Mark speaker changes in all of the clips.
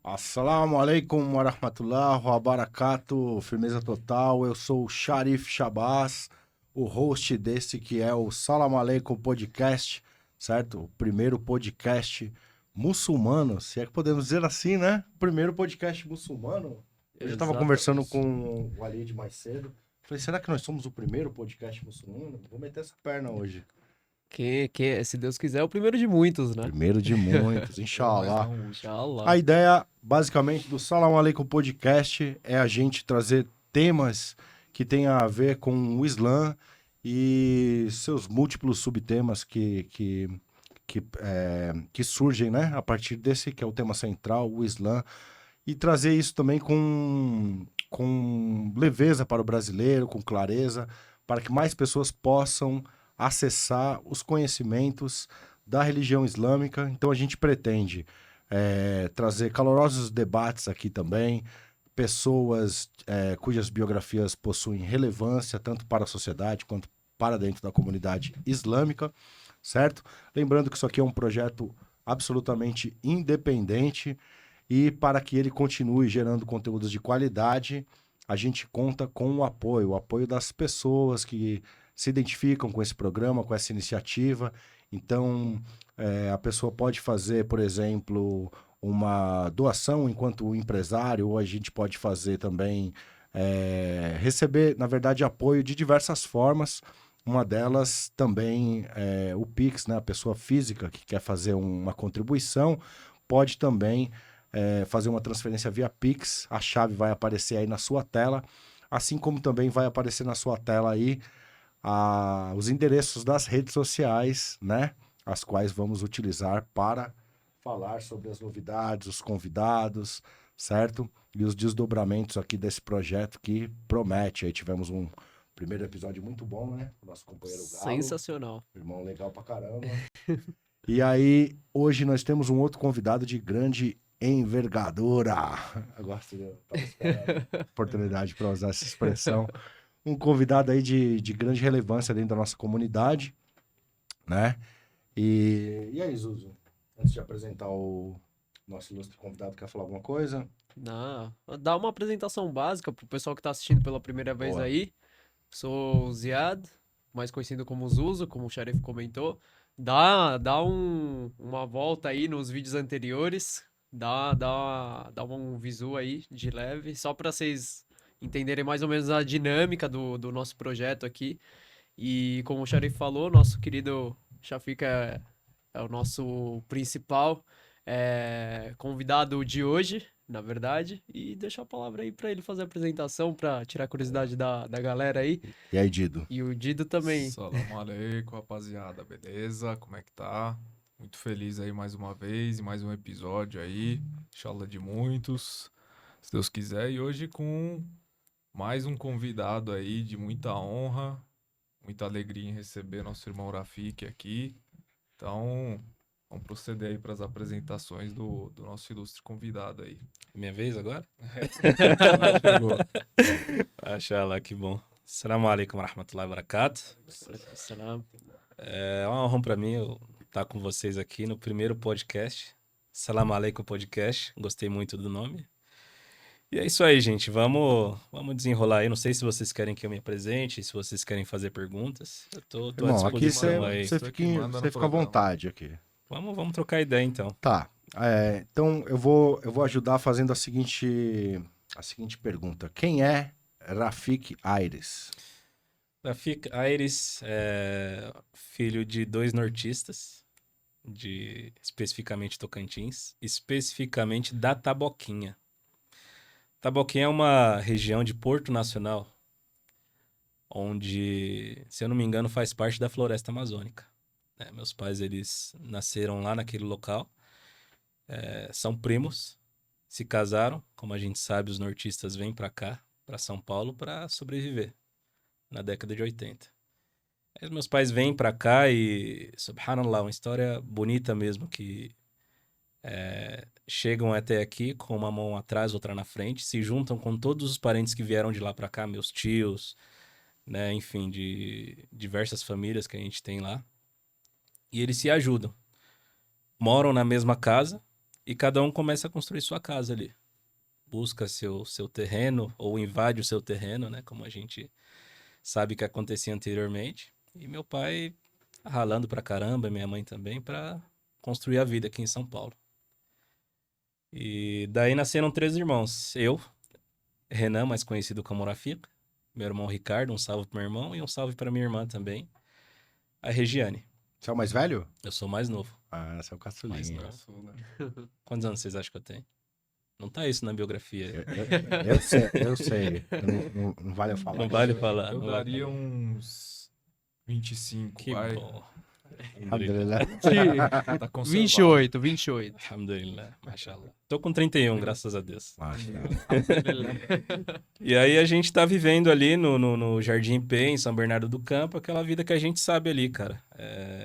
Speaker 1: Assalamu alaikum wa rahmatullah wa barakatuh, firmeza total. Eu sou o Sharif Shabazz, o host desse que é o Salam Aleikum Podcast, certo? O primeiro podcast muçulmano, se é que podemos dizer assim, né? O primeiro podcast muçulmano. Eu já estava conversando
Speaker 2: Exatamente.
Speaker 1: com o Walid mais cedo. Falei, será que nós somos o primeiro podcast muçulmano? Vou meter essa perna hoje.
Speaker 2: Se Deus quiser, é o primeiro de muitos, né?
Speaker 1: Primeiro de muitos,
Speaker 3: Mas
Speaker 1: inshallah.
Speaker 3: não o último.
Speaker 1: A
Speaker 2: Inshallah.
Speaker 1: ideia, basicamente, do Salam Aleikum Podcast é a gente trazer temas que tenham a ver com o Islã e seus múltiplos subtemas que surgem, né, a partir desse que é o tema central, o Islã, e trazer isso também com leveza para o brasileiro, com clareza, para que mais pessoas possam acessar os conhecimentos da religião islâmica. Então a gente pretende trazer calorosos debates aqui também, pessoas cujas biografias possuem relevância tanto para a sociedade quanto para dentro da comunidade islâmica, certo? Lembrando que isso aqui é um projeto absolutamente independente e para que ele continue gerando conteúdos de qualidade, a gente conta com o apoio das pessoas que se identificam com esse programa, com essa iniciativa. Então, a pessoa pode fazer, por exemplo, uma doação enquanto empresário, ou a gente pode fazer também, receber, na verdade, apoio de diversas formas. Uma delas também é o Pix, né? A pessoa física que quer fazer uma contribuição pode também fazer uma transferência via Pix. A chave vai aparecer aí na sua tela, assim como também vai aparecer na sua tela aí os endereços das redes sociais, né? As quais vamos utilizar para falar sobre as novidades, os convidados, certo? E os desdobramentos aqui desse projeto que promete. Aí tivemos um primeiro episódio muito bom, né? O nosso companheiro Galo,
Speaker 2: Sensacional.
Speaker 1: irmão legal pra caramba. E aí, hoje nós temos um outro convidado de grande envergadura. Eu gosto de a oportunidade para usar essa expressão. Um convidado aí de grande relevância dentro da nossa comunidade, né? E aí, Zuzu? Antes de apresentar o nosso ilustre convidado, quer falar alguma coisa?
Speaker 2: Não, dá uma apresentação básica pro pessoal que tá assistindo pela primeira vez
Speaker 1: Boa.
Speaker 2: aí. Sou o Ziad, mais conhecido como Zuzo, como o Sharif comentou. Dá uma volta aí nos vídeos anteriores. Dá um visu aí de leve, só para vocês entenderem mais ou menos a dinâmica do nosso projeto aqui. E como o Sharif falou, nosso querido Shafika é o nosso principal convidado de hoje, na verdade. E deixar a palavra aí para ele fazer a apresentação, para tirar a curiosidade da galera aí.
Speaker 1: E aí, Dido?
Speaker 2: E o Dido também.
Speaker 3: Salam aleikum, rapaziada. Beleza? Como é que tá? Muito feliz aí mais uma vez, em mais um episódio aí. Inshallah de muitos, se Deus quiser. E hoje com mais um convidado aí de muita honra, muita alegria em receber nosso irmão Rafik aqui. Então, vamos proceder aí para as apresentações do nosso ilustre convidado aí.
Speaker 4: Minha vez agora?
Speaker 3: Já chegou.
Speaker 4: Mashallah, que bom. Assalamu alaikum wa rahmatullahi wa barakatuh.
Speaker 2: Salam.
Speaker 4: É uma honra pra mim eu estar com vocês aqui no primeiro podcast. Assalamu alaikum podcast. Gostei muito do nome. E é isso aí, gente. Vamos desenrolar aí. Não sei se vocês querem que eu me apresente, se vocês querem fazer perguntas. Eu tô à
Speaker 1: Irmão, aqui
Speaker 4: disposição aí.
Speaker 1: você
Speaker 3: Você
Speaker 1: fica,
Speaker 3: que manda no
Speaker 1: você fica à
Speaker 3: programa.
Speaker 1: vontade aqui.
Speaker 4: Vamos trocar ideia então.
Speaker 1: Tá. Então eu vou ajudar fazendo a seguinte pergunta. Quem é Rafik Aires?
Speaker 4: Rafik Aires é filho de dois nortistas, especificamente Tocantins, especificamente da Taboquinha. Taboquinha é uma região de Porto Nacional, onde, se eu não me engano, faz parte da Floresta Amazônica. Meus pais, eles nasceram lá naquele local, são primos, se casaram. Como a gente sabe, os nortistas vêm para cá, para São Paulo, para sobreviver, na década de 80. Aí meus pais vêm pra cá e, subhanallah, uma história bonita mesmo, que chegam até aqui com uma mão atrás, outra na frente, se juntam com todos os parentes que vieram de lá pra cá, meus tios, né, enfim, de diversas famílias que a gente tem lá. E eles se ajudam. Moram na mesma casa, e cada um começa a construir sua casa ali. Busca seu terreno, ou invade o seu terreno, né? Como a gente sabe que acontecia anteriormente. E meu pai ralando pra caramba, minha mãe também, pra construir a vida aqui em São Paulo. E daí nasceram 3 irmãos. Eu, Renan, mais conhecido como Rafika, meu irmão Ricardo, um salve pro meu irmão, e um salve pra minha irmã também, a Regiane.
Speaker 1: Você é o mais velho?
Speaker 4: Eu sou mais novo.
Speaker 1: Ah, você é o caçulinha.
Speaker 3: Caçula.
Speaker 4: Quantos anos vocês acham que eu tenho? Não tá isso na biografia.
Speaker 1: Eu sei. Não vale eu falar.
Speaker 4: Não vale falar.
Speaker 3: Eu
Speaker 4: não vale
Speaker 3: daria
Speaker 4: falar.
Speaker 3: uns 25,
Speaker 4: Que
Speaker 3: vai.
Speaker 4: bom.
Speaker 1: Alhamdulillah.
Speaker 3: Tá conservado.
Speaker 2: 28.
Speaker 4: Alhamdulillah, mashallah. Tô com 31, graças a Deus.
Speaker 1: Mashallah.
Speaker 4: E aí a gente tá vivendo ali no Jardim P, em São Bernardo do Campo, aquela vida que a gente sabe ali, cara.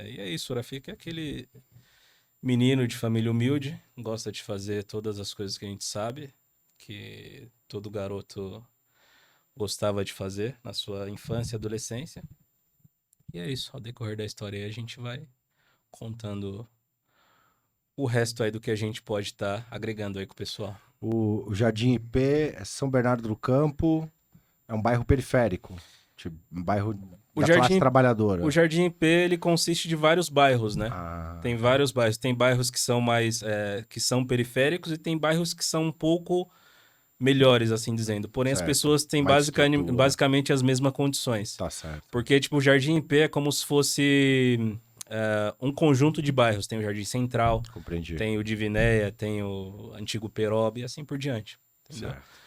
Speaker 4: E é isso, o Rafika é aquele menino de família humilde, gosta de fazer todas as coisas que a gente sabe, que todo garoto gostava de fazer na sua infância e adolescência. E é isso, ao decorrer da história aí a gente vai contando o resto aí do que a gente pode estar agregando aí com o pessoal.
Speaker 1: O Jardim IP é São Bernardo do Campo, é um bairro periférico, tipo, um bairro
Speaker 4: O
Speaker 1: da
Speaker 4: Jardim-
Speaker 1: classe trabalhadora.
Speaker 4: O Jardim IP, ele consiste de vários bairros, né?
Speaker 1: Ah,
Speaker 4: Tem vários bairros. Tem bairros que são mais... que são periféricos e tem bairros que são um pouco melhores, assim dizendo. Porém, as
Speaker 1: Certo.
Speaker 4: pessoas têm
Speaker 1: Mais estrutura.
Speaker 4: basicamente as mesmas condições.
Speaker 1: tá certo.
Speaker 4: Porque, tipo, o Jardim IP é como se fosse um conjunto de bairros. Tem o Jardim Central,
Speaker 1: Compreendi.
Speaker 4: tem o Divinéia, tem o Antigo Peroba e assim por diante. Entendeu?
Speaker 1: Certo.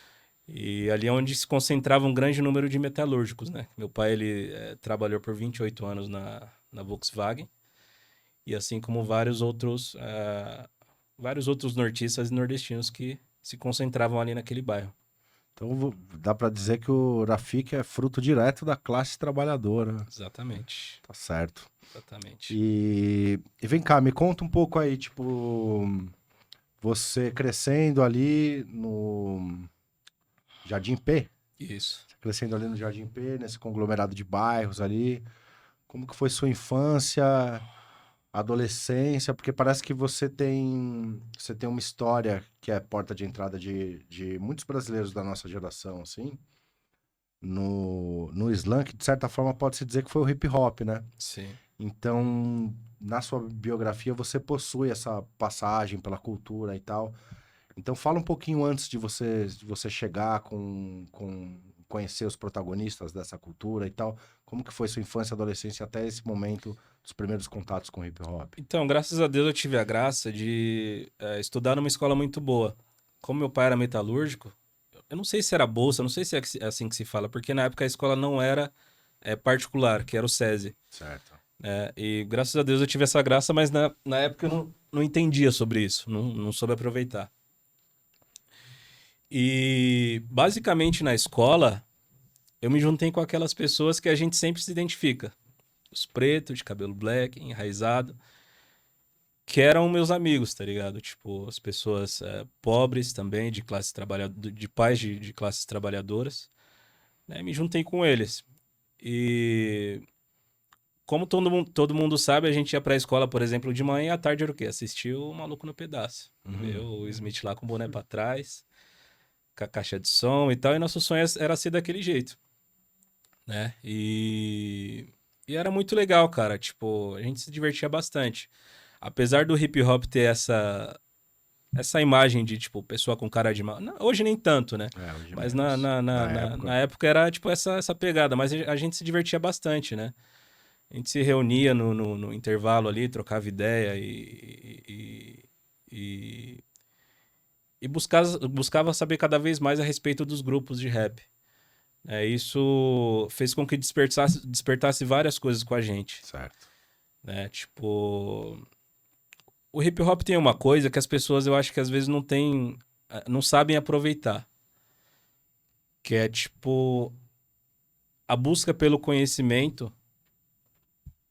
Speaker 4: E ali é onde se concentrava um grande número de metalúrgicos, né? Meu pai, ele trabalhou por 28 anos na Volkswagen. E assim como vários outros nortistas e nordestinos que se concentravam ali naquele bairro.
Speaker 1: Então dá pra dizer que o Rafik é fruto direto da classe trabalhadora.
Speaker 4: Exatamente.
Speaker 1: Tá certo.
Speaker 4: Exatamente.
Speaker 1: E vem cá, me conta um pouco aí, tipo, você crescendo ali no Jardim P,
Speaker 4: Isso.
Speaker 1: crescendo ali no Jardim P, nesse conglomerado de bairros ali, como que foi sua infância, adolescência? Porque parece que você tem uma história que é porta de entrada de muitos brasileiros da nossa geração, assim, no Islã, que de certa forma pode-se dizer que foi o hip hop, né?
Speaker 4: Sim.
Speaker 1: Então, na sua biografia, você possui essa passagem pela cultura e tal. Então, fala um pouquinho antes de você chegar com conhecer os protagonistas dessa cultura e tal. Como que foi sua infância e adolescência até esse momento dos primeiros contatos com hip hop?
Speaker 4: Então, graças a Deus eu tive a graça de estudar numa escola muito boa. Como meu pai era metalúrgico, eu não sei se era bolsa, não sei se é assim que se fala, porque na época a escola não era particular, que era o SESI.
Speaker 1: Certo.
Speaker 4: E graças a Deus eu tive essa graça, mas na época eu não entendia sobre isso, não soube aproveitar. E basicamente na escola, eu me juntei com aquelas pessoas que a gente sempre se identifica. Os pretos, de cabelo black, enraizado, que eram meus amigos, tá ligado? Tipo, as pessoas pobres também, de classe de pais de classes trabalhadoras, né? Me juntei com eles. E como todo mundo sabe, a gente ia pra escola, por exemplo, de manhã e à tarde era o quê? Assistir o Maluco no Pedaço. Ver o Smith lá com o boné pra trás, com a caixa de som e tal, e nosso sonho era ser daquele jeito, né? E era muito legal, cara. Tipo, a gente se divertia bastante. Apesar do hip hop ter essa imagem de, tipo, pessoa com cara de mal. Hoje nem tanto, né?
Speaker 1: Hoje
Speaker 4: Mas
Speaker 1: menos.
Speaker 4: na época era, tipo, essa pegada. Mas a gente se divertia bastante, né? A gente se reunia no intervalo ali, trocava ideia e buscava saber cada vez mais a respeito dos grupos de rap. Isso fez com que despertasse várias coisas com a gente,
Speaker 1: Certo.
Speaker 4: né? Tipo, o hip hop tem uma coisa que as pessoas, eu acho que às vezes não sabem aproveitar, que é, tipo, a busca pelo conhecimento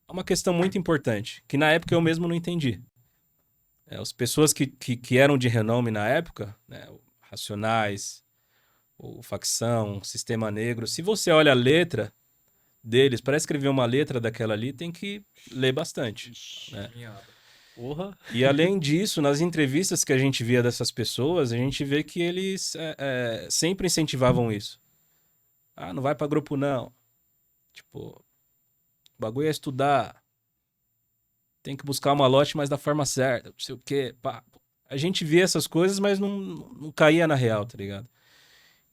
Speaker 4: é uma questão muito importante, que na época eu mesmo não entendi. As pessoas que eram de renome na época, né, o Racionais, o Facção, o Sistema Negro, se você olha a letra deles, para escrever uma letra daquela ali, tem que ler bastante. Né?
Speaker 2: Porra.
Speaker 4: E além disso, nas entrevistas que a gente via dessas pessoas, a gente vê que eles sempre incentivavam isso. Ah, não vai pra grupo não. Tipo, o bagulho é estudar. Tem que buscar uma lote, mas da forma certa. Não sei o quê. Pá. A gente via essas coisas, mas não caía na real, tá ligado?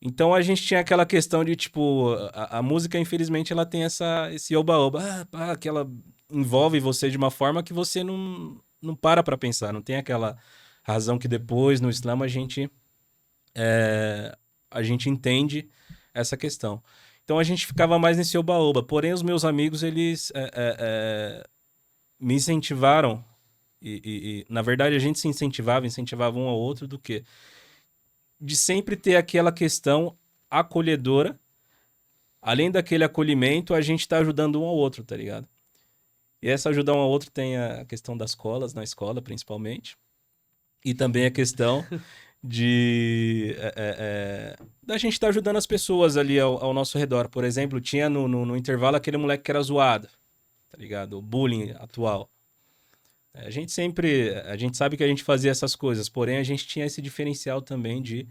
Speaker 4: Então a gente tinha aquela questão de, tipo, a música, infelizmente, ela tem esse oba-oba, que ela envolve você de uma forma que você não para pra pensar, não tem aquela razão que depois, no Islã, a gente entende essa questão. Então a gente ficava mais nesse oba-oba. Porém, os meus amigos, eles me incentivaram, na verdade a gente se incentivava um ao outro do quê? De sempre ter aquela questão acolhedora. Além daquele acolhimento, a gente tá ajudando um ao outro, tá ligado? E essa ajuda um ao outro tem a questão das colas, na escola principalmente. E também a questão da gente estar ajudando as pessoas ali ao nosso redor. Por exemplo, tinha no intervalo aquele moleque que era zoado, tá ligado? O bullying atual. A gente sabe que a gente fazia essas coisas, porém a gente tinha esse diferencial também de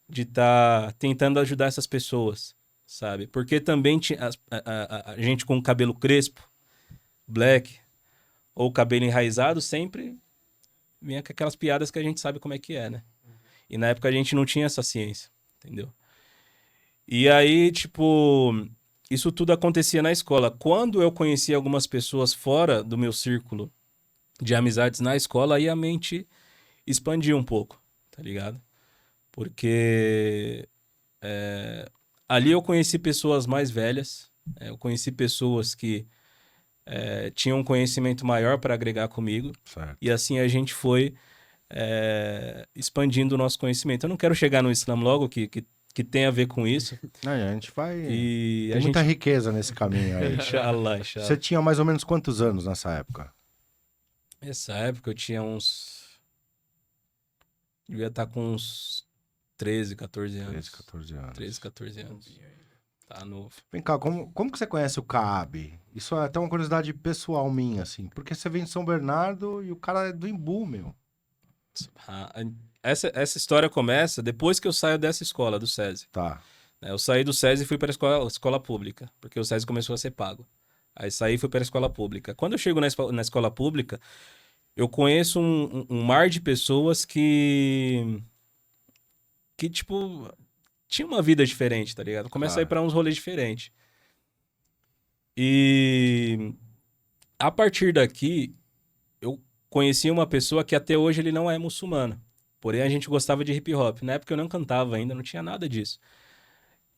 Speaker 4: estar tentando ajudar essas pessoas, sabe? Porque também tinha a gente com o cabelo crespo, black, ou cabelo enraizado, sempre vinha com aquelas piadas que a gente sabe como é que é, né? E na época a gente não tinha essa ciência, entendeu? E aí, tipo, isso tudo acontecia na escola. Quando eu conhecia algumas pessoas fora do meu círculo de amizades na escola, aí a mente expandia um pouco, tá ligado? Porque ali eu conheci pessoas mais velhas, eu conheci pessoas que tinham um conhecimento maior para agregar comigo,
Speaker 1: Certo.
Speaker 4: e assim a gente foi expandindo o nosso conhecimento. Eu não quero chegar no Islã logo, que tem a ver com isso.
Speaker 1: A gente vai.
Speaker 4: E
Speaker 1: Tem muita riqueza nesse caminho aí.
Speaker 4: Inshallah.
Speaker 1: Você tinha mais ou menos quantos anos nessa época?
Speaker 4: Nessa época eu tinha devia estar com uns 13, 14 anos.
Speaker 1: 13, 14 anos.
Speaker 4: 13, 14 anos. Tá novo.
Speaker 1: Vem cá, como que você conhece o Kaab? Isso é até uma curiosidade pessoal minha, assim. Porque você vem de São Bernardo e o cara é do Imbu, meu.
Speaker 4: Essa história começa depois que eu saio dessa escola, do SESI.
Speaker 1: Tá.
Speaker 4: Eu saí do SESI e fui para a escola pública, porque o SESI começou a ser pago. Aí saí e fui para a escola pública. Quando eu chego na escola pública, eu conheço um mar de pessoas que tipo, tinha uma vida diferente, tá ligado? Começa a ir para uns rolês diferentes. E a partir daqui, eu conheci uma pessoa que até hoje ele não é muçulmano. Porém, a gente gostava de hip hop. Na época eu não cantava ainda, não tinha nada disso.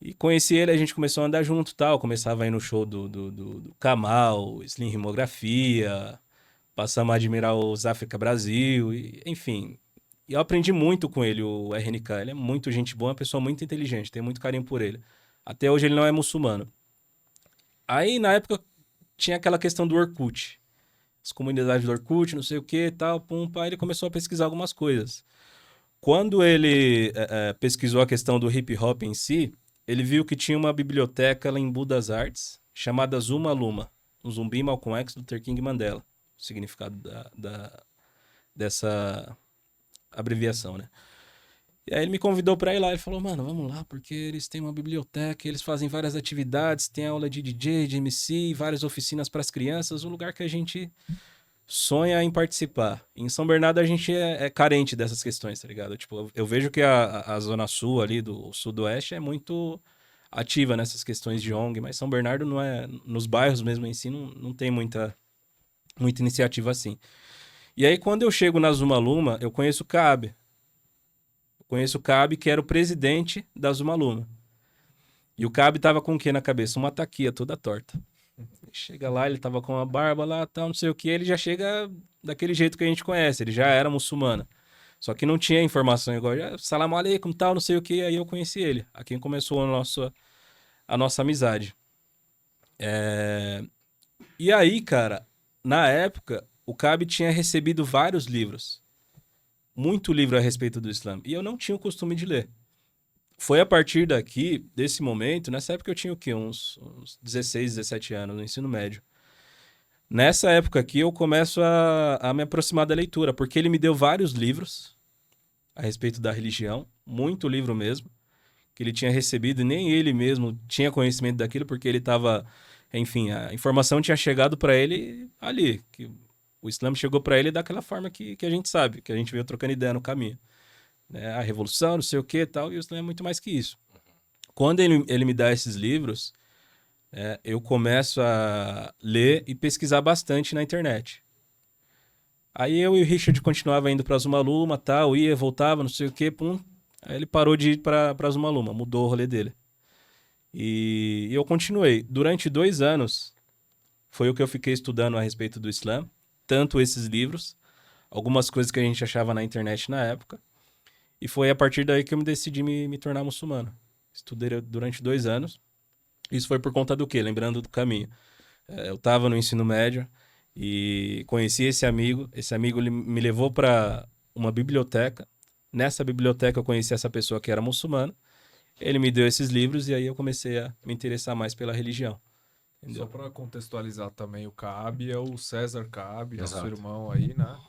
Speaker 4: E conheci ele, a gente começou a andar junto e tal. Começava a ir no show do Kamal, Slim Rimografia, passamos a admirar os África Brasil, enfim. E eu aprendi muito com ele, o RNK. Ele é muito gente boa, uma pessoa muito inteligente, tenho muito carinho por ele. Até hoje ele não é muçulmano. Aí, na época, tinha aquela questão do Orkut. As comunidades do Orkut, não sei o que e tal, pum, pá, ele começou a pesquisar algumas coisas. Quando ele pesquisou a questão do hip hop em si, ele viu que tinha uma biblioteca lá em Budas Artes, chamada Zuma Luma, um zumbi Malcolm X do Luther King Mandela. O significado dessa abreviação, né? E aí ele me convidou pra ir lá, ele falou, mano, vamos lá, porque eles têm uma biblioteca, eles fazem várias atividades, tem aula de DJ, de MC, várias oficinas para as crianças, um lugar que a gente sonha em participar. Em São Bernardo a gente é carente dessas questões, tá ligado? Tipo, eu vejo que a zona sul ali, do sudoeste, é muito ativa nessas questões de ONG, mas São Bernardo não é, nos bairros mesmo em si, não tem muita iniciativa assim. E aí quando eu chego na Zuma Luma, eu conheço o Kaab. Conheço o Kaab, que era o presidente da Zuma Luma. E o Kaab tava com o que na cabeça? Uma taquia toda torta. Chega lá, ele tava com uma barba lá, tal, não sei o que, ele já chega daquele jeito que a gente conhece, ele já era muçulmano. Só que não tinha informação igual, salam aleikum, tal, não sei o que, aí eu conheci ele. Aqui começou a nossa amizade. E aí, cara, na época, o Kaab tinha recebido vários livros. Muito livro a respeito do Islã. E eu não tinha o costume de ler. Foi a partir desse momento, nessa época eu tinha o quê? Uns 16, 17 anos, no ensino médio. Nessa época aqui eu começo a me aproximar da leitura, porque ele me deu vários livros a respeito da religião, muito livro mesmo, que ele tinha recebido e nem ele mesmo tinha conhecimento daquilo, porque ele estava, enfim, a informação tinha chegado para ele ali, que o Islã chegou para ele daquela forma que a gente sabe, que a gente veio trocando ideia no caminho. Né? A revolução, não sei o que e tal, e o Islã é muito mais que isso. Quando ele me dá esses livros, eu começo a ler e pesquisar bastante na internet. Aí eu e o Richard continuava indo para Zuma Luma, tal, ia, voltava, não sei o que, pum. Aí ele parou de ir para Zuma Luma, mudou o rolê dele. E eu continuei. Durante 2 anos, foi o que eu fiquei estudando a respeito do Islã, tanto esses livros, algumas coisas que a gente achava na internet na época, e foi a partir daí que eu me decidi me tornar muçulmano. Estudei durante 2 anos. Isso foi por conta do quê? Lembrando do caminho. Eu estava no ensino médio e conheci esse amigo. Esse amigo ele me levou para uma biblioteca. Nessa biblioteca eu conheci essa pessoa que era muçulmana. Ele me deu esses livros e aí eu comecei a me interessar mais pela religião. Entendeu?
Speaker 3: Só para contextualizar também, o Kaab é o César Kaab, nosso
Speaker 1: Exato.
Speaker 3: irmão aí, né?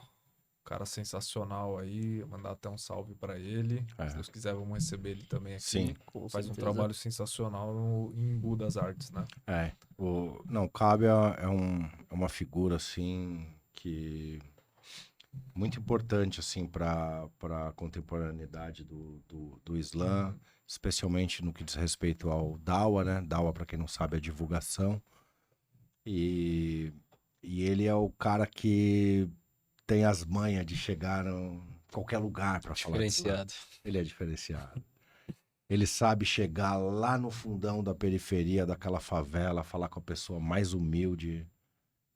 Speaker 3: Cara sensacional aí, mandar até um salve para ele.
Speaker 1: É.
Speaker 3: Se Deus quiser, vamos receber ele também aqui.
Speaker 1: Sim.
Speaker 2: Com
Speaker 3: Faz um
Speaker 2: certeza.
Speaker 3: trabalho sensacional em Embu das Artes, né?
Speaker 1: Não, Cabe é uma figura, assim, que muito importante, assim, para a contemporaneidade do Islã, especialmente no que diz respeito ao Dawa, né? Dawa, para quem não sabe, é divulgação. E ele é o cara que tem as manhas de chegar em qualquer lugar para falar de Islã.
Speaker 4: Diferenciado.
Speaker 1: Ele é diferenciado. Ele sabe chegar lá no fundão da periferia daquela favela, falar com a pessoa mais humilde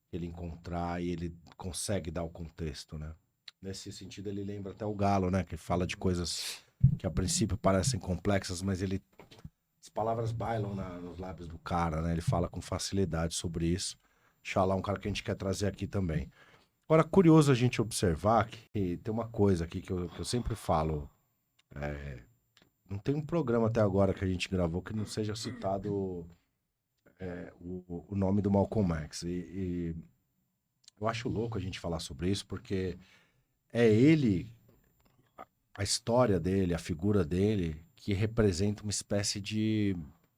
Speaker 1: que ele encontrar e ele consegue dar o contexto, né? Nesse sentido, ele lembra até o Galo, né? Que fala de coisas que a princípio parecem complexas, mas as palavras bailam nos lábios do cara, né? Ele fala com facilidade sobre isso. Inshallah, um cara que a gente quer trazer aqui também. Agora, curioso a gente observar que tem uma coisa aqui que eu sempre falo. Não tem um programa até agora que a gente gravou que não seja citado o nome do Malcolm X. E eu acho louco a gente falar sobre isso, porque é ele, a história dele, a figura dele, que representa uma espécie de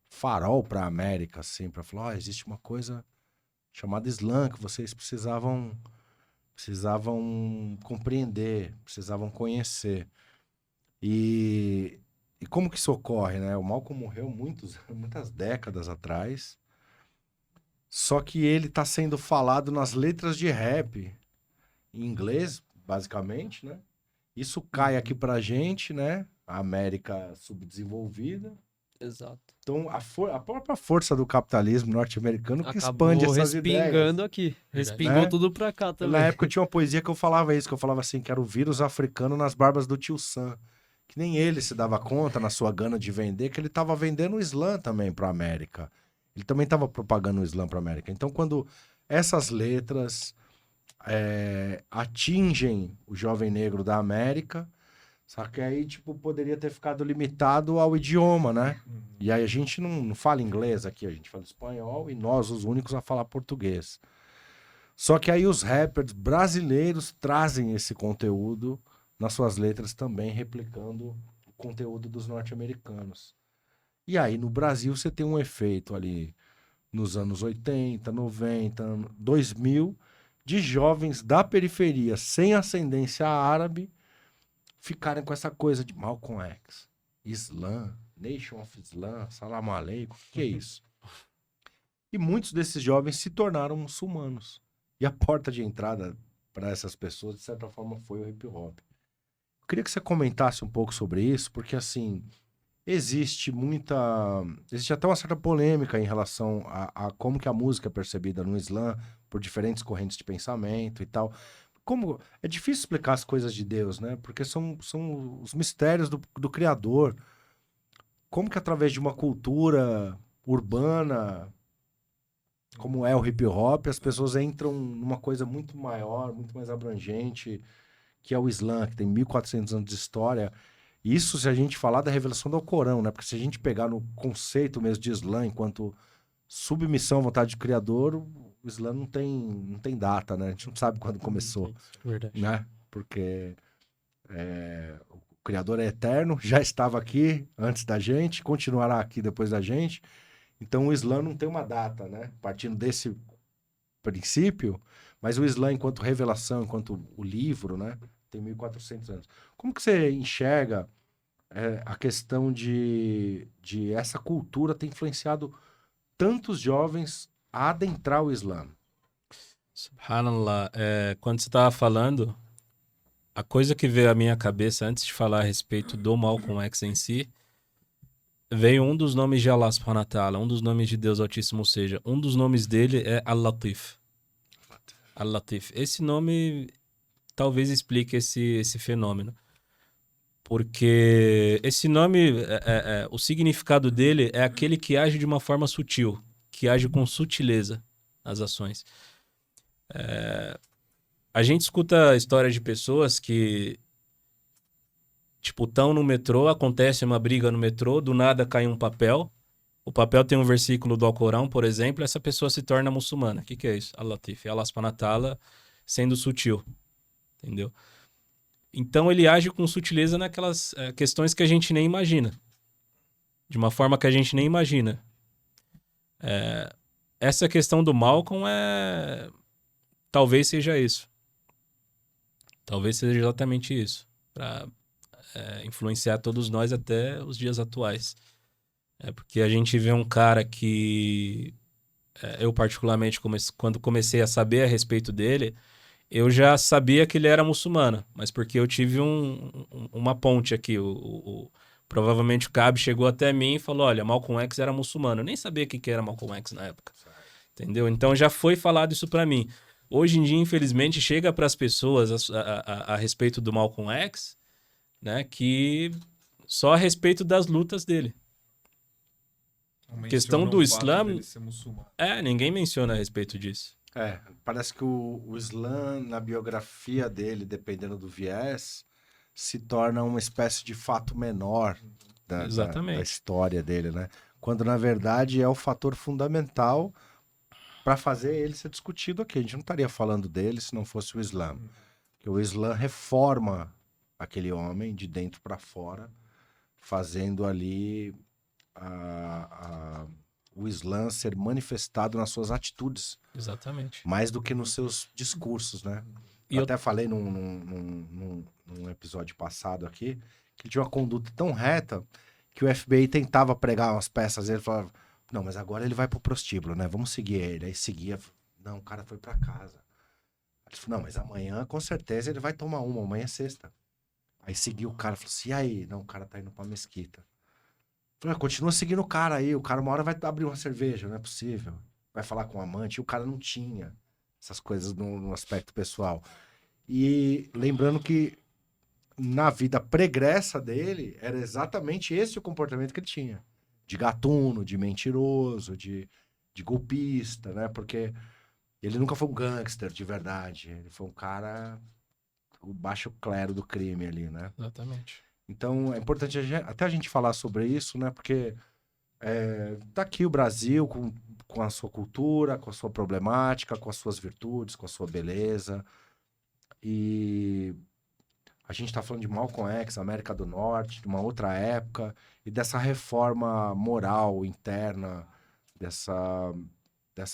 Speaker 1: farol para a América, assim, para falar, existe uma coisa chamada Islã que vocês precisavam compreender, precisavam conhecer. E como que isso ocorre, né? O Malcolm morreu muitas décadas atrás, só que ele está sendo falado nas letras de rap, em inglês, basicamente, né? Isso cai aqui pra gente, né? A América subdesenvolvida.
Speaker 2: Exato.
Speaker 1: Então, a própria força do capitalismo norte-americano que
Speaker 2: Acabou
Speaker 1: expande essas ideias.
Speaker 2: respingando aqui. Respingou
Speaker 1: Né?
Speaker 2: tudo pra cá também.
Speaker 1: Na época eu tinha uma poesia que eu falava isso, que eu falava assim, que era o vírus africano nas barbas do tio Sam. Que nem ele se dava conta, na sua gana de vender, que ele estava vendendo o Islã também para a América. Ele também estava propagando o Islã para a América. Então, quando essas letras atingem o jovem negro da América, só que aí, tipo, poderia ter ficado limitado ao idioma, né? E aí a gente não fala inglês aqui, a gente fala espanhol e nós os únicos a falar português. Só que aí os rappers brasileiros trazem esse conteúdo nas suas letras também, replicando o conteúdo dos norte-americanos. E aí no Brasil você tem um efeito ali nos anos 80, 90, 2000, de jovens da periferia sem ascendência árabe ficarem com essa coisa de Malcolm X, Islã, Nation of Islam, Salam Aleikum, o que é isso? E muitos desses jovens se tornaram muçulmanos. E a porta de entrada para essas pessoas, de certa forma, foi o hip hop. Eu queria que você comentasse um pouco sobre isso, porque, assim, existe até uma certa polêmica em relação a como que a música é percebida no Islã por diferentes correntes de pensamento e tal. Como é difícil explicar as coisas de Deus, né? Porque são os mistérios do Criador. Como que através de uma cultura urbana, como é o hip hop, as pessoas entram numa coisa muito maior, muito mais abrangente, que é o Islã, que tem 1400 anos de história. Isso se a gente falar da revelação do Alcorão, né? Porque se a gente pegar no conceito mesmo de Islã enquanto submissão à vontade do Criador, o Islã não tem data, né? A gente não sabe quando começou,
Speaker 4: Verdade.
Speaker 1: né? Porque o Criador é eterno, já estava aqui antes da gente, continuará aqui depois da gente. Então o Islã não tem uma data, né? Partindo desse princípio, mas o Islã, enquanto revelação, enquanto o livro, né? Tem 1.400 anos. Como que você enxerga a questão de essa cultura ter influenciado tantos jovens a adentrar o Islã?
Speaker 4: Subhanallah, quando você estava falando, a coisa que veio à minha cabeça antes de falar a respeito do Malcolm X em si, veio um dos nomes de Allah subhanahu wa ta'ala, um dos nomes de Deus Altíssimo, ou seja, um dos nomes dele é Al-Latif. Al-Latif. Esse nome talvez explique esse fenômeno. Porque esse nome, o significado dele é aquele que age de uma forma sutil, que age com sutileza nas ações. A gente escuta histórias de pessoas que, tipo, estão no metrô, acontece uma briga no metrô, do nada cai um papel, o papel tem um versículo do Alcorão, por exemplo, e essa pessoa se torna muçulmana. O que é isso? Al-Latif. Allah subhanahu wa ta'ala sendo sutil, entendeu? Então ele age com sutileza naquelas questões que a gente nem imagina. De uma forma que a gente nem imagina. Essa questão do Malcolm talvez seja isso. Talvez seja exatamente isso. Para influenciar todos nós até os dias atuais. Porque a gente vê um cara que... eu particularmente, quando comecei a saber a respeito dele... Eu já sabia que ele era muçulmano, mas porque eu tive uma ponte aqui. Provavelmente o Cab chegou até mim e falou, olha, Malcolm X era muçulmano. Eu nem sabia o que era Malcolm X na época. Entendeu? Então já foi falado isso pra mim. Hoje em dia, infelizmente, chega para as pessoas a respeito do Malcolm X, né, que só a respeito das lutas dele.
Speaker 3: Não
Speaker 4: Questão
Speaker 3: menciona
Speaker 4: do
Speaker 3: o
Speaker 4: Islã,
Speaker 3: fato dele ser muçulmano.
Speaker 4: ninguém menciona a respeito disso.
Speaker 1: Parece que o Islã, na biografia dele, dependendo do viés, se torna uma espécie de fato menor da
Speaker 4: Exatamente.
Speaker 1: história dele, né? Quando, na verdade, é o fator fundamental para fazer ele ser discutido aqui. A gente não estaria falando dele se não fosse o Islã. Porque o Islã reforma aquele homem de dentro para fora, fazendo ali o Islã ser manifestado nas suas atitudes,
Speaker 4: Exatamente.
Speaker 1: mais do que nos seus discursos, né?
Speaker 4: E
Speaker 1: Eu
Speaker 4: eu-
Speaker 1: até falei num episódio passado aqui que ele tinha uma conduta tão reta que o FBI tentava pregar umas peças dele e falava, não, mas agora ele vai pro prostíbulo, né? Vamos seguir ele. Aí seguia, não, o cara foi pra casa. Ele falou, não, mas amanhã com certeza ele vai tomar uma, amanhã é sexta. Aí seguiu o cara, falou assim, e aí? Não, o cara tá indo pra mesquita. Falei, continua seguindo o cara aí, o cara uma hora vai abrir uma cerveja, não é possível. Vai falar com o amante, e o cara não tinha essas coisas no aspecto pessoal. E lembrando que na vida pregressa dele, era exatamente esse o comportamento que ele tinha. De gatuno, de mentiroso, de golpista, né? Porque ele nunca foi um gangster de verdade. Ele foi um cara, o baixo clero do crime ali, né?
Speaker 4: Exatamente.
Speaker 1: Então, é importante até a gente falar sobre isso, né? Porque tá aqui o Brasil com a sua cultura, com a sua problemática, com as suas virtudes, com a sua beleza. E a gente está falando de Malcolm X, América do Norte, de uma outra época, e dessa reforma moral interna, dessa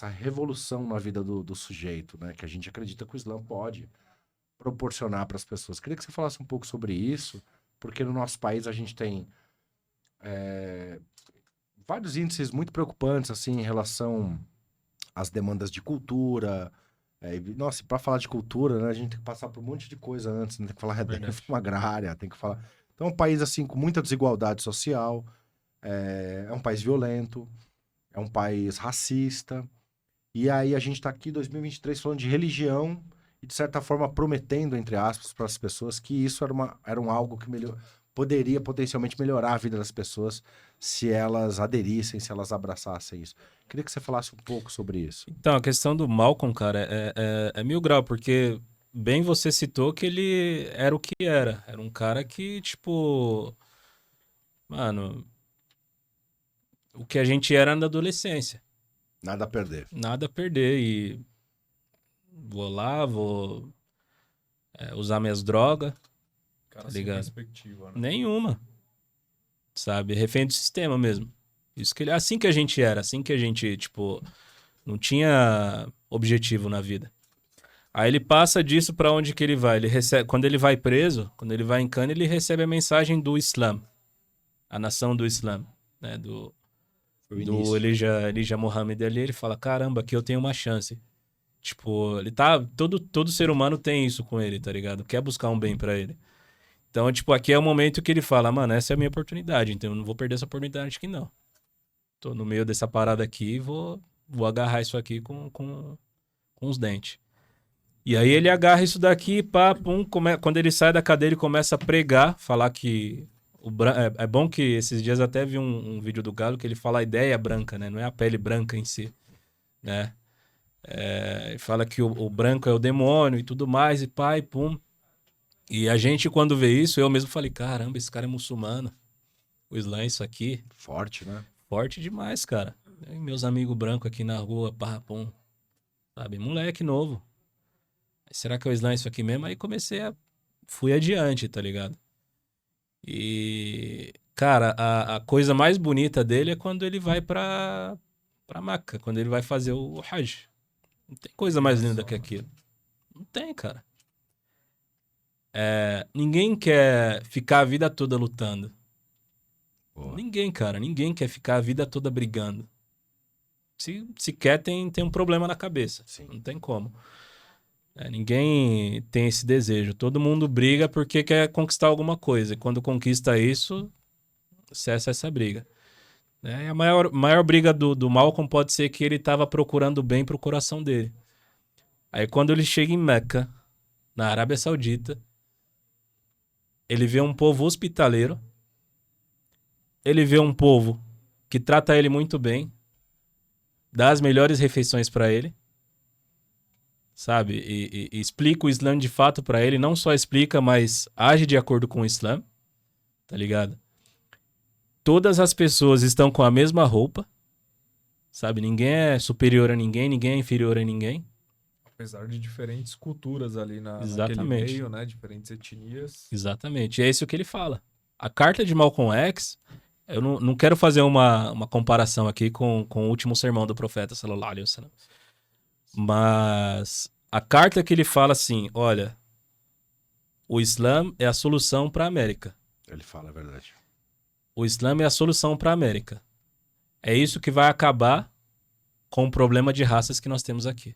Speaker 1: revolução na vida do sujeito, né? Que a gente acredita que o Islã pode proporcionar para as pessoas. Queria que você falasse um pouco sobre isso, porque no nosso país a gente tem vários índices muito preocupantes assim em relação às demandas de cultura. Nossa, para falar de cultura, né, a gente tem que passar por um monte de coisa antes, né? Tem que falar da
Speaker 4: Verdade.
Speaker 1: reforma agrária, tem que falar. Então, é um país assim com muita desigualdade social, é um país violento, é um país racista. E aí a gente está aqui em 2023 falando de religião e, de certa forma, prometendo, entre aspas, para as pessoas que isso era algo que poderia potencialmente melhorar a vida das pessoas se elas aderissem, se elas abraçassem isso. Queria que você falasse um pouco sobre isso.
Speaker 4: Então, a questão do Malcolm, cara, é mil grau, porque bem você citou que ele era o que era. Era um cara que, tipo, mano, o que a gente era na adolescência.
Speaker 1: Nada a perder.
Speaker 4: Nada a perder e vou lá, vou usar minhas drogas,
Speaker 3: Cara,
Speaker 4: tá
Speaker 3: sem
Speaker 4: ligado?
Speaker 3: perspectiva, né?
Speaker 4: Nenhuma, sabe? Refém do sistema mesmo. Isso que assim que a gente era, assim que a gente, tipo, não tinha objetivo na vida. Aí ele passa disso pra onde que ele vai? Ele recebe, quando ele vai preso, quando ele vai em cana, ele recebe a mensagem do Islã, a nação do Islã, né? Do Elijah Muhammad ali, ele fala, caramba, aqui eu tenho uma chance. Tipo, ele tá, todo ser humano tem isso com ele, tá ligado? Quer buscar um bem pra ele. Então, tipo, aqui é o momento que ele fala, mano, essa é a minha oportunidade, então eu não vou perder essa oportunidade aqui, não. Tô no meio dessa parada aqui e vou agarrar isso aqui com os dentes. E aí ele agarra isso daqui, pá, pum, quando ele sai da cadeia, ele começa a pregar, falar que... É bom que esses dias até vi um vídeo do Galo que ele fala a ideia branca, né? Não é a pele branca em si, né? Ele fala que o branco é o demônio e tudo mais, e pá, e pum. E a gente, quando vê isso, eu mesmo falei, caramba, esse cara é muçulmano. O Islã é isso aqui.
Speaker 1: Forte, né?
Speaker 4: Forte demais, cara. E meus amigos brancos aqui na rua, pá, pum. Sabe? Moleque novo. Será que é o Islã é isso aqui mesmo? Aí fui adiante, tá ligado? E, cara, a coisa mais bonita dele é quando ele vai pra Meca, quando ele vai fazer o Hajj. Não tem coisa mais linda que aquilo. Não tem, cara. Ninguém quer ficar a vida toda lutando.
Speaker 1: Boa.
Speaker 4: Ninguém, cara. Ninguém quer ficar a vida toda brigando. Se quer, tem um problema na cabeça.
Speaker 1: Sim.
Speaker 4: Não tem como. Ninguém tem esse desejo. Todo mundo briga porque quer conquistar alguma coisa. E quando conquista isso, cessa essa briga. E a maior briga do Malcolm pode ser que ele estava procurando bem pro coração dele. Aí quando ele chega em Meca, na Arábia Saudita, ele vê um povo hospitaleiro, ele vê um povo que trata ele muito bem, dá as melhores refeições para ele, sabe? E explica o Islã de fato para ele, não só explica, mas age de acordo com o Islã, tá ligado? Todas as pessoas estão com a mesma roupa, sabe? Ninguém é superior a ninguém, ninguém é inferior a ninguém.
Speaker 3: Apesar de diferentes culturas ali naquele
Speaker 4: Exatamente.
Speaker 3: meio, né? Diferentes etnias.
Speaker 4: Exatamente. E é isso que ele fala. A carta de Malcolm X, eu não quero fazer uma comparação aqui com o último sermão do profeta, sallallahu alaihi wasallam. Mas a carta que ele fala assim, olha, o Islã é a solução para a América.
Speaker 1: Ele fala a verdade.
Speaker 4: O Islã é a solução para a América. É isso que vai acabar com o problema de raças que nós temos aqui.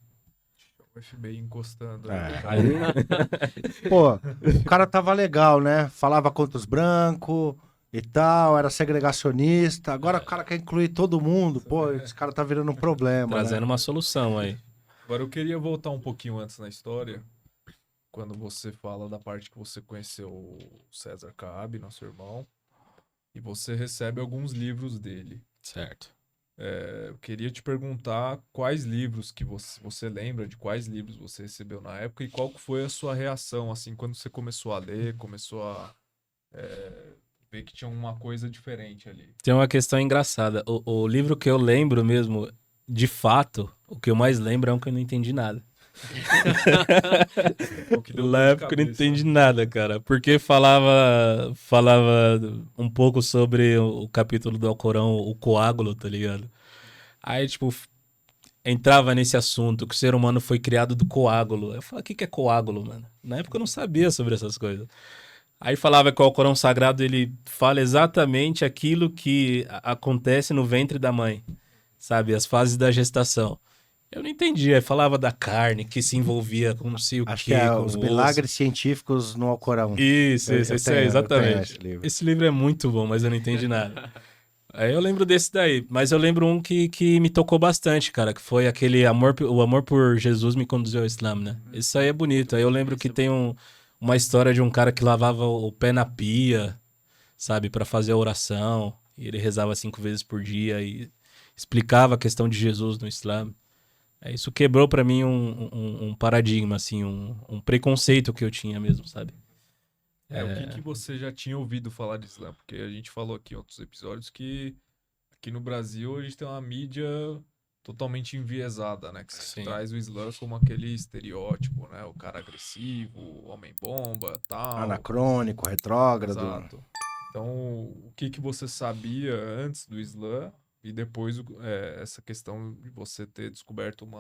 Speaker 3: O FBI encostando.
Speaker 1: Pô, o cara tava legal, né? Falava contra os brancos e tal, era segregacionista. Agora o cara quer incluir todo mundo. Pô, esse cara tá virando um problema,
Speaker 4: Trazendo
Speaker 1: né?
Speaker 4: uma solução aí.
Speaker 3: Agora eu queria voltar um pouquinho antes na história, quando você fala da parte que você conheceu o César Caab, nosso irmão, e você recebe alguns livros dele.
Speaker 4: Certo.
Speaker 3: Eu queria te perguntar quais livros que você lembra de quais livros você recebeu na época e qual que foi a sua reação, assim, quando você começou a ler, começou a ver que tinha uma coisa diferente ali.
Speaker 4: Tem uma questão engraçada. O livro que eu lembro mesmo, de fato, o que eu mais lembro é um que eu não entendi nada.
Speaker 3: O que deu dor
Speaker 4: Na
Speaker 3: de
Speaker 4: época eu não
Speaker 3: cabeça.
Speaker 4: entendi nada, cara. Porque falava um pouco sobre o capítulo do Alcorão, o coágulo, tá ligado? Aí, tipo, entrava nesse assunto que o ser humano foi criado do coágulo. Eu falei, o que é coágulo, mano? Na época eu não sabia sobre essas coisas. Aí falava que o Alcorão Sagrado, ele fala exatamente aquilo que acontece no ventre da mãe, sabe? As fases da gestação. Eu não entendia. Aí falava da carne que se envolvia com não sei o
Speaker 1: Acho
Speaker 4: quê,
Speaker 1: que é
Speaker 4: com
Speaker 1: os
Speaker 4: o
Speaker 1: milagres científicos no Alcorão.
Speaker 4: osso. Isso,
Speaker 1: Eu
Speaker 4: esse
Speaker 1: tenho-
Speaker 4: é,
Speaker 1: eu tenho
Speaker 4: exatamente.
Speaker 1: esse livro.
Speaker 4: Esse livro é muito bom, mas eu não entendi nada. Aí eu lembro desse daí, mas eu lembro um que me tocou bastante, cara, que foi aquele o amor por Jesus me conduziu ao Islã, né? Isso aí é bonito. Aí eu lembro que tem uma história de um cara que lavava o pé na pia, sabe, pra fazer a oração, e ele rezava 5 vezes por dia e explicava a questão de Jesus no Islã. Isso quebrou pra mim um paradigma, assim, um preconceito que eu tinha mesmo, sabe?
Speaker 3: O que você já tinha ouvido falar de Islã? Porque a gente falou aqui em outros episódios que aqui no Brasil a gente tem uma mídia totalmente enviesada, né? Que você
Speaker 4: Sim.
Speaker 3: traz o Islã como aquele estereótipo, né? O cara agressivo, o homem-bomba, tal.
Speaker 1: Anacrônico, retrógrado.
Speaker 3: Exato. Então, o que que você sabia antes do Islã e depois essa questão de você ter descoberto um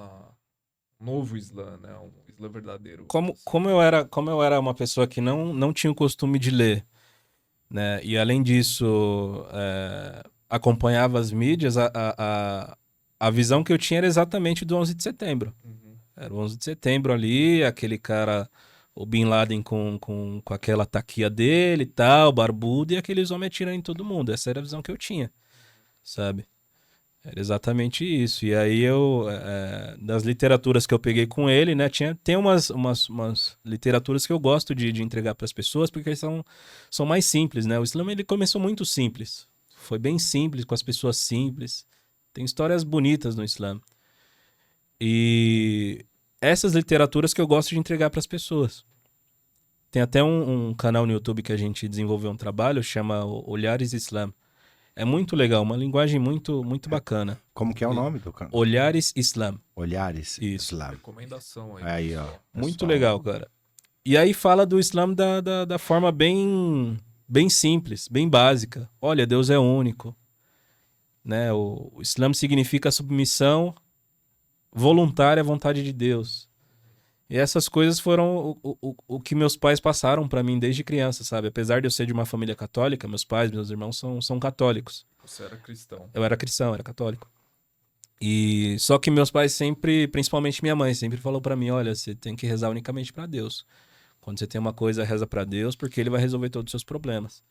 Speaker 3: novo Islã, né? Um Islã verdadeiro.
Speaker 4: Como eu era uma pessoa que não tinha o costume de ler, né? E além disso, acompanhava as mídias, a visão que eu tinha era exatamente do 11 de setembro.
Speaker 3: Uhum.
Speaker 4: Era o 11 de setembro ali, aquele cara, o Bin Laden com aquela taquia dele e tal, barbudo, e aqueles homens atirando em todo mundo. Essa era a visão que eu tinha, sabe? Era exatamente isso. E aí das literaturas que eu peguei com ele, né, tem umas literaturas que eu gosto de entregar para as pessoas, porque são mais simples, né? O Islã, ele começou muito simples. Foi bem simples, com as pessoas simples. Tem histórias bonitas no Islã. E essas literaturas que eu gosto de entregar para as pessoas. Tem até um canal no YouTube que a gente desenvolveu um trabalho, chama Olhares Islam. É muito legal, uma linguagem muito, muito bacana.
Speaker 1: Como que é o nome do canal?
Speaker 4: Olhares Islam.
Speaker 1: Olhares
Speaker 4: Isso.
Speaker 1: Islam.
Speaker 3: Recomendação aí.
Speaker 1: Aí, ó.
Speaker 4: Muito
Speaker 1: pessoal.
Speaker 4: legal, cara. E aí fala do Islã da forma bem simples, bem básica. Olha, Deus é único. Né? O Islã significa submissão voluntária à vontade de Deus. E essas coisas foram o que meus pais passaram pra mim desde criança, sabe? Apesar de eu ser de uma família católica, meus pais, meus irmãos são católicos.
Speaker 3: Você era cristão.
Speaker 4: Eu era cristão, era católico. E só que meus pais sempre, principalmente minha mãe, sempre falou pra mim, olha, você tem que rezar unicamente pra Deus. Quando você tem uma coisa, reza pra Deus, porque ele vai resolver todos os seus problemas.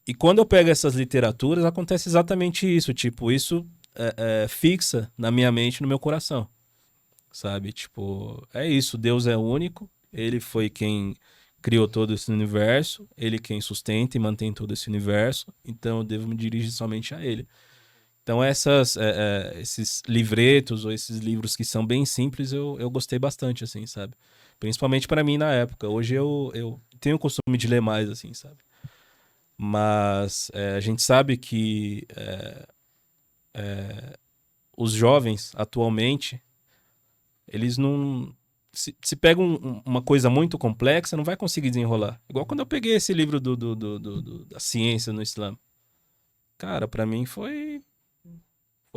Speaker 4: E quando eu pego essas literaturas, acontece exatamente isso, tipo, isso fixa na minha mente, no meu coração. Sabe? Tipo, é isso, Deus é único, ele foi quem criou todo esse universo, ele quem sustenta e mantém todo esse universo, então eu devo me dirigir somente a ele. Então esses livretos ou esses livros que são bem simples, eu gostei bastante, assim, sabe? Principalmente para mim na época. Hoje eu tenho o costume de ler mais, assim, sabe? Mas a gente sabe que os jovens, atualmente, eles não... Se pegam uma coisa muito complexa, não vai conseguir desenrolar. Igual quando eu peguei esse livro da ciência no Islã. Cara, pra mim foi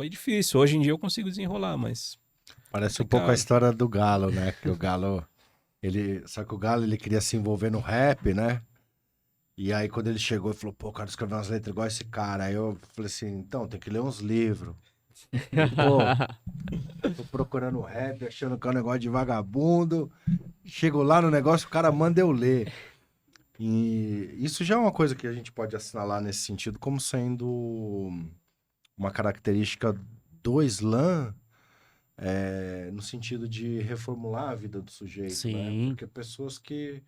Speaker 4: difícil. Hoje em dia eu consigo desenrolar, mas...
Speaker 1: Parece um pouco a história do Galo, né? Que o Galo... Só que o Galo, ele queria se envolver no rap, né? E aí, quando ele chegou, ele falou, pô, eu quero escrever umas letras igual esse cara. Aí eu falei assim, então, tem que ler uns livros. Pô, tô procurando rap, achando que é um negócio de vagabundo. Chego lá no negócio, o cara manda eu ler. E isso já é uma coisa que a gente pode assinalar nesse sentido como sendo uma característica do Islã, no sentido de reformular a vida do sujeito, né?
Speaker 2: Sim.
Speaker 1: Porque pessoas que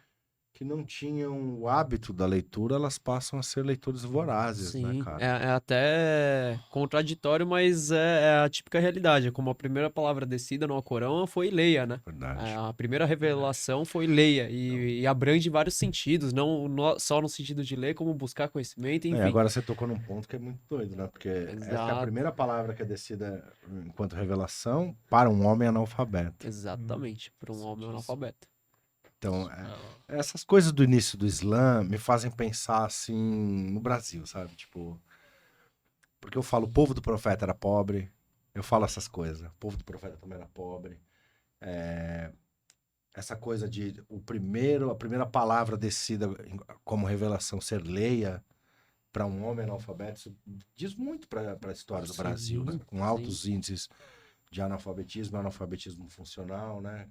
Speaker 1: não tinham o hábito da leitura, elas passam a ser leitores vorazes, né,
Speaker 2: Sim,
Speaker 1: cara?
Speaker 2: é até contraditório, mas é a típica realidade. Como a primeira palavra descida no Alcorão foi leia, né?
Speaker 1: Verdade.
Speaker 2: A primeira revelação foi leia e abrange vários sentidos, não só no sentido de ler, como buscar conhecimento, enfim.
Speaker 1: Agora você tocou num ponto que é muito doido, né? Porque essa é a
Speaker 2: Exato.
Speaker 1: primeira palavra que é descida enquanto revelação para um homem analfabeto.
Speaker 2: Exatamente, para um homem analfabeto.
Speaker 1: Então, essas coisas do início do Islã me fazem pensar, assim, no Brasil, sabe? Tipo, porque eu falo, o povo do profeta era pobre, eu falo essas coisas, o povo do profeta também era pobre. Essa coisa de a primeira palavra descida como revelação ser leia para um homem analfabeto, isso diz muito para a história do Brasil, né? Com altos índices de analfabetismo funcional, né?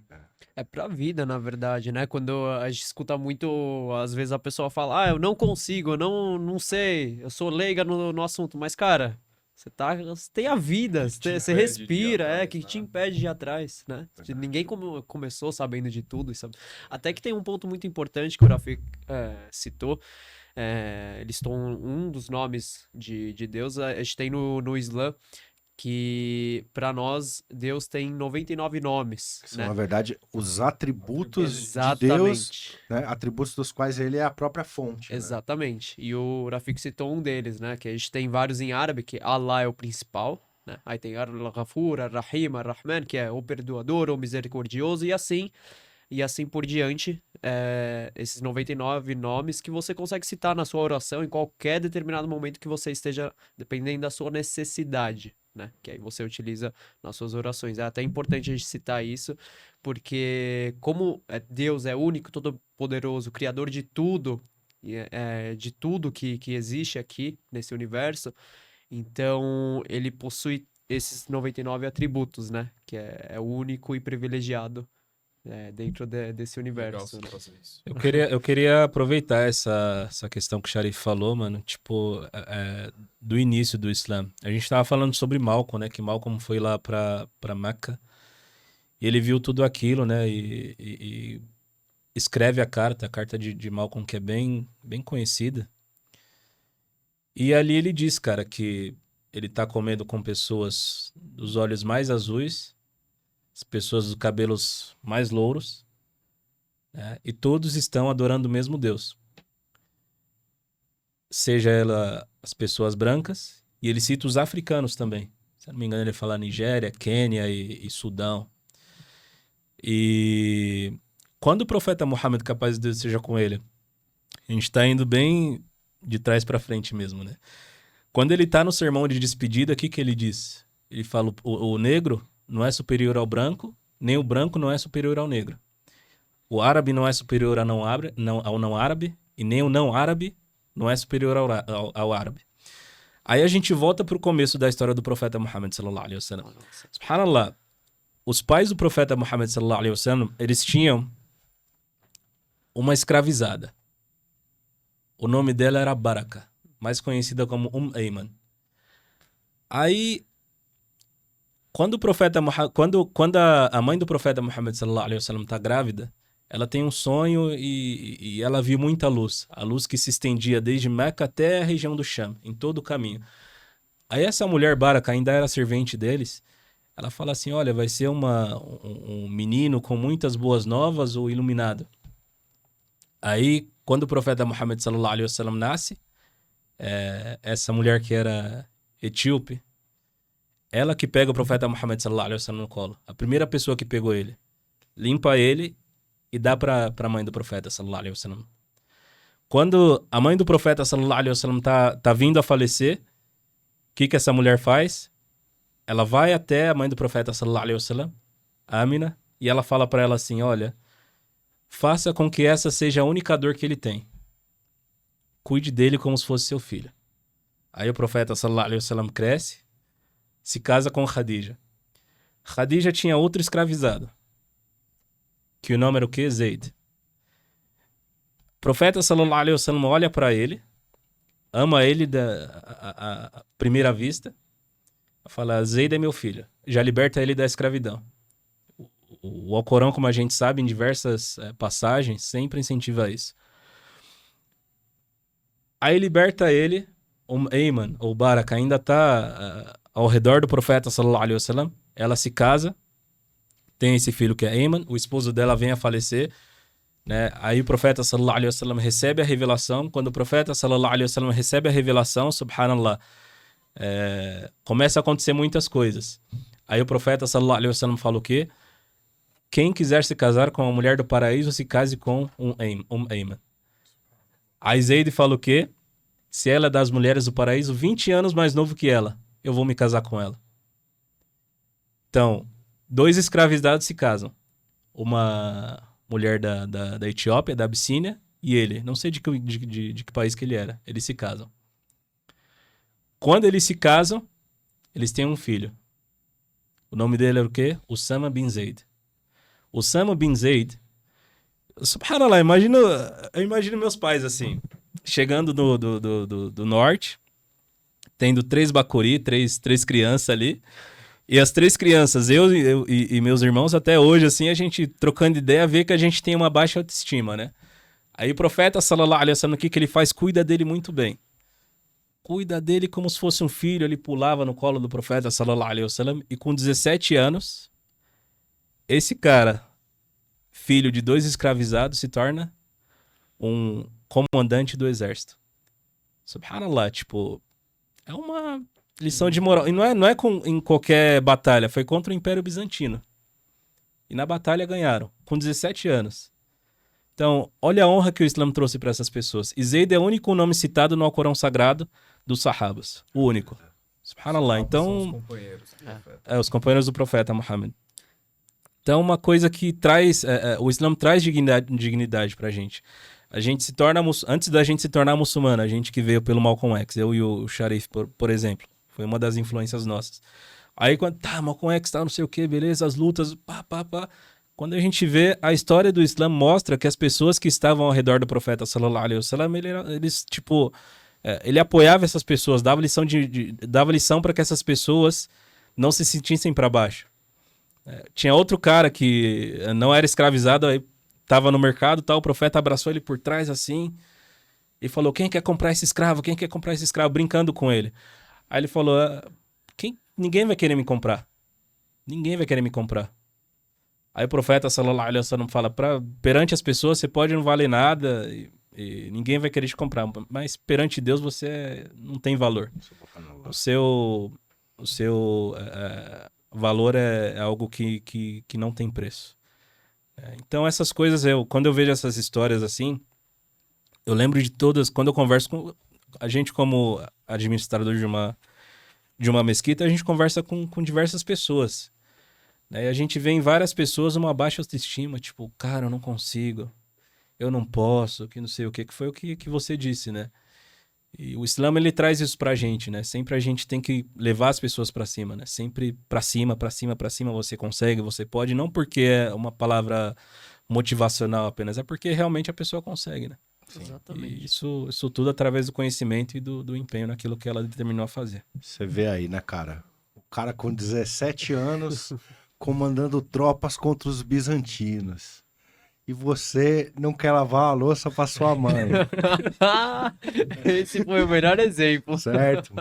Speaker 2: É pra vida, na verdade, né? Quando a gente escuta muito, às vezes a pessoa fala, eu não consigo, eu não sei, eu sou leiga no assunto, mas, cara, você tem a vida, você respira, que te impede de ir atrás, né? Ninguém começou sabendo de tudo, sabe? Até que tem um ponto muito importante que o Rafik citou, eles estão um dos nomes de Deus, a gente tem no Islã, que para nós Deus tem 99 nomes,
Speaker 1: São,
Speaker 2: né?
Speaker 1: na verdade, os atributos
Speaker 2: Exatamente.
Speaker 1: de Deus, né? Atributos dos quais ele é a própria fonte.
Speaker 2: Exatamente. Né? E o Rafik citou um deles, né? Que a gente tem vários em árabe, que Allah é o principal, né? Aí tem Ar-Ghafur, Ar-Rahim, Ar-Rahman, que é o perdoador, o misericordioso, e assim por diante, esses 99 nomes que você consegue citar na sua oração em qualquer determinado momento que você esteja, dependendo da sua necessidade, né? Que aí você utiliza nas suas orações. É até importante a gente citar isso, porque como Deus é único, todo-poderoso, criador de tudo, de tudo que existe aqui nesse universo, então ele possui esses 99 atributos, né? Que é único e privilegiado dentro desse
Speaker 3: Legal
Speaker 2: universo,
Speaker 3: você
Speaker 2: né?
Speaker 3: trazer isso.
Speaker 4: Eu queria aproveitar essa questão que o Sharif falou, mano, tipo, do início do Islã. A gente tava falando sobre Malcolm, né? Que Malcolm foi lá pra Meca e ele viu tudo aquilo, né? E escreve a carta de Malcolm, que é bem conhecida. E ali ele diz, cara, que ele tá comendo com pessoas dos olhos mais azuis, as pessoas dos cabelos mais louros, né? E todos estão adorando o mesmo Deus. Seja ela as pessoas brancas, e ele cita os africanos também. Se eu não me engano, ele fala Nigéria, Quênia e Sudão. E quando o profeta Muhammad, capaz de Deus seja com ele, a gente tá indo bem de trás pra frente mesmo, né? Quando ele tá no sermão de despedida, o que ele diz? Ele fala, o negro não é superior ao branco, nem o branco não é superior ao negro. O árabe não é superior ao não árabe, e nem o não árabe não é superior ao árabe. Aí a gente volta pro começo da história do profeta Muhammad sallallahu alaihi wasallam. Subhanallah, os pais do profeta Muhammad sallallahu alaihi wasallam, eles tinham uma escravizada. O nome dela era Baraka, mais conhecida como Ayman. Aí, quando a mãe do profeta Muhammad sallallahu alaihi wasallam tá grávida, ela tem um sonho e ela viu muita luz. A luz que se estendia desde Meca até a região do Sham, em todo o caminho. Aí essa mulher Baraka ainda era servente deles. Ela fala assim, olha, vai ser um menino com muitas boas novas ou iluminado. Aí, quando o profeta Muhammad sallallahu alaihi wasallam nasce, essa mulher que era etíope, ela que pega o profeta Muhammad sallallahu alaihi wasallam no colo. A primeira pessoa que pegou ele, limpa ele e dá pra mãe do profeta sallallahu alaihi wasallam. Quando a mãe do profeta sallallahu alaihi wasallam tá vindo a falecer, o que essa mulher faz? Ela vai até a mãe do profeta sallallahu alaihi wasallam, Amina, e ela fala pra ela assim, olha, faça com que essa seja a única dor que ele tem. Cuide dele como se fosse seu filho. Aí o profeta sallallahu alaihi wasallam cresce, se casa com Khadija. Khadija tinha outro escravizado, que o nome era o quê? Zaid. O profeta sallallahu alaihi wasallam olha pra ele, ama ele à primeira vista, fala, Zaid é meu filho, já liberta ele da escravidão. O Alcorão, como a gente sabe, em diversas passagens, sempre incentiva isso. Aí liberta ele, Ayman, ou Baraka, ainda está ao redor do profeta sallallahu alaihi wasallam. Ela se casa, tem esse filho que é Ayman, o esposo dela vem a falecer, né? Aí o profeta sallallahu alaihi wasallam recebe a revelação. Quando o profeta sallallahu alaihi wasallam recebe a revelação, subhanallah, começa a acontecer muitas coisas. Aí o profeta sallallahu alaihi wasallam fala o quê? Quem quiser se casar com a mulher do paraíso, se case com Ayman. Aí Zaid fala o quê? Se ela é das mulheres do paraíso, 20 anos mais novo que ela, eu vou me casar com ela. Então, 2 escravizados se casam. Uma mulher da Etiópia, da Abissínia, e ele. Não sei de que país que ele era. Eles se casam. Quando eles se casam, eles têm um filho. O nome dele era o quê? Usama bin Zaid. Usama bin Zaid, subhanallah, eu imagino meus pais assim, chegando do norte, tendo 3 bacuri, três crianças ali, e as 3 crianças, eu e meus irmãos, até hoje, assim, a gente trocando ideia, vê que a gente tem uma baixa autoestima, né? Aí o profeta, sallallahu alaihi wasallam, o que ele faz? Cuida dele muito bem. Cuida dele como se fosse um filho, ele pulava no colo do profeta, sallallahu alaihi wasallam, e com 17 anos, esse cara, filho de 2 escravizados, se torna um comandante do exército. Subhanallah, tipo, é uma Lição de moral. E não é em qualquer batalha, foi contra o Império Bizantino. E na batalha ganharam, com 17 anos. Então, olha a honra que o Islã trouxe para essas pessoas. E Zayd é o único nome citado no Alcorão Sagrado dos Sahabas. O único. Subhanallah.
Speaker 3: São os
Speaker 4: Então,
Speaker 3: companheiros do profeta.
Speaker 4: os companheiros do profeta Muhammad. Então, uma coisa que traz... o Islã traz dignidade pra gente. A gente se torna... Antes da gente se tornar muçulmano, a gente que veio pelo Malcolm X, eu e o Sharif, por exemplo, foi uma das influências nossas. Aí, quando... Malcolm X, não sei o que, beleza, as lutas, pá. Quando a gente vê, a história do Islã mostra que as pessoas que estavam ao redor do profeta, sallallahu alaihi wasallam, eles, tipo... ele apoiava essas pessoas, dava lição para que essas pessoas não se sentissem para baixo. Tinha outro cara que não era escravizado, aí tava no mercado, tal, o profeta abraçou ele por trás assim e falou: quem quer comprar esse escravo? Quem quer comprar esse escravo? Brincando com ele. Aí ele falou: ninguém vai querer me comprar. Ninguém vai querer me comprar. Aí o profeta, sallallahu alaihi wasallam, fala: perante as pessoas você pode não valer nada e ninguém vai querer te comprar, mas perante Deus você não tem valor. O seu valor é algo que não tem preço. Então essas coisas, quando eu vejo essas histórias assim, eu lembro de todas, quando eu converso com a gente como administrador de uma mesquita, a gente conversa com diversas pessoas. E a gente vê em várias pessoas uma baixa autoestima, tipo, cara, eu não consigo, eu não posso, que não sei o que foi o que você disse, né? E o Islã, ele traz isso pra gente, né? Sempre a gente tem que levar as pessoas pra cima, né? Sempre pra cima, você consegue, você pode. Não porque é uma palavra motivacional apenas, é porque realmente a pessoa consegue, né?
Speaker 2: Sim. Exatamente.
Speaker 4: E isso tudo através do conhecimento e do empenho naquilo que ela determinou a fazer.
Speaker 1: Você vê aí, né, cara? O cara com 17 anos comandando tropas contra os bizantinos. E você não quer lavar a louça pra sua mãe.
Speaker 2: Esse foi o melhor exemplo.
Speaker 1: Certo?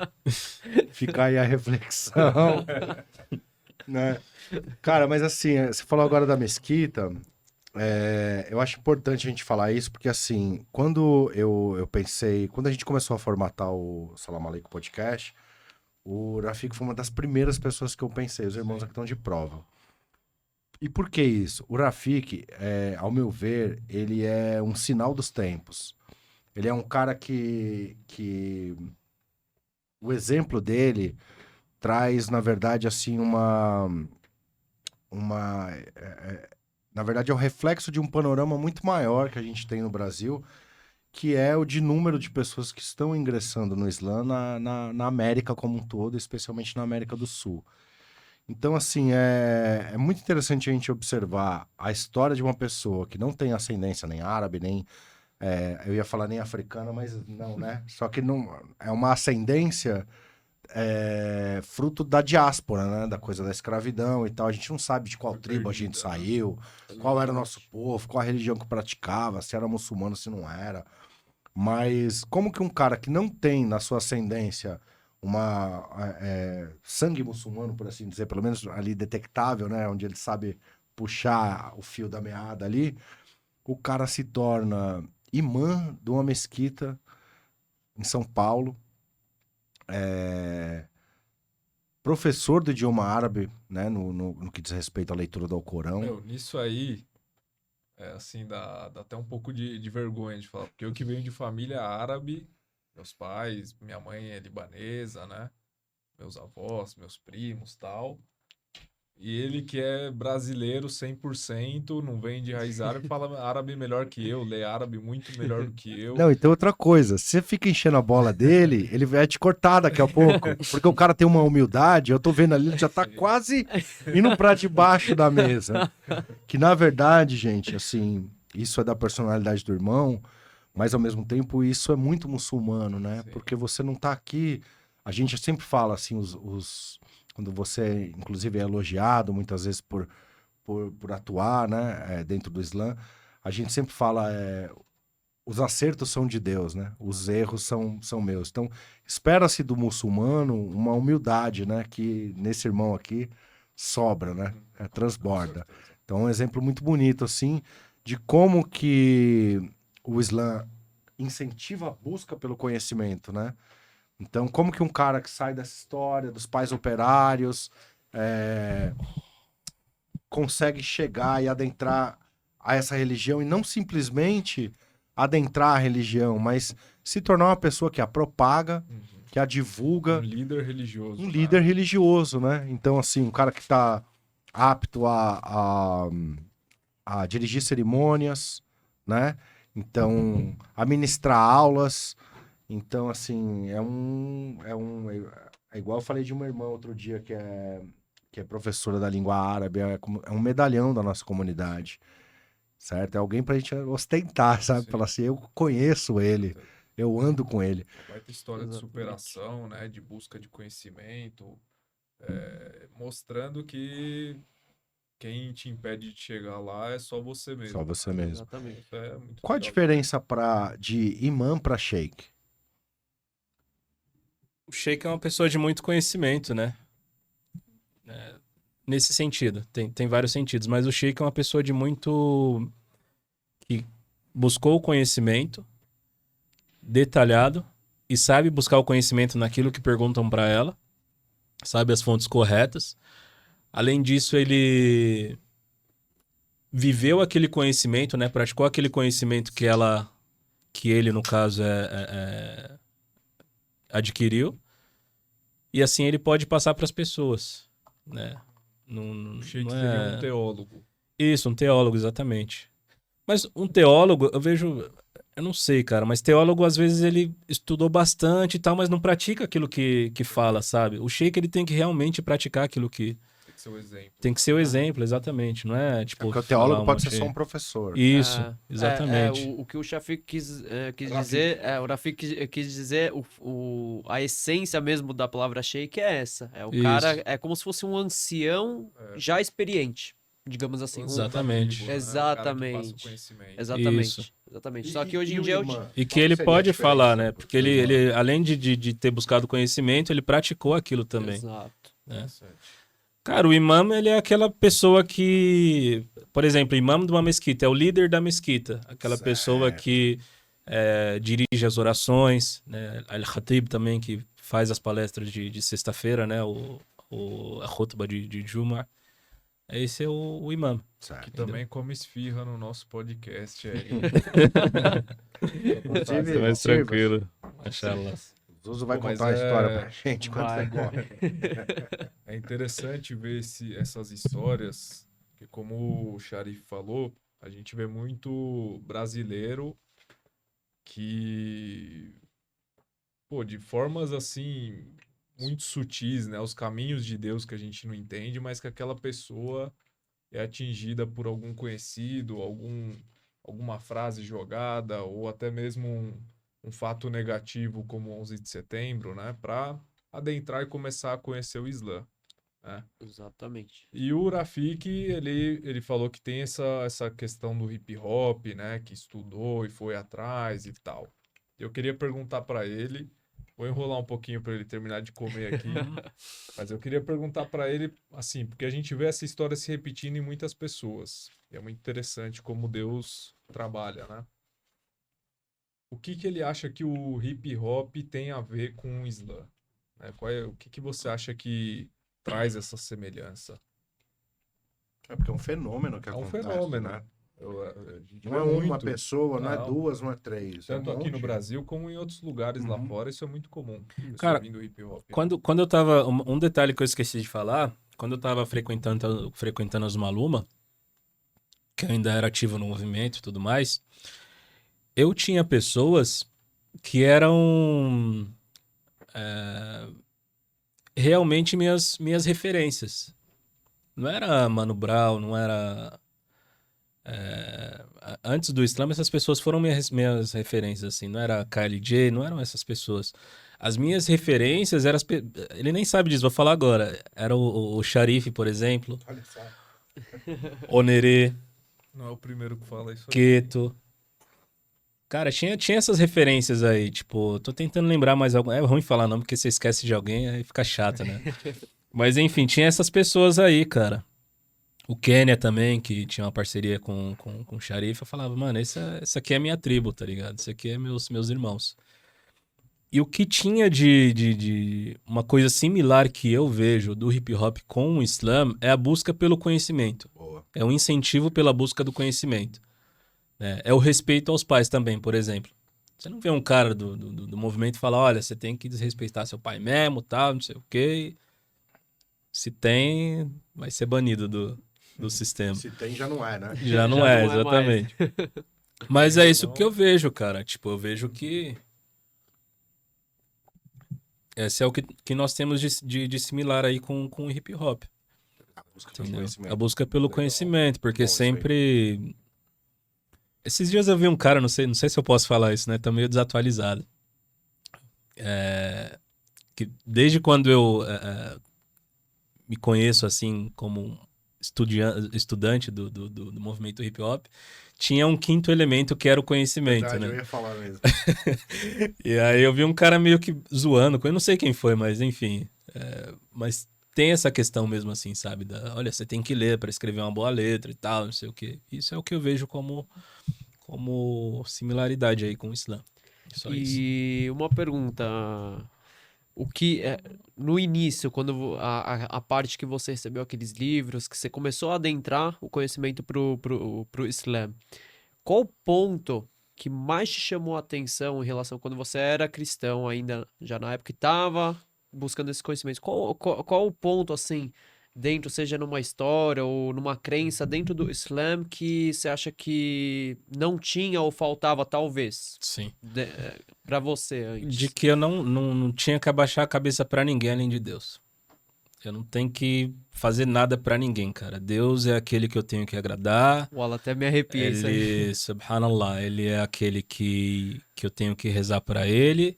Speaker 1: Fica aí a reflexão. Né? Cara, mas assim, você falou agora da mesquita. Eu acho importante a gente falar isso, porque assim, quando eu pensei... Quando a gente começou a formatar o Salam Aleikum Podcast, o Rafik foi uma das primeiras pessoas que eu pensei, os irmãos aqui estão de prova. E por que isso? O Rafik, ao meu ver, ele é um sinal dos tempos. Ele é um cara que o exemplo dele traz, na verdade, assim, na verdade, é o reflexo de um panorama muito maior que a gente tem no Brasil, que é o de número de pessoas que estão ingressando no Islã na América como um todo, especialmente na América do Sul. Então, assim, é muito interessante a gente observar a história de uma pessoa que não tem ascendência nem árabe, nem... eu ia falar nem africana, mas não, né? Só que não é uma ascendência fruto da diáspora, né? Da coisa da escravidão e tal. A gente não sabe de qual tribo a gente saiu, qual era o nosso povo, qual a religião que praticava, se era muçulmano, se não era. Mas como que um cara que não tem na sua ascendência... sangue muçulmano, por assim dizer, pelo menos ali detectável, né? Onde ele sabe puxar o fio da meada ali, o cara se torna imã de uma mesquita em São Paulo, professor do idioma árabe, né? No que diz respeito à leitura do Alcorão.
Speaker 3: Meu, nisso aí, assim, dá até um pouco de vergonha de falar, porque eu que venho de família árabe, meus pais, minha mãe é libanesa, né? Meus avós, meus primos, tal. E ele que é brasileiro 100%, não vem de raiz árabe, fala árabe melhor que eu, lê árabe muito melhor do que eu.
Speaker 1: Não, então outra coisa, se você fica enchendo a bola dele, ele vai te cortar daqui a pouco, porque o cara tem uma humildade, eu tô vendo ali, ele já tá quase indo pra debaixo da mesa. Que na verdade, gente, assim, isso é da personalidade do irmão, mas ao mesmo tempo isso é muito muçulmano, né?
Speaker 3: Sim.
Speaker 1: Porque você não tá aqui, a gente sempre fala assim, quando você inclusive é elogiado muitas vezes por atuar, né, dentro do Islã, a gente sempre fala, os acertos são de Deus, né? Os erros são meus. Então, espera-se do muçulmano uma humildade, né? Que nesse irmão aqui sobra, né? Transborda. Então, é um exemplo muito bonito, assim, de como que o Islã incentiva a busca pelo conhecimento, né? Então, como que um cara que sai dessa história dos pais operários consegue chegar e adentrar a essa religião e não simplesmente adentrar a religião, mas se tornar uma pessoa que a propaga, que a divulga,
Speaker 3: Um líder religioso.
Speaker 1: um
Speaker 3: né?
Speaker 1: líder religioso, né? Então, assim, um cara que está apto a dirigir cerimônias, né? Então, a ministrar aulas. Então, assim, é igual eu falei de uma irmã outro dia que é professora da língua árabe, é um medalhão da nossa comunidade, certo? É alguém pra gente ostentar, sabe?
Speaker 3: Sim.
Speaker 1: Falar assim, eu conheço ele, eu ando com ele.
Speaker 3: Vai ter história de
Speaker 2: Exatamente.
Speaker 3: superação, né? De busca de conhecimento, mostrando que quem te impede de chegar lá é só você mesmo.
Speaker 1: Só você mesmo.
Speaker 2: Exatamente.
Speaker 3: Isso é muito
Speaker 1: Qual a
Speaker 3: legal.
Speaker 1: diferença de imã para sheik?
Speaker 4: O sheik é uma pessoa de muito conhecimento, né? Nesse sentido, tem vários sentidos, mas o sheik é uma pessoa de muito... que buscou o conhecimento detalhado e sabe buscar o conhecimento naquilo que perguntam para ela, sabe as fontes corretas. Além disso, ele viveu aquele conhecimento, né? Praticou aquele conhecimento que ele, no caso, adquiriu. E assim ele pode passar para as pessoas, né?
Speaker 3: O sheik
Speaker 4: não
Speaker 3: seria um teólogo.
Speaker 4: Isso, um teólogo, exatamente. Mas um teólogo, eu vejo... Eu não sei, cara, mas teólogo, às vezes, ele estudou bastante e tal, mas não pratica aquilo que fala, sabe? O sheik, ele tem que realmente praticar aquilo que...
Speaker 3: Tem que ser o exemplo.
Speaker 4: Tem que ser o exemplo, exatamente. Não é, tipo...
Speaker 1: Porque o
Speaker 4: falar
Speaker 1: teólogo
Speaker 4: um
Speaker 1: pode ser
Speaker 4: monte
Speaker 1: só
Speaker 4: de-
Speaker 1: um professor.
Speaker 4: Isso, exatamente.
Speaker 2: O que o Shafik quis
Speaker 1: Rafik.
Speaker 2: dizer, o Rafik quis dizer, a essência mesmo da palavra sheik é essa. É o
Speaker 4: Isso.
Speaker 2: cara, é como se fosse um ancião
Speaker 3: É.
Speaker 2: já experiente, digamos assim.
Speaker 3: O
Speaker 2: Um-
Speaker 3: ancião da
Speaker 4: Exatamente.
Speaker 3: tribo, né? O cara que passa o
Speaker 2: Exatamente.
Speaker 3: conhecimento.
Speaker 2: Exatamente.
Speaker 4: Isso.
Speaker 2: Exatamente. Só que hoje em dia
Speaker 4: E que
Speaker 1: Qual
Speaker 4: ele
Speaker 1: seria a
Speaker 4: pode
Speaker 1: diferença?
Speaker 4: falar, né? Porque ele além de ter buscado conhecimento, ele praticou aquilo também.
Speaker 2: Exato.
Speaker 3: Interessante.
Speaker 4: Cara, o imã, ele é aquela pessoa que... Por exemplo, o imã de uma mesquita é o líder da mesquita. Aquela
Speaker 1: Certo.
Speaker 4: pessoa que dirige as orações, né? Al-Khatib também, que faz as palestras de sexta-feira, né? A khutbah de Juma. Esse é o imã.
Speaker 1: Certo.
Speaker 3: Que também come esfirra no nosso podcast aí.
Speaker 1: Inclusive,
Speaker 4: Mais
Speaker 1: Sirvas,
Speaker 4: tranquilo. Mashallah.
Speaker 1: o Zuzu vai
Speaker 3: Pô, mas
Speaker 1: contar uma história
Speaker 3: é-
Speaker 1: pra gente quando
Speaker 2: Vai.
Speaker 1: você corre.
Speaker 3: É interessante ver essas histórias, que como o Sharif falou, a gente vê muito brasileiro que, pô, de formas assim, muito sutis, né? Os caminhos de Deus que a gente não entende, mas que aquela pessoa é atingida por algum conhecido, alguma frase jogada, ou até mesmo um fato negativo como o 11 de setembro, né? Para adentrar e começar a conhecer o Islã. Né?
Speaker 2: Exatamente.
Speaker 3: E o Rafik, ele falou que tem essa questão do hip hop, né? Que estudou e foi atrás e tal. Eu queria perguntar para ele, vou enrolar um pouquinho para ele terminar de comer aqui, mas eu queria perguntar para ele, assim, porque a gente vê essa história se repetindo em muitas pessoas. E é muito interessante como Deus trabalha, né? O que ele acha que o hip hop tem a ver com o Islã? Né? O que você acha que traz essa semelhança?
Speaker 1: É porque é um fenômeno que
Speaker 3: É um
Speaker 1: acontece,
Speaker 3: fenômeno.
Speaker 1: né?
Speaker 3: A gente
Speaker 1: Não é
Speaker 3: vê
Speaker 1: uma
Speaker 3: muito,
Speaker 1: pessoa, não é
Speaker 3: Não.
Speaker 1: duas, não é três.
Speaker 3: tanto
Speaker 1: é um
Speaker 3: aqui no
Speaker 1: monte.
Speaker 3: Brasil como em outros lugares lá
Speaker 1: Uhum.
Speaker 3: fora, isso é muito comum. Pessoa
Speaker 4: Cara,
Speaker 3: ouvindo hip hop.
Speaker 4: Quando eu tava... Um detalhe que eu esqueci de falar, quando eu tava frequentando as Maluma, que eu ainda era ativo no movimento e tudo mais, eu tinha pessoas que eram realmente minhas referências. Não era Mano Brown, não era... Antes do Islã, essas pessoas foram minhas referências, assim. Não era Kylie J, não eram essas pessoas. As minhas referências eram... Ele nem sabe disso, vou falar agora. Era o Sharif, por exemplo.
Speaker 1: Olha só.
Speaker 4: Onerê,
Speaker 3: Não é o primeiro que fala isso aí.
Speaker 4: Keto. Cara, tinha essas referências aí, tipo, tô tentando lembrar mais algum. É ruim falar não, porque você esquece de alguém, aí fica chato, né? Mas enfim, tinha essas pessoas aí, cara. O Kenya também, que tinha uma parceria com o Sharif, eu falava, mano, essa aqui é a minha tribo, tá ligado? Isso aqui é meus irmãos. E o que tinha de uma coisa similar que eu vejo do hip hop com o Islã é a busca pelo conhecimento.
Speaker 1: Boa.
Speaker 4: É um incentivo pela busca do conhecimento. É o respeito aos pais também, por exemplo. Você não vê um cara do movimento falar, olha, você tem que desrespeitar seu pai mesmo, tal, não sei o quê. Se tem, vai ser banido do sistema.
Speaker 1: Se tem, já não é, né?
Speaker 4: Já não
Speaker 2: Já
Speaker 4: é,
Speaker 2: não é
Speaker 4: exatamente. Mas é isso que eu vejo, cara. Tipo, eu vejo que esse é o que nós temos de similar aí com o hip hop.
Speaker 1: A busca pelo
Speaker 4: Entendeu?
Speaker 1: conhecimento.
Speaker 4: A busca pelo
Speaker 1: Legal.
Speaker 4: conhecimento, porque
Speaker 1: Bom, isso aí.
Speaker 4: sempre... Esses dias eu vi um cara, não sei se eu posso falar isso, né? Tá meio desatualizado. Que desde quando eu me conheço, assim, como estudante do movimento hip hop, tinha um quinto elemento que era o conhecimento,
Speaker 1: Verdade, eu
Speaker 4: né?
Speaker 1: ia falar mesmo.
Speaker 4: E aí eu vi um cara meio que zoando, eu não sei quem foi, mas enfim. Mas tem essa questão mesmo assim, sabe? Olha, você tem que ler para escrever uma boa letra e tal, não sei o quê. Isso é o que eu vejo como similaridade aí com o Islã. Só isso.
Speaker 2: E uma pergunta, o que no início, quando a parte que você recebeu aqueles livros, que você começou a adentrar o conhecimento pro Islã, qual o ponto que mais te chamou a atenção em relação quando você era cristão ainda, já na época que estava buscando esse conhecimento? Qual o ponto, assim, dentro, seja numa história ou numa crença dentro do Islã que você acha que não tinha ou faltava, talvez,
Speaker 4: Sim.
Speaker 2: pra você antes?
Speaker 4: De que eu não tinha que abaixar a cabeça pra ninguém além de Deus. Eu não tenho que fazer nada pra ninguém, cara. Deus é aquele que eu tenho que agradar.
Speaker 2: Uau, até me arrepia isso aí.
Speaker 4: Ele, subhanallah, ele é aquele que eu tenho que rezar pra ele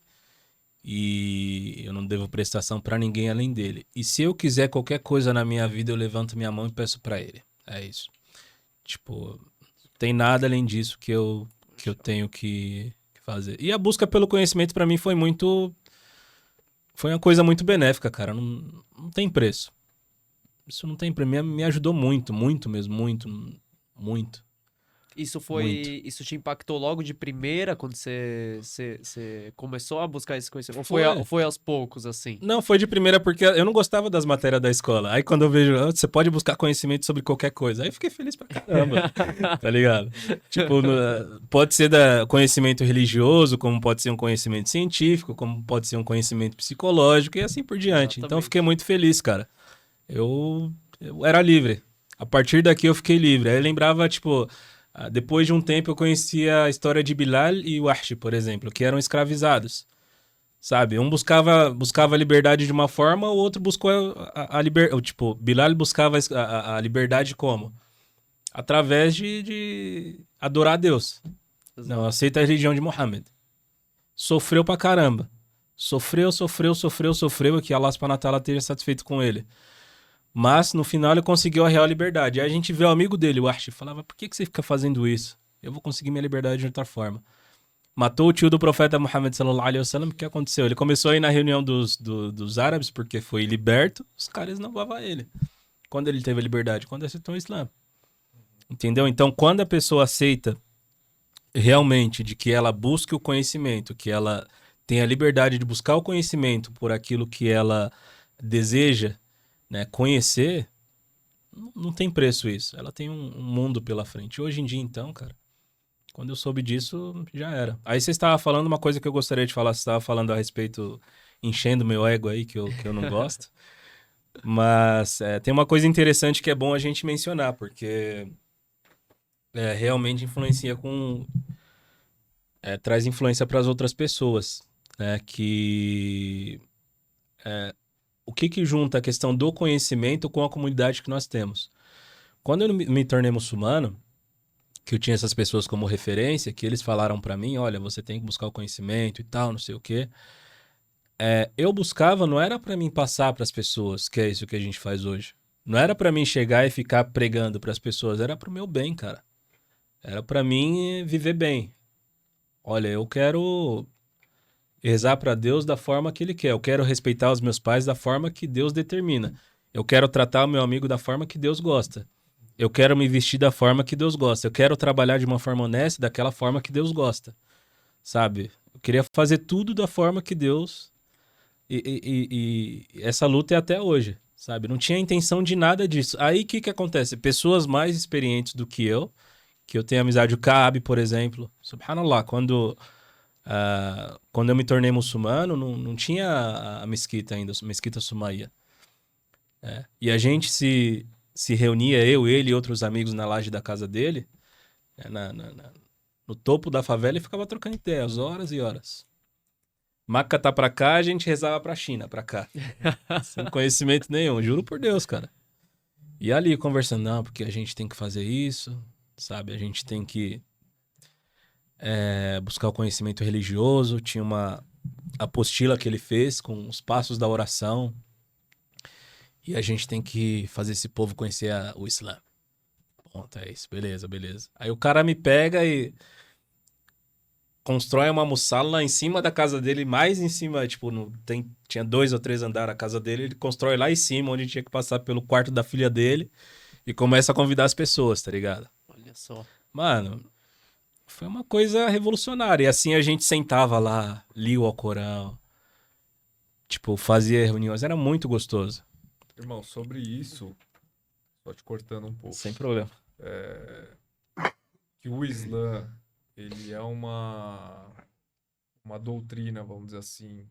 Speaker 4: e eu não devo prestação pra ninguém além dele. E se eu quiser qualquer coisa na minha vida, eu levanto minha mão e peço pra ele. É isso. Tipo, não tem nada além disso que eu tenho que fazer. E a busca pelo conhecimento pra mim foi uma coisa muito benéfica, cara. Não tem preço. Isso não tem preço. Me ajudou muito, muito mesmo, muito, muito.
Speaker 2: Isso
Speaker 4: Muito.
Speaker 2: isso te impactou logo de primeira quando você começou a buscar esse conhecimento? Ou
Speaker 4: Foi.
Speaker 2: foi aos poucos, assim?
Speaker 4: Não, foi de primeira porque eu não gostava das matérias da escola. Aí quando eu vejo, você pode buscar conhecimento sobre qualquer coisa. Aí eu fiquei feliz pra caramba, tá ligado? Tipo, pode ser conhecimento religioso, como pode ser um conhecimento científico, como pode ser um conhecimento psicológico e assim por diante. Então eu fiquei muito feliz, cara. Eu era livre. A partir daqui eu fiquei livre. Aí eu lembrava, tipo, depois de um tempo eu conhecia a história de Bilal e Wahshi, por exemplo, que eram escravizados. Sabe? Um buscava a liberdade de uma forma, o outro buscou a liberdade. Tipo, Bilal buscava a liberdade como? Através de adorar a Deus. Não, aceita a religião de Muhammad. Sofreu pra caramba. Sofreu, que Allah subhanahu wa ta'ala esteja satisfeito com ele. Mas, no final, ele conseguiu a real liberdade. Aí a gente vê o amigo dele, o Arshi, falava, por que você fica fazendo isso? Eu vou conseguir minha liberdade de outra forma. Matou o tio do profeta Muhammad sallallahu alaihi wasallam, o que aconteceu? Ele começou a ir na reunião dos árabes, porque foi liberto, os caras não levavam ele. Quando ele teve a liberdade? Quando aceitou o Islã. Entendeu? Então, quando a pessoa aceita realmente de que ela busque o conhecimento, que ela tem a liberdade de buscar o conhecimento por aquilo que ela deseja, né, conhecer, não tem preço isso. Ela tem um mundo pela frente. Hoje em dia, então, cara, quando eu soube disso, já era. Aí você estava falando uma coisa que eu gostaria de falar. Você estava falando a respeito, enchendo meu ego aí, que eu não gosto. Mas tem uma coisa interessante que é bom a gente mencionar, porque realmente influencia traz influência para as outras pessoas, né? O que junta a questão do conhecimento com a comunidade que nós temos. Quando eu me tornei muçulmano, que eu tinha essas pessoas como referência, que eles falaram pra mim, olha, você tem que buscar o conhecimento e tal, não sei o quê. Eu buscava, não era pra mim passar pras pessoas, que é isso que a gente faz hoje. Não era pra mim chegar e ficar pregando pras pessoas, era pro meu bem, cara. Era pra mim viver bem. Olha, eu quero rezar pra Deus da forma que Ele quer. Eu quero respeitar os meus pais da forma que Deus determina. Eu quero tratar o meu amigo da forma que Deus gosta. Eu quero me vestir da forma que Deus gosta. Eu quero trabalhar de uma forma honesta, daquela forma que Deus gosta. Sabe? Eu queria fazer tudo da forma que Deus... E essa luta é até hoje, sabe? Não tinha intenção de nada disso. Aí o que acontece? Pessoas mais experientes do que eu tenho amizade, o Kaabi, por exemplo. Subhanallah, quando eu me tornei muçulmano, não tinha a mesquita ainda, a mesquita Sumaia. E a gente se reunia, ele e outros amigos na laje da casa dele, no topo da favela, e ficava trocando ideias, horas e horas. Maca tá pra cá, a gente rezava pra China, pra cá. Sem conhecimento nenhum, juro por Deus, cara. E ali conversando, não, porque a gente tem que fazer isso, sabe? A gente tem que buscar o conhecimento religioso. Tinha uma apostila que ele fez com os passos da oração. E a gente tem que fazer esse povo conhecer o Islã. Pronto, é isso, beleza, beleza. Aí o cara me pega e constrói uma mussala lá em cima da casa dele, mais em cima, tipo, tinha 2 ou 3 andares a casa dele, ele constrói lá em cima, onde tinha que passar pelo quarto da filha dele, e começa a convidar as pessoas, tá ligado?
Speaker 2: Olha só.
Speaker 4: Mano, foi uma coisa revolucionária. E assim a gente sentava lá, lia o Alcorão, tipo, fazia reuniões, era muito gostoso.
Speaker 3: Irmão, sobre isso, só te cortando um pouco.
Speaker 4: Sem problema.
Speaker 3: Que o Islã, ele é uma doutrina, vamos dizer assim,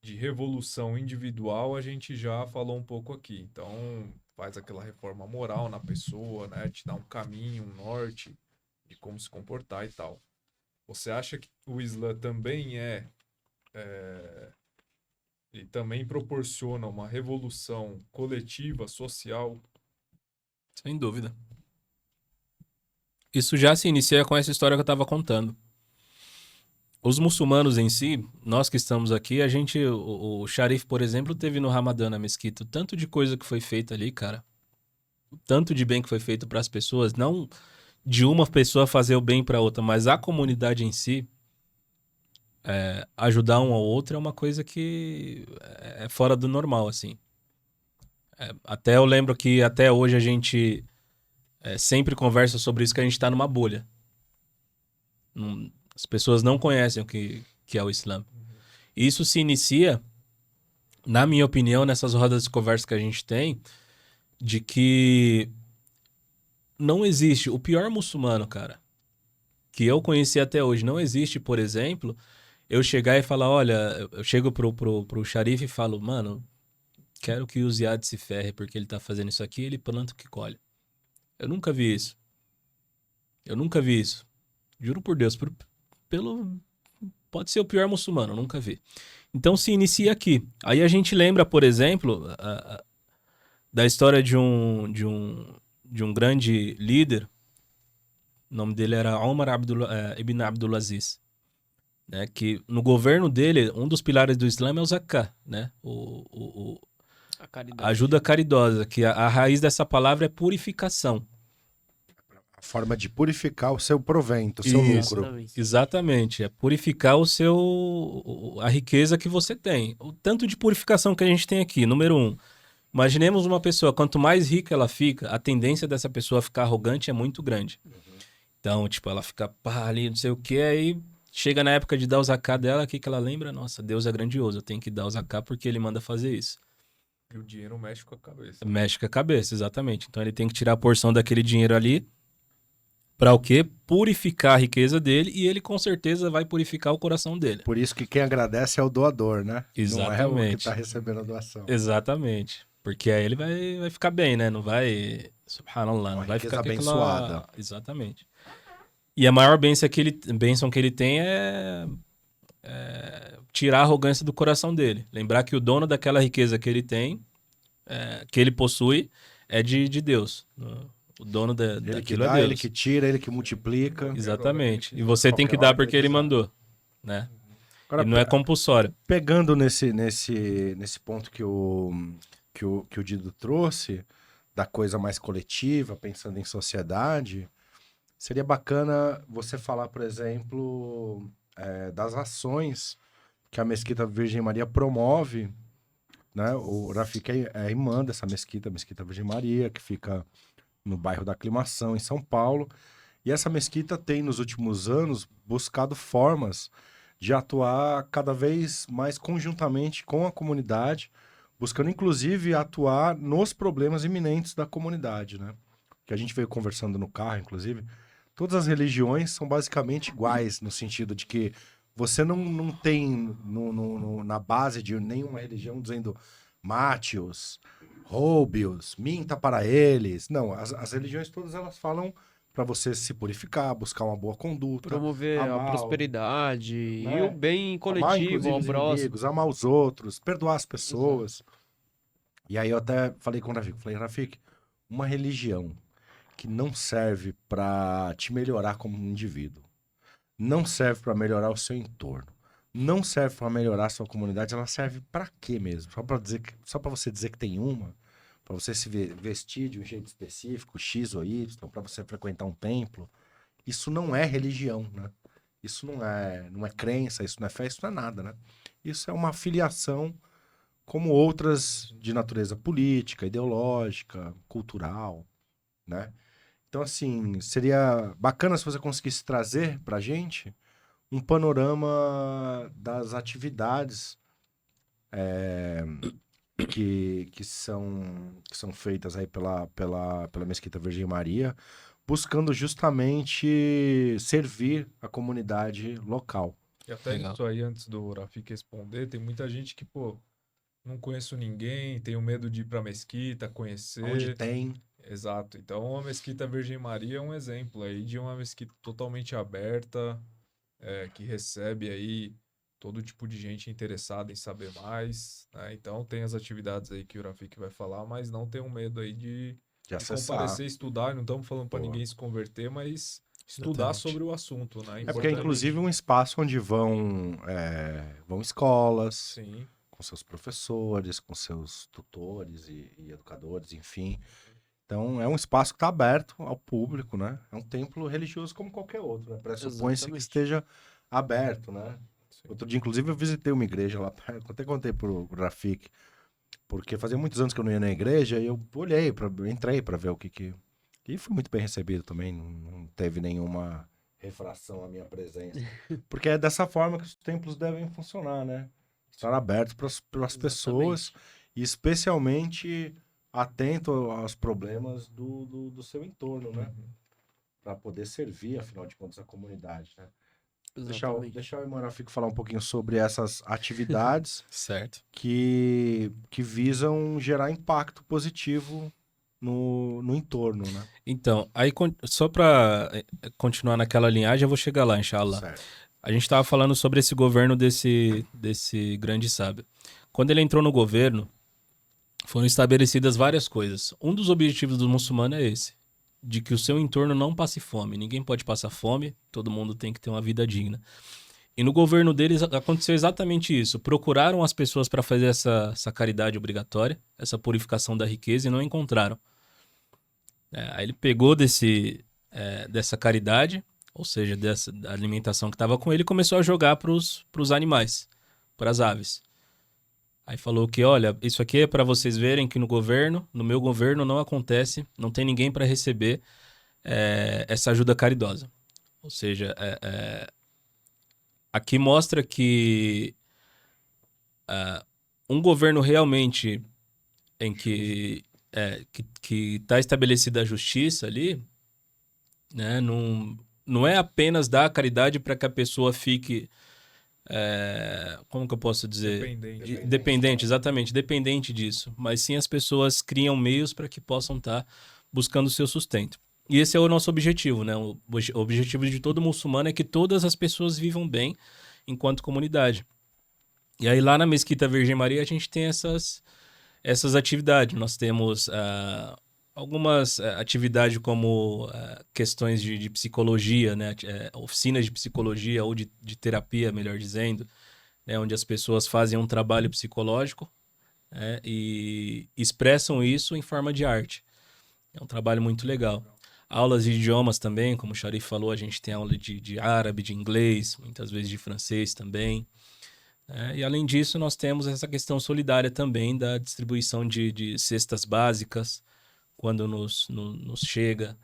Speaker 3: de revolução individual, a gente já falou um pouco aqui. Então, faz aquela reforma moral na pessoa, né? Te dá um caminho, um norte de como se comportar e tal. Você acha que o Islã também ele também proporciona uma revolução coletiva, social?
Speaker 4: Sem dúvida. Isso já se inicia com essa história que eu estava contando. Os muçulmanos em si, nós que estamos aqui, o Sharif, por exemplo, teve no Ramadã na mesquita. O tanto de coisa que foi feita ali, cara. O tanto de bem que foi feito para as pessoas. Não de uma pessoa fazer o bem para outra, mas a comunidade em si, ajudar um ao outro é uma coisa que é fora do normal, assim. Até eu lembro que até hoje a gente sempre conversa sobre isso, que a gente está numa bolha. As pessoas não conhecem o que é o Islã. Isso se inicia, na minha opinião, nessas rodas de conversa que a gente tem, de que não existe o pior muçulmano, cara, que eu conheci até hoje. Não existe, por exemplo, eu chegar e falar, olha, eu chego pro Sharif e falo, mano, quero que o Ziad se ferre porque ele tá fazendo isso aqui, ele planta o que colhe. Eu nunca vi isso. Juro por Deus, pode ser o pior muçulmano, eu nunca vi. Então se inicia aqui. Aí a gente lembra, por exemplo, da história de um grande líder. O nome dele era Omar ibn Abdul Aziz. Né, que no governo dele, um dos pilares do Islã é o Zakah, né?
Speaker 2: A caridade.
Speaker 4: Ajuda caridosa, que a raiz dessa palavra é purificação.
Speaker 1: A forma de purificar o seu provento, o seu
Speaker 4: Isso.
Speaker 1: lucro.
Speaker 4: Exatamente, é purificar a riqueza que você tem. O tanto de purificação que a gente tem aqui, número 1. Imaginemos uma pessoa, quanto mais rica ela fica, a tendência dessa pessoa ficar arrogante é muito grande. Então, tipo, ela fica ali, não sei o que, aí chega na época de dar o zakat dela, o que ela lembra? Nossa, Deus é grandioso, eu tenho que dar o zakat porque ele manda fazer isso.
Speaker 3: E o dinheiro mexe com a cabeça.
Speaker 4: Mexe com a cabeça, exatamente. Então ele tem que tirar a porção daquele dinheiro ali para o quê? Purificar a riqueza dele, e ele com certeza vai purificar o coração dele.
Speaker 1: Por isso que quem agradece é o doador, né?
Speaker 4: Exatamente.
Speaker 1: Não é o que tá recebendo a doação.
Speaker 4: Exatamente. Porque aí ele vai ficar bem, né? Não vai... Subhanallah, não vai ficar
Speaker 1: abençoada.
Speaker 4: Exatamente. E a maior bênção que ele tem é tirar a arrogância do coração dele. Lembrar que o dono daquela riqueza que ele tem, que ele possui, é de Deus. O dono
Speaker 1: Ele que
Speaker 4: daquilo
Speaker 1: dá,
Speaker 4: é Deus.
Speaker 1: ele que tira, ele que multiplica.
Speaker 4: Exatamente. E você tem que dar porque ele mandou, né?
Speaker 1: Agora,
Speaker 4: E não é compulsório.
Speaker 1: Pegando nesse ponto que o Dido trouxe, da coisa mais coletiva, pensando em sociedade, seria bacana você falar, por exemplo, das ações que a Mesquita Virgem Maria promove, né? O Rafik é imã dessa mesquita, a Mesquita Virgem Maria, que fica no bairro da Aclimação, em São Paulo. E essa mesquita tem, nos últimos anos, buscado formas de atuar cada vez mais conjuntamente com a comunidade, buscando inclusive atuar nos problemas iminentes da comunidade, né? Que a gente veio conversando no carro, inclusive. Todas as religiões são basicamente iguais, no sentido de que você não tem na base de nenhuma religião dizendo mate-os, roube-os, minta para eles. Não, as religiões todas elas falam para você se purificar, buscar uma boa conduta,
Speaker 2: Promover a
Speaker 1: amar,
Speaker 2: prosperidade e o
Speaker 1: né?
Speaker 2: bem
Speaker 1: Amar
Speaker 2: coletivo
Speaker 1: inclusive
Speaker 2: ao
Speaker 1: os
Speaker 2: próximo.
Speaker 1: inimigos, amar os outros, perdoar as pessoas. E aí eu até falei com o Rafik, falei, Rafik, uma religião que não serve para te melhorar como um indivíduo, não serve para melhorar o seu entorno, não serve para melhorar a sua comunidade, ela serve para quê mesmo? Só para você dizer que tem uma, para você se vestir de um jeito específico, X ou Y, para você frequentar um templo. Isso não é religião, né? Isso não é crença, isso não é fé, isso não é nada, né? Isso é uma filiação como outras de natureza política, ideológica, cultural, né? Então, assim, seria bacana se você conseguisse trazer pra gente um panorama das atividades que são feitas aí pela Mesquita Virgem Maria, buscando justamente servir a comunidade local.
Speaker 3: E até
Speaker 4: Legal.
Speaker 3: isso aí, antes do Rafik responder, tem muita gente que, pô, não conheço ninguém, tenho medo de ir pra mesquita, conhecer.
Speaker 1: Onde tem,
Speaker 3: Exato. Então, a Mesquita Virgem Maria é um exemplo aí de uma mesquita totalmente aberta, que recebe aí todo tipo de gente interessada em saber mais, né? Então, tem as atividades aí que o Rafik vai falar, mas não tenham medo aí
Speaker 1: de
Speaker 3: de
Speaker 1: acessar.
Speaker 3: comparecer, estudar. Não estamos falando para
Speaker 1: Boa.
Speaker 3: ninguém se converter, mas estudar
Speaker 4: Exatamente.
Speaker 3: sobre o assunto, né?
Speaker 1: É porque é inclusive um espaço onde vão escolas,
Speaker 3: Sim,
Speaker 1: com seus professores, com seus tutores e educadores, enfim. Então, é um espaço que está aberto ao público, né? É um templo religioso como qualquer outro, né? Pressupõe-se que
Speaker 2: Exatamente.
Speaker 1: esteja aberto, né?
Speaker 3: sim.
Speaker 1: Outro dia, inclusive, eu visitei uma igreja lá perto, até contei pro Rafik, porque fazia muitos anos que eu não ia na igreja e eu entrei para ver o que. E fui muito bem recebido também, não teve nenhuma refração à minha presença. Porque é dessa forma que os templos devem funcionar, né? Estar abertos para as pessoas e especialmente atento aos problemas do seu entorno, né?
Speaker 3: Uhum.
Speaker 1: Para poder servir, afinal de contas, a comunidade, né?
Speaker 2: Exatamente.
Speaker 1: Deixa eu e o Rafik falar um pouquinho sobre essas atividades
Speaker 4: Certo.
Speaker 1: que visam gerar impacto positivo no entorno, né?
Speaker 4: Então, aí só para continuar naquela linhagem, eu vou chegar lá, inshallah.
Speaker 1: Certo.
Speaker 4: A gente estava falando sobre esse governo desse grande sábio. Quando ele entrou no governo, foram estabelecidas várias coisas. Um dos objetivos do muçulmano é esse, de que o seu entorno não passe fome. Ninguém pode passar fome, todo mundo tem que ter uma vida digna. E no governo deles aconteceu exatamente isso. Procuraram as pessoas para fazer essa caridade obrigatória, essa purificação da riqueza, e não encontraram. Aí ele pegou dessa caridade, ou seja, dessa da alimentação que estava com ele, e começou a jogar para os animais, para as aves. Aí falou que, olha, isso aqui é para vocês verem que no meu governo não acontece, não tem ninguém para receber essa ajuda caridosa. Ou seja, aqui mostra que um governo realmente em que está estabelecida a justiça ali, né, não é apenas dar caridade para que a pessoa fique, como que eu posso dizer?
Speaker 3: Dependente.
Speaker 4: Dependente, exatamente, dependente disso. Mas sim as pessoas criam meios para que possam estar buscando o seu sustento. E esse é o nosso objetivo, né? O objetivo de todo muçulmano é que todas as pessoas vivam bem enquanto comunidade. E aí lá na Mesquita Virgem Maria a gente tem essas atividades. Nós temos algumas atividades como questões de psicologia, né? Oficinas de psicologia ou de terapia, melhor dizendo, né? Onde as pessoas fazem um trabalho psicológico, e expressam isso em forma de arte. É um trabalho muito legal. Aulas de idiomas também, como o Sharif falou, a gente tem aula de árabe, de inglês, muitas vezes de francês também. E além disso, nós temos essa questão solidária também da distribuição de cestas básicas, quando nos chega,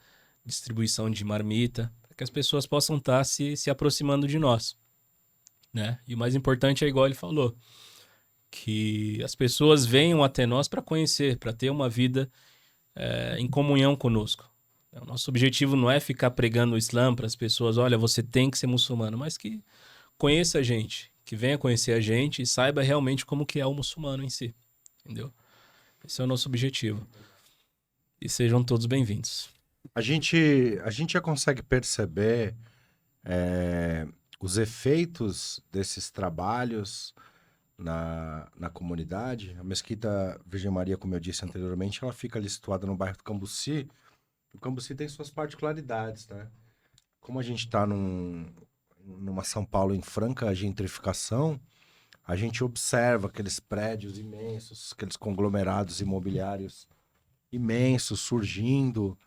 Speaker 4: distribuição de marmita, para que as pessoas possam estar se aproximando de nós, né? E o mais importante é igual ele falou, que as pessoas venham até nós para conhecer, para ter uma vida em comunhão conosco. O nosso objetivo não é ficar pregando o Islã para as pessoas, olha, você tem que ser muçulmano, mas que conheça a gente, que venha conhecer a gente e saiba realmente como que é o muçulmano em si, entendeu? Esse é o nosso objetivo. E sejam todos bem-vindos.
Speaker 1: A gente já consegue perceber os efeitos desses trabalhos na comunidade. A Mesquita Virgem Maria, como eu disse anteriormente, ela fica ali situada no bairro do Cambuci. O Cambuci tem suas particularidades, né? Como a gente está numa São Paulo em franca gentrificação, a gente observa aqueles prédios imensos, aqueles conglomerados imobiliários imensos surgindo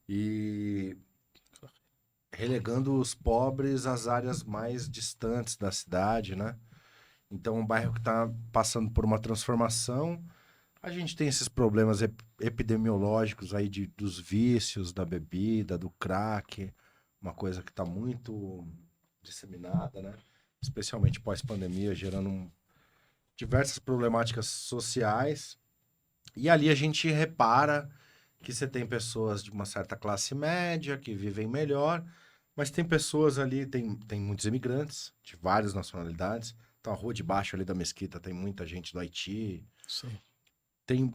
Speaker 1: e relegando os pobres às áreas mais distantes da cidade, né? Então, um bairro que está passando por uma transformação. A gente tem esses problemas epidemiológicos aí dos vícios, da bebida, do crack, uma coisa que está muito disseminada, né? Especialmente pós-pandemia, gerando diversas problemáticas sociais. E ali a gente repara que você tem pessoas de uma certa classe média que vivem melhor, mas tem pessoas ali, tem muitos imigrantes de várias nacionalidades. Então, a rua de baixo ali da Mesquita tem muita gente do Haiti.
Speaker 4: Sim.
Speaker 1: Tem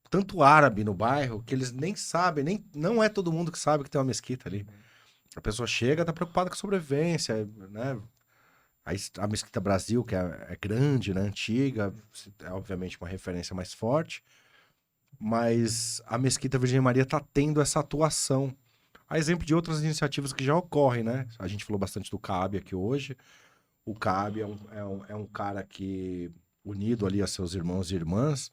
Speaker 1: tanto árabe no bairro que eles nem sabem, não é todo mundo que sabe que tem uma mesquita ali. A pessoa chega, tá preocupada com a sobrevivência, né? A Mesquita Brasil, que é grande, né? Antiga, é obviamente uma referência mais forte, mas a Mesquita Virgem Maria tá tendo essa atuação. A exemplo de outras iniciativas que já ocorrem, né? A gente falou bastante do CAB aqui hoje. O CAB é um cara que, unido ali a seus irmãos e irmãs,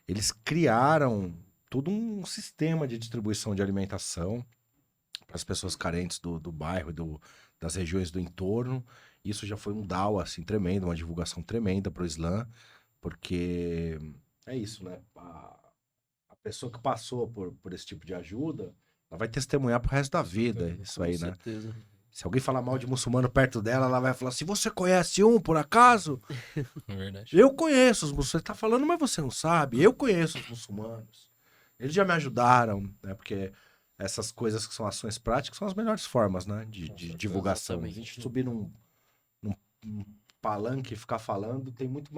Speaker 1: eles criaram todo um sistema de distribuição de alimentação para as pessoas carentes do bairro e das regiões do entorno. Isso já foi um dawa, assim, tremendo, uma divulgação tremenda para o Islã, porque é isso, né? A pessoa que passou por esse tipo de ajuda, ela vai testemunhar pro resto da vida, isso aí, né?
Speaker 2: certeza.
Speaker 1: Se alguém falar mal de muçulmano perto dela, ela vai falar assim, você conhece um, por acaso?
Speaker 4: É verdade.
Speaker 1: Eu conheço os muçulmanos. Você tá falando, mas você não sabe. Eu conheço os muçulmanos. Eles já me ajudaram, né? Porque essas coisas que são ações práticas são as melhores formas, né? De divulgação. A
Speaker 2: exatamente.
Speaker 1: gente subir num palanque e ficar falando tem muito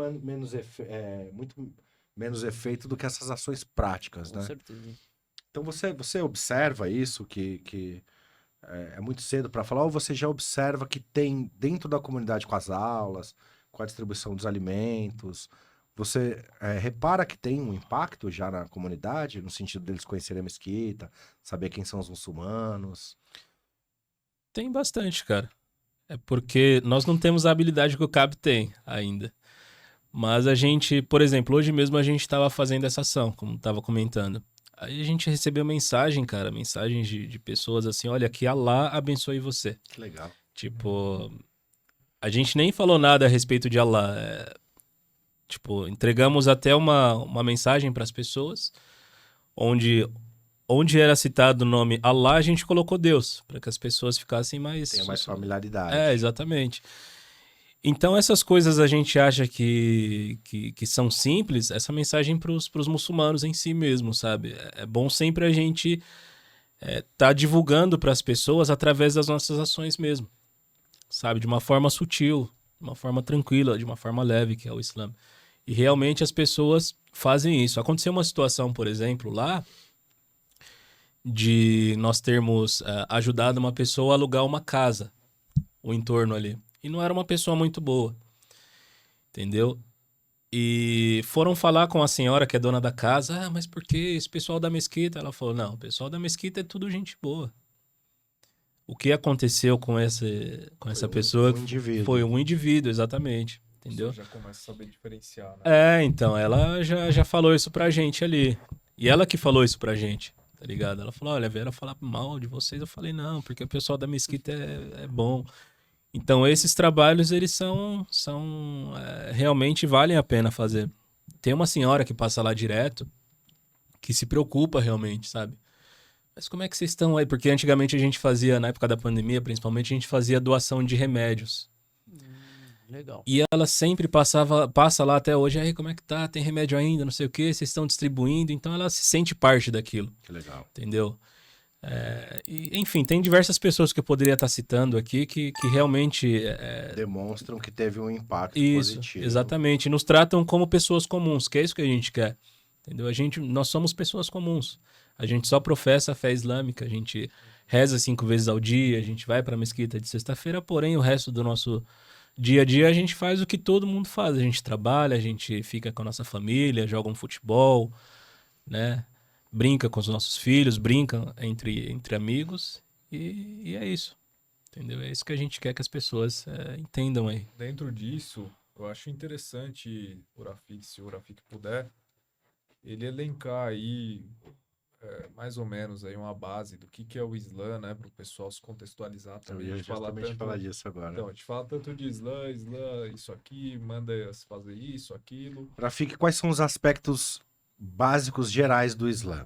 Speaker 1: menos efeito do que essas ações práticas,
Speaker 2: Com
Speaker 1: né?
Speaker 2: certeza.
Speaker 1: Então você observa isso, que é muito cedo para falar, ou você já observa que tem dentro da comunidade com as aulas, com a distribuição dos alimentos, você repara que tem um impacto já na comunidade, no sentido deles conhecerem a mesquita, saber quem são os muçulmanos?
Speaker 4: Tem bastante, cara. É porque nós não temos a habilidade que o CAB tem ainda. Mas a gente, por exemplo, hoje mesmo a gente estava fazendo essa ação, como estava comentando. Aí a gente recebeu mensagens de pessoas assim, olha, que Allah abençoe você.
Speaker 1: Que legal.
Speaker 4: Tipo, a gente nem falou nada a respeito de Allah. Tipo, entregamos até uma mensagem para as pessoas, onde era citado o nome Allah, a gente colocou Deus, para que as pessoas ficassem mais...
Speaker 1: Tem mais familiaridade.
Speaker 4: Exatamente. Então, essas coisas a gente acha que são simples, essa mensagem para os muçulmanos em si mesmo, sabe? É bom sempre a gente tá divulgando para as pessoas através das nossas ações mesmo, sabe? De uma forma sutil, de uma forma tranquila, de uma forma leve, que é o Islã. E realmente as pessoas fazem isso. Aconteceu uma situação, por exemplo, lá, de nós termos ajudado uma pessoa a alugar uma casa, o entorno ali. E não era uma pessoa muito boa, entendeu? E foram falar com a senhora que é dona da casa, mas por que esse pessoal da mesquita? Ela falou, não, o pessoal da mesquita é tudo gente boa. O que aconteceu com essa pessoa foi um indivíduo, exatamente, entendeu?
Speaker 3: Você já começa a saber diferenciar, né?
Speaker 4: Então, ela já falou isso pra gente ali. E ela que falou isso pra gente, tá ligado? Ela falou, olha, vieram falar mal de vocês. Eu falei, não, porque o pessoal da mesquita é bom. Então, esses trabalhos, eles realmente valem a pena fazer. Tem uma senhora que passa lá direto, que se preocupa realmente, sabe? Mas como é que vocês estão aí? Porque antigamente a gente fazia, na época da pandemia, principalmente, a gente fazia doação de remédios.
Speaker 2: Legal.
Speaker 4: E ela sempre passa lá até hoje, aí como é que tá? Tem remédio ainda, não sei o quê, vocês estão distribuindo, então ela se sente parte daquilo,
Speaker 1: Que legal.
Speaker 4: entendeu? Enfim, tem diversas pessoas que eu poderia estar citando aqui que realmente
Speaker 1: Demonstram que teve um impacto
Speaker 4: isso,
Speaker 1: positivo.
Speaker 4: exatamente, nos tratam como pessoas comuns, que é isso que a gente quer, entendeu? Nós somos pessoas comuns, a gente só professa a fé islâmica, a gente reza 5 vezes ao dia, a gente vai para a mesquita de sexta-feira, porém o resto do nosso dia a dia a gente faz o que todo mundo faz. A gente trabalha, a gente fica com a nossa família, joga um futebol, né? Brinca com os nossos filhos, brinca entre amigos e é isso. Entendeu? É isso que a gente quer que as pessoas entendam aí.
Speaker 3: Dentro disso, eu acho interessante, o Rafik, se o Rafik puder, ele elencar aí mais ou menos aí uma base do que é o Islã, né, para o pessoal se contextualizar
Speaker 1: Eu
Speaker 3: também. A
Speaker 1: ia
Speaker 3: gente fala
Speaker 1: justamente
Speaker 3: tanto,
Speaker 1: falar disso agora.
Speaker 3: então, a gente fala tanto de Islã, isso aqui, manda se fazer isso, aquilo.
Speaker 1: Rafik, quais são os aspectos básicos gerais do Islã?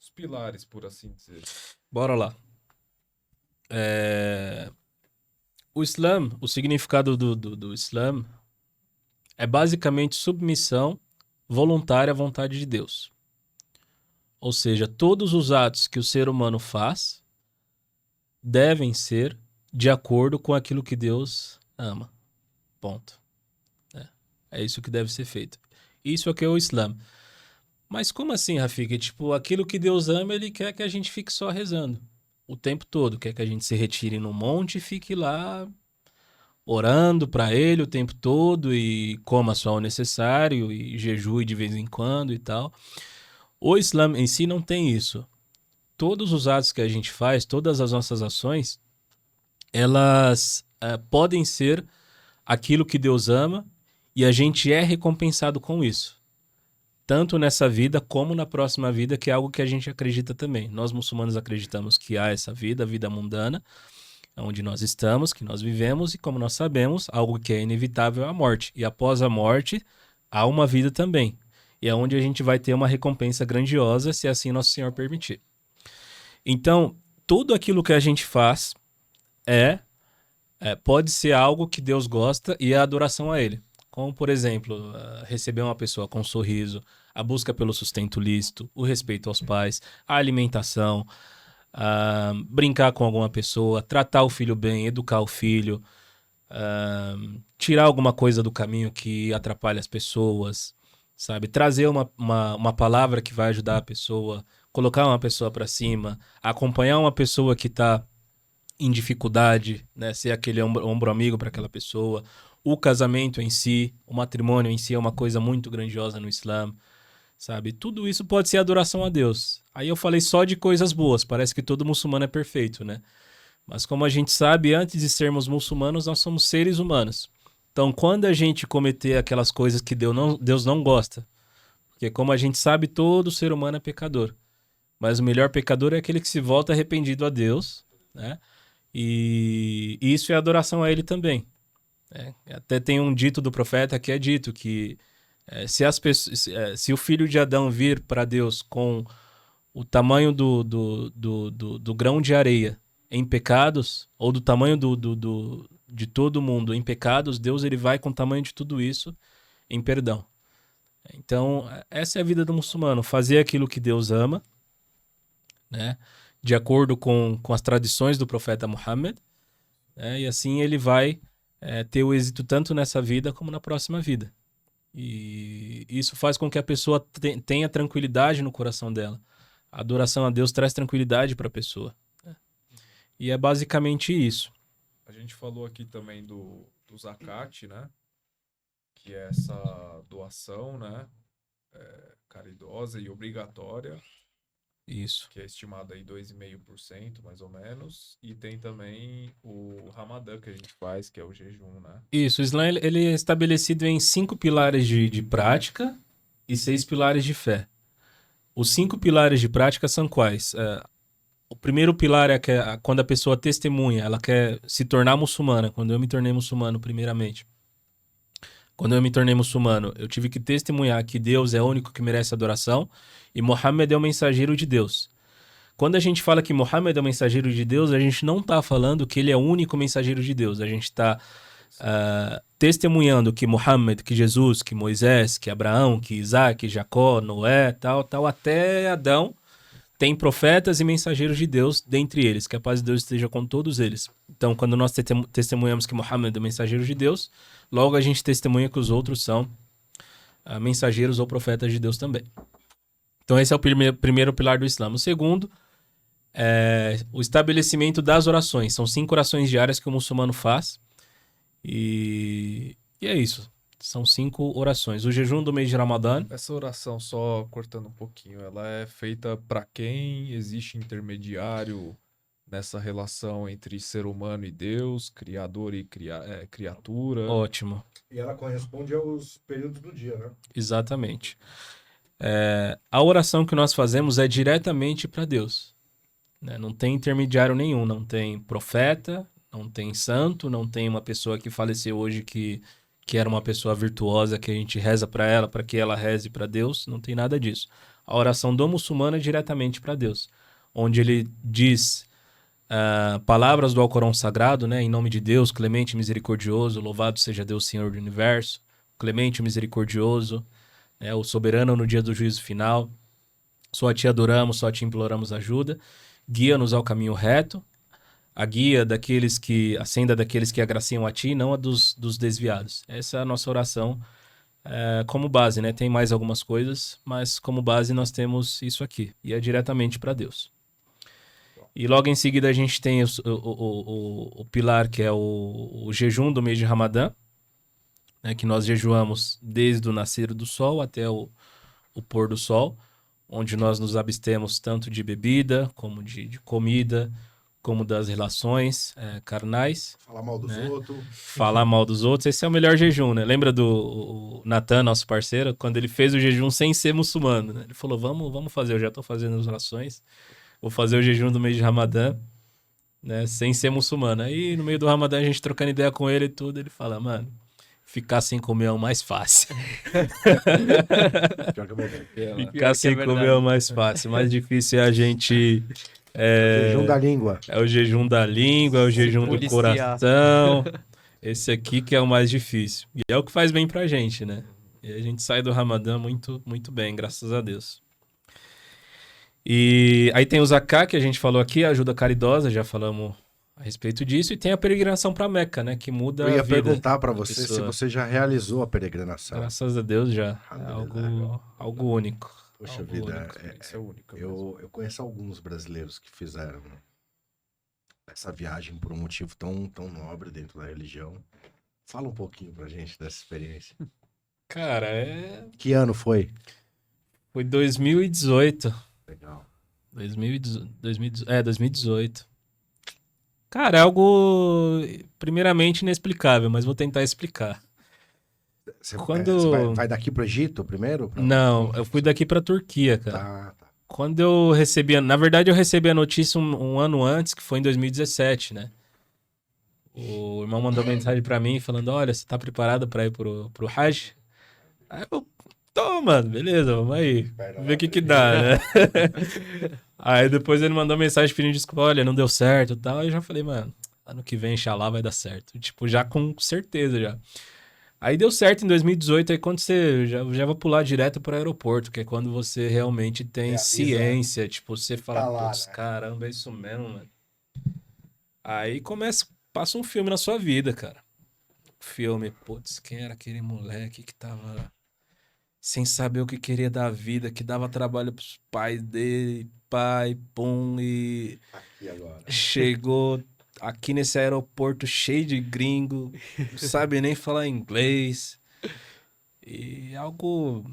Speaker 3: Os pilares, por assim dizer.
Speaker 4: Bora lá. O Islã, o significado do Islã é basicamente submissão voluntária à vontade de Deus. Ou seja, todos os atos que o ser humano faz devem ser de acordo com aquilo que Deus ama. Ponto. É isso que deve ser feito. Isso é que é o Islã. Mas como assim, Rafik? Tipo, aquilo que Deus ama, ele quer que a gente fique só rezando o tempo todo. Quer que a gente se retire no monte e fique lá orando para ele o tempo todo e coma só o necessário e jejue de vez em quando e tal. O Islã em si não tem isso. Todos os atos que a gente faz, todas as nossas ações, elas podem ser aquilo que Deus ama e a gente é recompensado com isso. Tanto nessa vida como na próxima vida, que é algo que a gente acredita também. Nós muçulmanos acreditamos que há essa vida, a vida mundana, onde nós estamos, que nós vivemos, e como nós sabemos, algo que é inevitável é a morte. E após a morte, há uma vida também. E é onde a gente vai ter uma recompensa grandiosa, se assim nosso Senhor permitir. Então, tudo aquilo que a gente faz pode ser algo que Deus gosta e é adoração a Ele. Como, por exemplo, receber uma pessoa com um sorriso, a busca pelo sustento lícito, o respeito aos pais, a alimentação, brincar com alguma pessoa, tratar o filho bem, educar o filho, tirar alguma coisa do caminho que atrapalha as pessoas, sabe? Trazer uma palavra que vai ajudar a pessoa, colocar uma pessoa para cima, acompanhar uma pessoa que está em dificuldade, né? Ser aquele ombro amigo para aquela pessoa. O casamento em si, o matrimônio em si é uma coisa muito grandiosa no Islã, sabe? Tudo isso pode ser adoração a Deus. Aí eu falei só de coisas boas, parece que todo muçulmano é perfeito, né? Mas como a gente sabe, antes de sermos muçulmanos, nós somos seres humanos. Então, quando a gente cometer aquelas coisas que Deus não gosta, porque como a gente sabe, todo ser humano é pecador. Mas o melhor pecador é aquele que se volta arrependido a Deus, né? E isso é adoração a Ele também. Até tem um dito do profeta que é dito que se o filho de Adão vir para Deus com o tamanho do grão de areia em pecados, ou do tamanho de todo mundo em pecados, Deus ele vai com o tamanho de tudo isso em perdão. Então, essa é a vida do muçulmano, fazer aquilo que Deus ama, né? De acordo com as tradições do profeta Muhammad, né? E assim ele vai ter o êxito tanto nessa vida como na próxima vida. E isso faz com que a pessoa tenha tranquilidade no coração dela. A adoração a Deus traz tranquilidade para a pessoa, né? E é basicamente isso.
Speaker 3: A gente falou aqui também do zakat, né? Que é essa doação, né? Caridosa e obrigatória,
Speaker 4: Isso.
Speaker 3: que é estimada aí 2,5% mais ou menos. E tem também o Ramadã que a gente faz, que é o jejum, né?
Speaker 4: Isso, o Islã ele é estabelecido em 5 pilares de prática e 6 pilares de fé. Os 5 pilares de prática são quais? O primeiro pilar é quando a pessoa testemunha, ela quer se tornar muçulmana. Quando eu me tornei muçulmano, primeiramente. Quando eu me tornei muçulmano, eu tive que testemunhar que Deus é o único que merece adoração e Muhammad é o mensageiro de Deus. Quando a gente fala que Muhammad é o mensageiro de Deus, a gente não está falando que ele é o único mensageiro de Deus. A gente está testemunhando que Muhammad, que Jesus, que Moisés, que Abraão, que Isaac, que Jacó, Noé, tal, até Adão, tem profetas e mensageiros de Deus dentre eles. Que a paz de Deus esteja com todos eles. Então, quando nós testemunhamos que Muhammad é o mensageiro de Deus, logo a gente testemunha que os outros são mensageiros ou profetas de Deus também. Então, esse é o primeiro pilar do Islã. O segundo é o estabelecimento das orações. São 5 orações diárias que o muçulmano faz. E é isso. São 5 orações. O jejum do mês de Ramadã.
Speaker 3: Essa oração, só cortando um pouquinho, ela é feita para quem? Existe intermediário nessa relação entre ser humano e Deus, criador e criatura?
Speaker 4: Ótimo.
Speaker 1: E ela corresponde aos períodos do dia, né?
Speaker 4: Exatamente. A oração que nós fazemos é diretamente para Deus, né? Não tem intermediário nenhum, não tem profeta, não tem santo, não tem uma pessoa que faleceu hoje que era uma pessoa virtuosa que a gente reza para ela, para que ela reze para Deus, não tem nada disso. A oração do muçulmano é diretamente para Deus, onde ele diz palavras do Alcorão Sagrado, né? Em nome de Deus, clemente e misericordioso, louvado seja Deus, Senhor do Universo, clemente e misericordioso, o soberano no dia do juízo final, só te adoramos, só te imploramos ajuda, guia-nos ao caminho reto, a guia daqueles que, a senda daqueles que agraciam a ti, não a dos desviados. Essa é a nossa oração como base, né? Tem mais algumas coisas, mas como base nós temos isso aqui, e é diretamente para Deus. E logo em seguida a gente tem o pilar que é o jejum do mês de Ramadã, né, que nós jejuamos desde o nascer do sol até o pôr do sol, onde nós nos abstemos tanto de bebida, como de comida, como das relações carnais.
Speaker 1: Falar mal dos outros.
Speaker 4: Falar mal dos outros, esse é o melhor jejum, né? Lembra do Natan, nosso parceiro, quando ele fez o jejum sem ser muçulmano, né? Ele falou, vamos fazer, eu já estou fazendo as orações, vou fazer o jejum do mês de Ramadã, né, sem ser muçulmano. Aí no meio do Ramadã a gente trocando ideia com ele e tudo, ele fala, mano, ficar sem comer é o mais fácil. Ficar sem comer é o mais fácil. O mais difícil é a gente...
Speaker 1: O jejum da língua.
Speaker 4: É o jejum da língua, é o jejum do coração. Esse aqui que é o mais difícil. E é o que faz bem pra gente, né? E a gente sai do Ramadã muito, muito bem, graças a Deus. E aí tem o Zakat, que a gente falou aqui, a ajuda caridosa, já falamos a respeito disso, e tem a peregrinação para Meca, né, que muda a vida.
Speaker 1: Eu ia perguntar para você se você já realizou a peregrinação.
Speaker 4: Graças a Deus já, é algo único.
Speaker 1: Poxa
Speaker 4: algo
Speaker 1: vida,
Speaker 3: Isso é único.
Speaker 1: eu conheço alguns brasileiros que fizeram essa viagem por um motivo tão nobre dentro da religião. Fala um pouquinho pra gente dessa experiência.
Speaker 4: Cara,
Speaker 1: Que ano foi?
Speaker 4: Foi 2018.
Speaker 1: Legal.
Speaker 4: 2018. Cara, é algo primeiramente inexplicável, mas vou tentar explicar.
Speaker 1: Você vai daqui pro Egito primeiro?
Speaker 4: Não, eu fui daqui pra Turquia, cara.
Speaker 1: Tá.
Speaker 4: Quando eu recebi... Na verdade, eu recebi a notícia um ano antes, que foi em 2017, né? O irmão mandou mensagem pra mim falando, olha, você tá preparado pra ir pro Hajj? Aí eu... Tô, mano, beleza, vamos aí. Ver o que dá, né? Aí depois ele mandou mensagem pedindo desculpa, olha, não deu certo e tal. Aí eu já falei, mano, ano que vem, inshallah, vai dar certo. Tipo, já com certeza, já. Aí deu certo em 2018, aí quando você já vai pular direto pro aeroporto, que é quando você realmente tem ciência. Tipo, você fala, putz, caramba, é isso mesmo, mano. Aí passa um filme na sua vida, cara. Filme, putz, quem era aquele moleque que tava... sem saber o que queria da vida, que dava trabalho pros pais dele, e
Speaker 1: Aqui agora.
Speaker 4: chegou aqui nesse aeroporto cheio de gringo, não sabe nem falar inglês. E algo...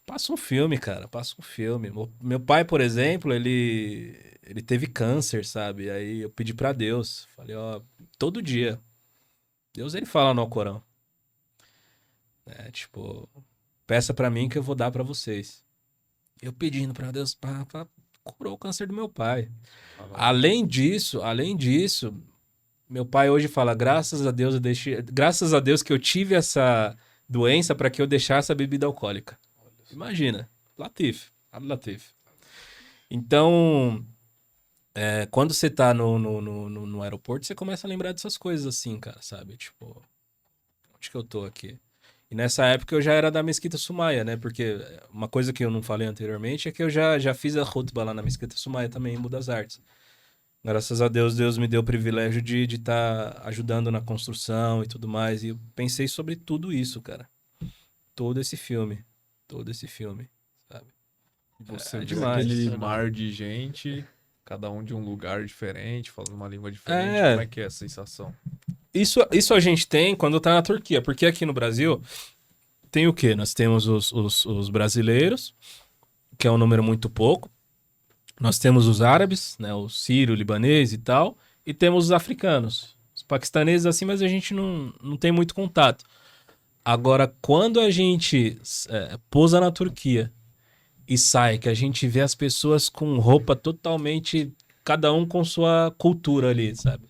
Speaker 4: Passa um filme, cara, passa um filme. Meu pai, por exemplo, ele teve câncer, sabe? Aí eu pedi pra Deus, falei, ó, todo dia. Deus, ele fala no Alcorão. Tipo... Peça pra mim que eu vou dar pra vocês. Eu pedindo pra Deus, curou o câncer do meu pai. Além disso, meu pai hoje fala, graças a Deus que eu tive essa doença pra que eu deixasse a bebida alcoólica. Imagina, Latif. Então, Quando você tá no aeroporto, você começa a lembrar dessas coisas assim, cara, sabe? Tipo, onde que eu tô aqui? E nessa época eu já era da Mesquita Sumaia, né? Porque uma coisa que eu não falei anteriormente é que eu já fiz a khutbah lá na Mesquita Sumaia também, em Budas Artes. Graças a Deus, Deus me deu o privilégio de estar ajudando na construção e tudo mais. E eu pensei sobre tudo isso, cara. Todo esse filme. Todo esse filme, sabe?
Speaker 3: Você vê
Speaker 4: demais.
Speaker 3: aquele
Speaker 2: Sensacional.
Speaker 3: mar de gente, cada um de um lugar diferente, falando uma língua diferente.
Speaker 4: É.
Speaker 3: Como é que é a sensação?
Speaker 4: Isso a gente tem quando tá na Turquia, porque aqui no Brasil tem o quê? Nós temos os brasileiros, que é um número muito pouco. Nós temos os árabes, né? O sírio, o libanês e tal. E temos os africanos. Os paquistaneses assim, mas a gente não tem muito contato. Agora, quando a gente pousa na Turquia e sai, que a gente vê as pessoas com roupa totalmente, cada um com sua cultura ali, sabe?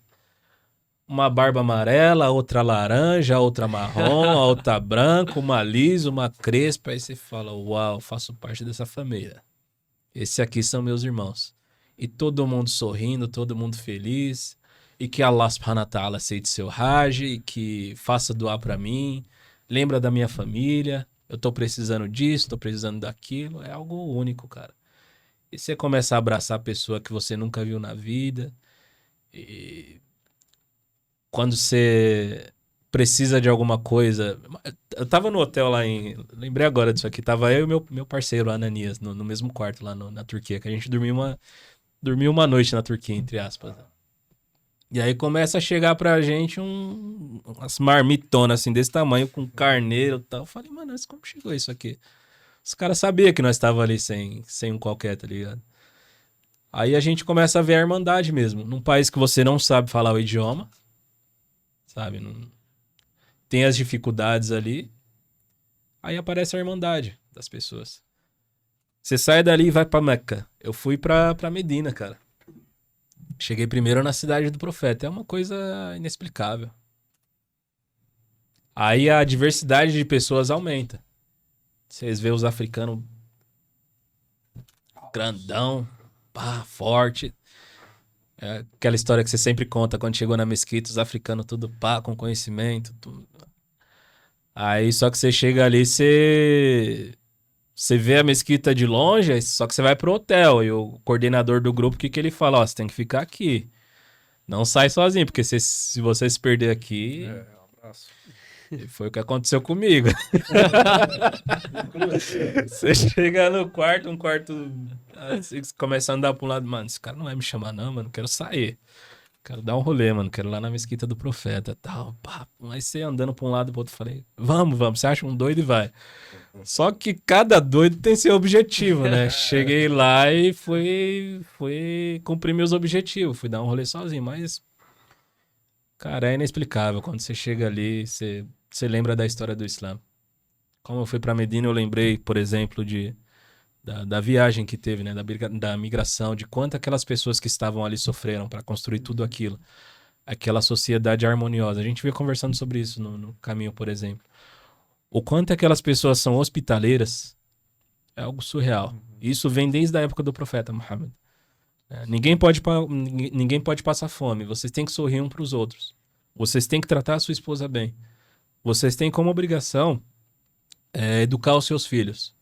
Speaker 4: Uma barba amarela, outra laranja, outra marrom, a outra branca, uma lisa, uma crespa. Aí você fala, uau, faço parte dessa família. Esses aqui são meus irmãos. E todo mundo sorrindo, todo mundo feliz. E que Allah subhanahu wa ta'ala aceite seu Hajj, e que faça doar pra mim. Lembra da minha família. Eu tô precisando disso, tô precisando daquilo. É algo único, cara. E você começa a abraçar a pessoa que você nunca viu na vida. E quando você precisa de alguma coisa. Eu tava no hotel lá em. Lembrei agora disso aqui. Tava eu e meu parceiro, Ananias, no mesmo quarto lá na Turquia, que a gente dormiu uma noite na Turquia, entre aspas. E aí começa a chegar pra gente umas marmitonas assim desse tamanho, com carneiro e tal. Eu falei, mano, mas como chegou isso aqui? Os caras sabiam que nós tava ali sem um qualquer, tá ligado? Aí a gente começa a ver a irmandade mesmo. Num país que você não sabe falar o idioma, sabe? Tem as dificuldades ali. Aí aparece a irmandade das pessoas. Você sai dali e vai pra Meca. Eu fui pra Medina, cara. Cheguei primeiro na cidade do profeta. É uma coisa inexplicável. Aí a diversidade de pessoas aumenta. Vocês vê os africanos grandão, pá, forte. É aquela história que você sempre conta quando chegou na mesquita, os africanos tudo pá, com conhecimento. Tudo. Aí só que você chega ali, você vê a mesquita de longe, só que você vai pro hotel. E o coordenador do grupo, o que ele fala? Ó, você tem que ficar aqui. Não sai sozinho, porque se você se perder aqui,
Speaker 3: Um abraço.
Speaker 4: foi o que aconteceu comigo. Você chega no quarto, um quarto, você começa a andar pra um lado, mano, esse cara não vai me chamar não, mano, quero sair. Quero dar um rolê, mano, quero ir lá na mesquita do profeta e tal. Pá. Aí você andando pra um lado e pro outro, falei, vamos, você acha um doido e vai. Só que cada doido tem seu objetivo, né? Cheguei lá e fui cumprir meus objetivos. Fui dar um rolê sozinho, mas... Cara, é inexplicável. Quando você chega ali, você lembra da história do Islã. Como eu fui pra Medina, eu lembrei, por exemplo, da viagem que teve, né? Da migração, de quanto aquelas pessoas que estavam ali sofreram para construir tudo aquilo. Aquela sociedade harmoniosa. A gente veio conversando sobre isso no caminho, por exemplo. O quanto aquelas pessoas são hospitaleiras é algo surreal. Isso vem desde a época do profeta Muhammad. Ninguém pode passar fome. Vocês têm que sorrir um para os outros. Vocês têm que tratar a sua esposa bem. Vocês têm como obrigação educar os seus filhos.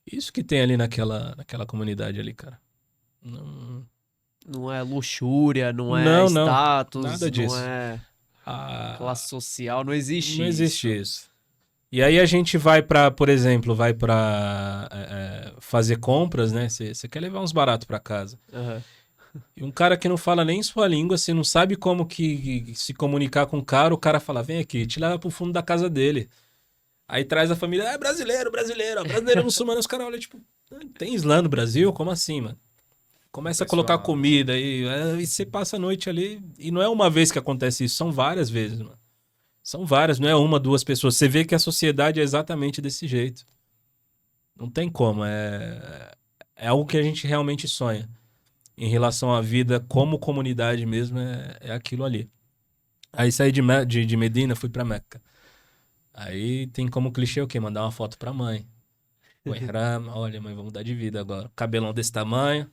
Speaker 4: Isso que tem ali naquela comunidade ali, cara.
Speaker 2: Não é luxúria, não é
Speaker 4: Não,
Speaker 2: status,
Speaker 4: nada disso.
Speaker 2: não é classe social, não existe
Speaker 4: Não existe
Speaker 2: isso.
Speaker 4: isso. E aí a gente vai pra, por exemplo, fazer compras, né? Você quer levar uns baratos pra casa.
Speaker 2: Aham.
Speaker 4: E um cara que não fala nem sua língua, você não sabe como que se comunicar com o cara fala, vem aqui, te leva pro fundo da casa dele. Aí traz a família, brasileiro, brasileiro muçulmano, os caras olham, tipo, tem Islã no Brasil? Como assim, mano? Começa a colocar comida aí, e você passa a noite ali, e não é uma vez que acontece isso, são várias vezes, mano. São várias, não é uma, duas pessoas. Você vê que a sociedade é exatamente desse jeito. Não tem como, é algo que a gente realmente sonha. Em relação à vida como comunidade mesmo, é aquilo ali. Aí saí de Medina, fui pra Meca. Aí tem como clichê o quê? Mandar uma foto pra mãe. O ihram, olha, mãe, vamos mudar de vida agora. Cabelão desse tamanho.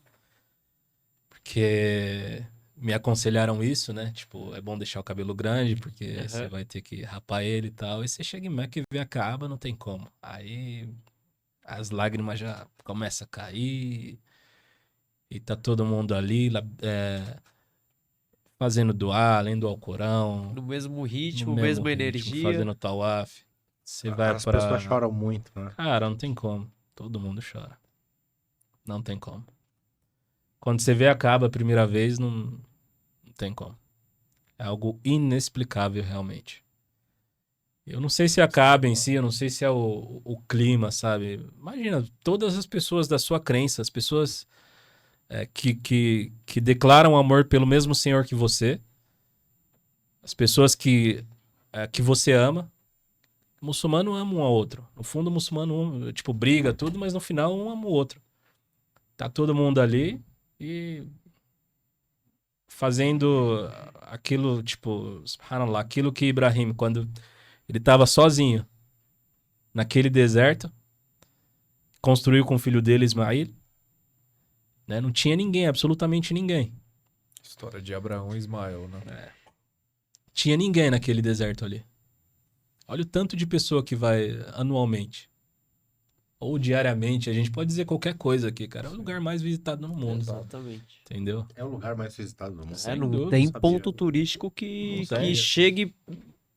Speaker 4: que me aconselharam isso, né? Tipo, é bom deixar o cabelo grande, porque
Speaker 2: Aham.
Speaker 4: você vai ter que rapar ele e tal. E você chega em Meca e vê a Kaaba, não tem como. Aí as lágrimas já começam a cair e tá todo mundo ali fazendo duá, lendo o Alcorão,
Speaker 2: No mesmo
Speaker 4: no
Speaker 2: ritmo,
Speaker 4: mesmo
Speaker 2: mesma
Speaker 4: ritmo,
Speaker 2: energia.
Speaker 4: fazendo tawaf. Você vai
Speaker 1: As pessoas
Speaker 4: pra...
Speaker 1: choram muito, né?
Speaker 4: Cara, não tem como. Todo mundo chora. Não tem como. Quando você vê a Kaaba a primeira vez, não tem como. É algo inexplicável, realmente. Eu não sei se a Kaaba em si, eu não sei se é o clima, sabe? Imagina, todas as pessoas da sua crença, as pessoas que declaram amor pelo mesmo Senhor que você, as pessoas que você ama. Muçulmano ama um ao outro. No fundo, o muçulmano, tipo, briga tudo, mas no final um ama o outro. Tá todo mundo ali e fazendo aquilo, tipo, subhanallah, aquilo que Ibrahim, quando ele tava sozinho naquele deserto, construiu com o filho dele, Ismael, né? Não tinha ninguém, absolutamente ninguém.
Speaker 3: História de Abraão e Ismael, né?
Speaker 4: Tinha ninguém naquele deserto ali. Olha o tanto de pessoa que vai anualmente. Ou diariamente, a gente pode dizer qualquer coisa aqui, cara. É o lugar mais visitado no mundo.
Speaker 2: Exatamente.
Speaker 4: Entendeu?
Speaker 1: É o lugar mais visitado do mundo.
Speaker 4: Sem
Speaker 2: Não
Speaker 4: dúvida,
Speaker 2: tem
Speaker 1: sabia.
Speaker 2: ponto turístico
Speaker 4: Não
Speaker 2: que
Speaker 4: tem.
Speaker 2: chegue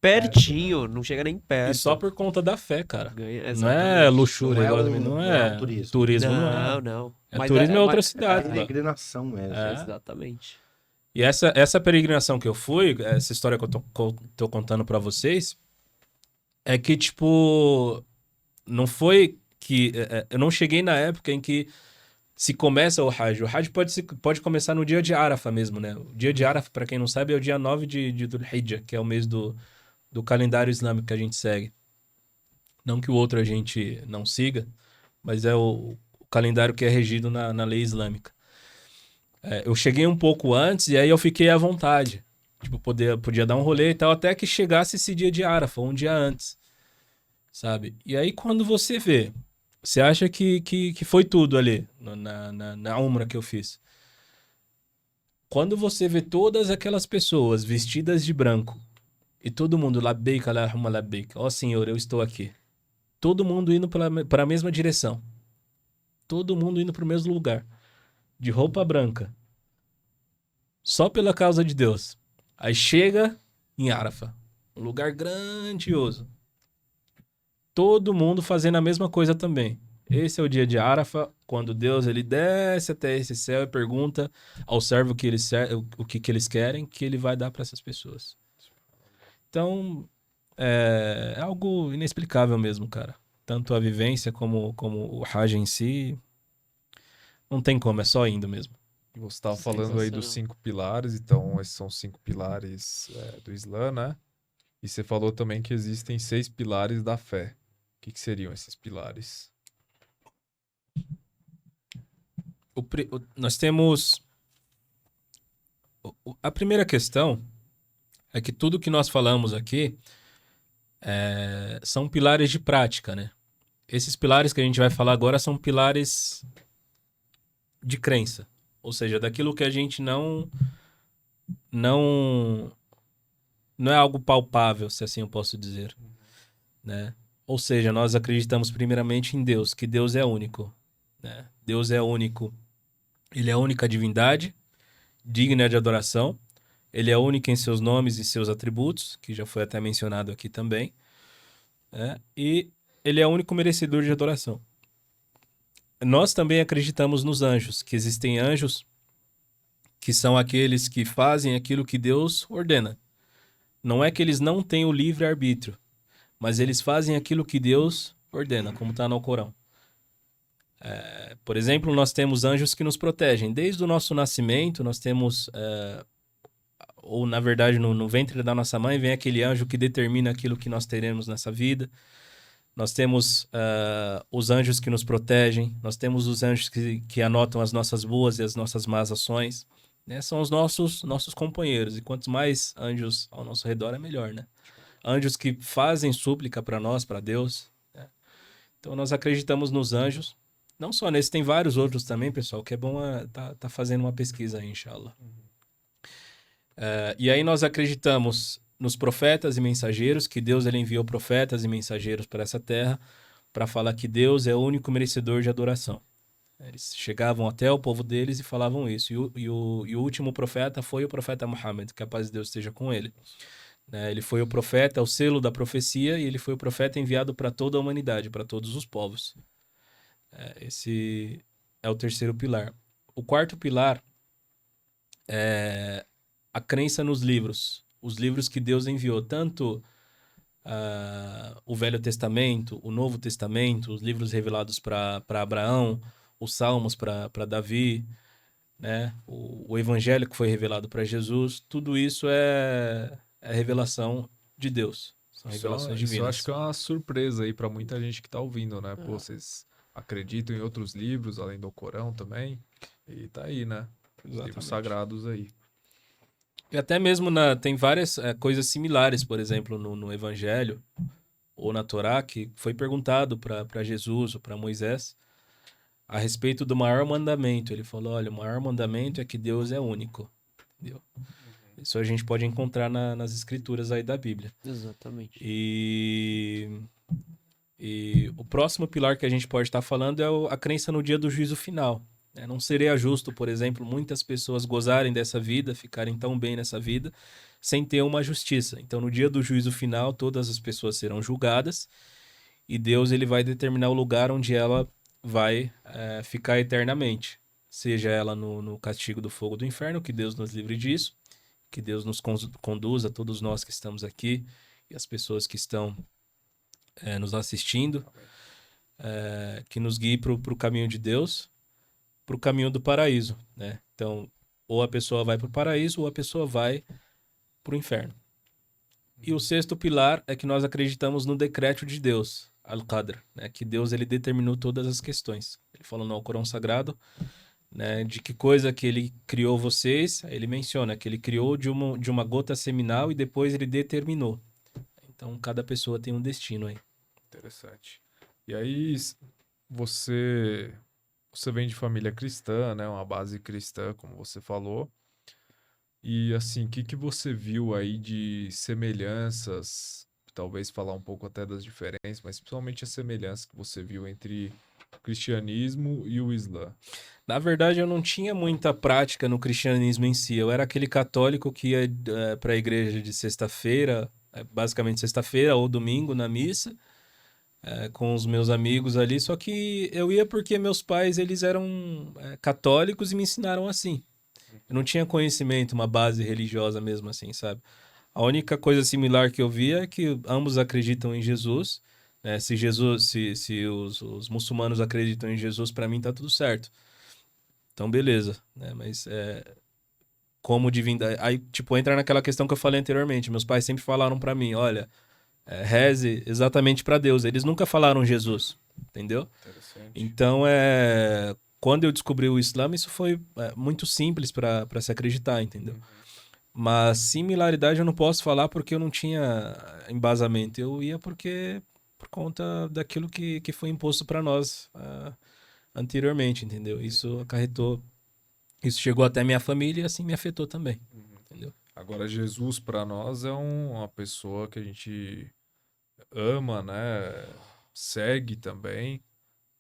Speaker 2: pertinho, não chega nem perto.
Speaker 4: E só por conta da fé, cara.
Speaker 2: Ganha,
Speaker 4: Não é
Speaker 2: exatamente.
Speaker 4: luxúria,
Speaker 1: Não é
Speaker 4: igual
Speaker 1: um-
Speaker 4: não
Speaker 1: não
Speaker 4: é
Speaker 1: é um turismo.
Speaker 4: turismo, não
Speaker 2: Não,
Speaker 4: é.
Speaker 2: não.
Speaker 4: É
Speaker 2: Mas
Speaker 4: turismo em outra
Speaker 1: É
Speaker 4: cidade, lá.
Speaker 1: peregrinação mesmo.
Speaker 4: É.
Speaker 2: Exatamente.
Speaker 4: E essa peregrinação que eu fui, essa história que eu tô contando pra vocês, é que, tipo, não foi que... eu não cheguei na época em que se começa o Hajj. O Hajj pode começar no dia de Arafa mesmo, né? O dia de Arafa, pra quem não sabe, é o dia 9 de Dhul Hijjah, que é o mês do calendário islâmico que a gente segue. Não que o outro a gente não siga, mas é o calendário que é regido na lei islâmica. Eu cheguei um pouco antes e aí eu fiquei à vontade. Tipo, podia dar um rolê e tal, até que chegasse esse dia de Arafa, um dia antes, sabe? E aí quando você vê, você acha que foi tudo ali, na Umra que eu fiz. Quando você vê todas aquelas pessoas vestidas de branco e todo mundo, labbeik, Allahumma labbeik, ó Senhor, eu estou aqui. Todo mundo indo para a mesma direção. Todo mundo indo para o mesmo lugar. De roupa branca. Só pela causa de Deus. Aí chega em Arafa. Um lugar grandioso. Todo mundo fazendo a mesma coisa também. Esse é o dia de Arafa, quando Deus ele desce até esse céu e pergunta ao servo o que eles querem, que ele vai dar para essas pessoas. Então, é algo inexplicável mesmo, cara. Tanto a vivência como o Hajj em si, não tem como, é só indo mesmo.
Speaker 3: E você estava falando aí dos 5 pilares, então esses são 5 pilares do Islã, né? E você falou também que existem 6 pilares da fé. O que seriam esses pilares?
Speaker 4: Nós temos... A primeira questão é que tudo que nós falamos aqui são pilares de prática, né? Esses pilares que a gente vai falar agora são pilares de crença. Ou seja, daquilo que a gente não é algo palpável, se assim eu posso dizer, né? Ou seja, nós acreditamos primeiramente em Deus, que Deus é único, né? Deus é único. Ele é a única divindade, digna de adoração. Ele é único em seus nomes e seus atributos, que já foi até mencionado aqui também, né? E ele é o único merecedor de adoração. Nós também acreditamos nos anjos, que existem anjos que são aqueles que fazem aquilo que Deus ordena. Não é que eles não têm o livre-arbítrio, mas eles fazem aquilo que Deus ordena, como está no Alcorão. Por exemplo, nós temos anjos que nos protegem. Desde o nosso nascimento, nós temos... ou, na verdade, no ventre da nossa mãe, vem aquele anjo que determina aquilo que nós teremos nessa vida. Nós temos os anjos que nos protegem. Nós temos os anjos que anotam as nossas boas e as nossas más ações. Né? São os nossos companheiros. E quantos mais anjos ao nosso redor, é melhor, né? Anjos que fazem súplica para nós, para Deus. Né? Então, nós acreditamos nos anjos. Não só nesse, tem vários outros também, pessoal, que é bom tá fazendo uma pesquisa aí, inshallah. E aí nós acreditamos nos profetas e mensageiros, que Deus ele enviou profetas e mensageiros para essa terra para falar que Deus é o único merecedor de adoração. Eles chegavam até o povo deles e falavam isso. E o último profeta foi o profeta Muhammad, que a paz de Deus esteja com ele. Né? Ele foi o profeta, o selo da profecia, e ele foi o profeta enviado para toda a humanidade, para todos os povos. Esse é o terceiro pilar. O quarto pilar é a crença nos livros. Os livros que Deus enviou, tanto o Velho Testamento, o Novo Testamento, os livros revelados para Abraão, os Salmos para Davi, né? O Evangelho que foi revelado para Jesus, tudo isso é revelação de Deus. São revelações
Speaker 3: Isso eu
Speaker 4: divinas.
Speaker 3: acho que é uma surpresa aí pra muita gente que tá ouvindo, né? Pô,
Speaker 2: Ah.
Speaker 3: vocês acreditam em outros livros, além do Corão também? E tá aí, né? Os livros
Speaker 4: Exatamente.
Speaker 3: sagrados aí.
Speaker 4: E até mesmo tem várias coisas similares, por exemplo, no Evangelho ou na Torá, que foi perguntado para Jesus ou para Moisés a respeito do maior mandamento. Ele falou: olha, o maior mandamento é que Deus é único. Entendeu? Isso a gente pode encontrar nas escrituras aí da Bíblia.
Speaker 2: Exatamente.
Speaker 4: E o próximo pilar que a gente pode estar falando é a crença no dia do juízo final. Não seria justo, por exemplo, muitas pessoas gozarem dessa vida, ficarem tão bem nessa vida, sem ter uma justiça. Então, no dia do juízo final, todas as pessoas serão julgadas e Deus ele vai determinar o lugar onde ela vai ficar eternamente. Seja ela no castigo do fogo do inferno, que Deus nos livre disso, que Deus nos conduza, todos nós que estamos aqui e as pessoas que estão nos assistindo, que nos guie para o caminho de Deus, para o caminho do paraíso, né? Então, ou a pessoa vai para o paraíso ou a pessoa vai para o inferno. E o sexto pilar é que nós acreditamos no decreto de Deus, Al-Qadr, né? Que Deus ele determinou todas as questões. Ele falou no Alcorão Sagrado, né? De que coisa que ele criou vocês, ele menciona que ele criou de uma gota seminal e depois ele determinou. Então, cada pessoa tem um destino aí.
Speaker 3: Interessante. E aí, você vem de família cristã, né? Uma base cristã, como você falou. E assim, o que você viu aí de semelhanças? Talvez falar um pouco até das diferenças, mas principalmente as semelhanças que você viu entre o cristianismo e o Islã.
Speaker 4: Na verdade, eu não tinha muita prática no cristianismo em si. Eu era aquele católico que ia para a igreja de sexta-feira, basicamente sexta-feira ou domingo na missa, com os meus amigos ali. Só que eu ia porque meus pais eles eram católicos e me ensinaram assim. Eu não tinha conhecimento, uma base religiosa mesmo assim, sabe? A única coisa similar que eu via é que ambos acreditam em Jesus. Né? Se os muçulmanos acreditam em Jesus, para mim tá tudo certo. Então, beleza, né? Mas como divindade... Aí, tipo, entra naquela questão que eu falei anteriormente. Meus pais sempre falaram pra mim, olha, reze exatamente pra Deus. Eles nunca falaram Jesus, entendeu?
Speaker 3: Interessante.
Speaker 4: Então, quando eu descobri o Islã, isso foi muito simples pra se acreditar, entendeu? Mas similaridade eu não posso falar porque eu não tinha embasamento. Eu ia por conta daquilo que foi imposto pra nós anteriormente, entendeu? Isso acarretou... Isso chegou até minha família e assim me afetou também, entendeu?
Speaker 3: Agora, Jesus para nós é uma pessoa que a gente ama, né? Segue também.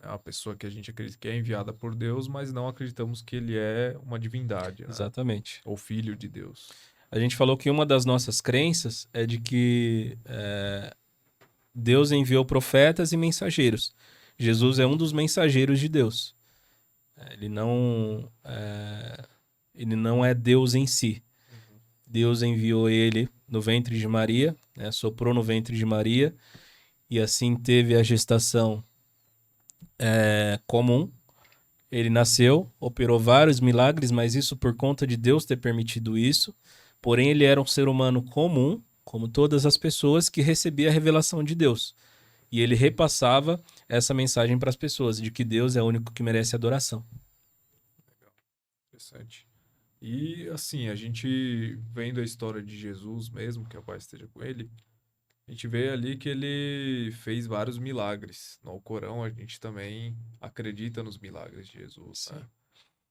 Speaker 3: É uma pessoa que a gente acredita que é enviada por Deus, mas não acreditamos que ele é uma divindade, né?
Speaker 4: Exatamente.
Speaker 3: Ou filho de Deus.
Speaker 4: A gente falou que uma das nossas crenças é de que Deus enviou profetas e mensageiros. Jesus é um dos mensageiros de Deus. Ele não é Deus em si. Deus enviou ele no ventre de Maria, né? Soprou no ventre de Maria, e assim teve a gestação comum. Ele nasceu, operou vários milagres, mas isso por conta de Deus ter permitido isso. Porém, ele era um ser humano comum, como todas as pessoas, que recebia a revelação de Deus. E ele repassava essa mensagem para as pessoas, de que Deus é o único que merece adoração.
Speaker 3: Interessante. E assim, a gente vendo a história de Jesus mesmo, que a paz esteja com ele, A gente vê ali que ele fez vários milagres. No Alcorão, a gente também acredita nos milagres de Jesus, né?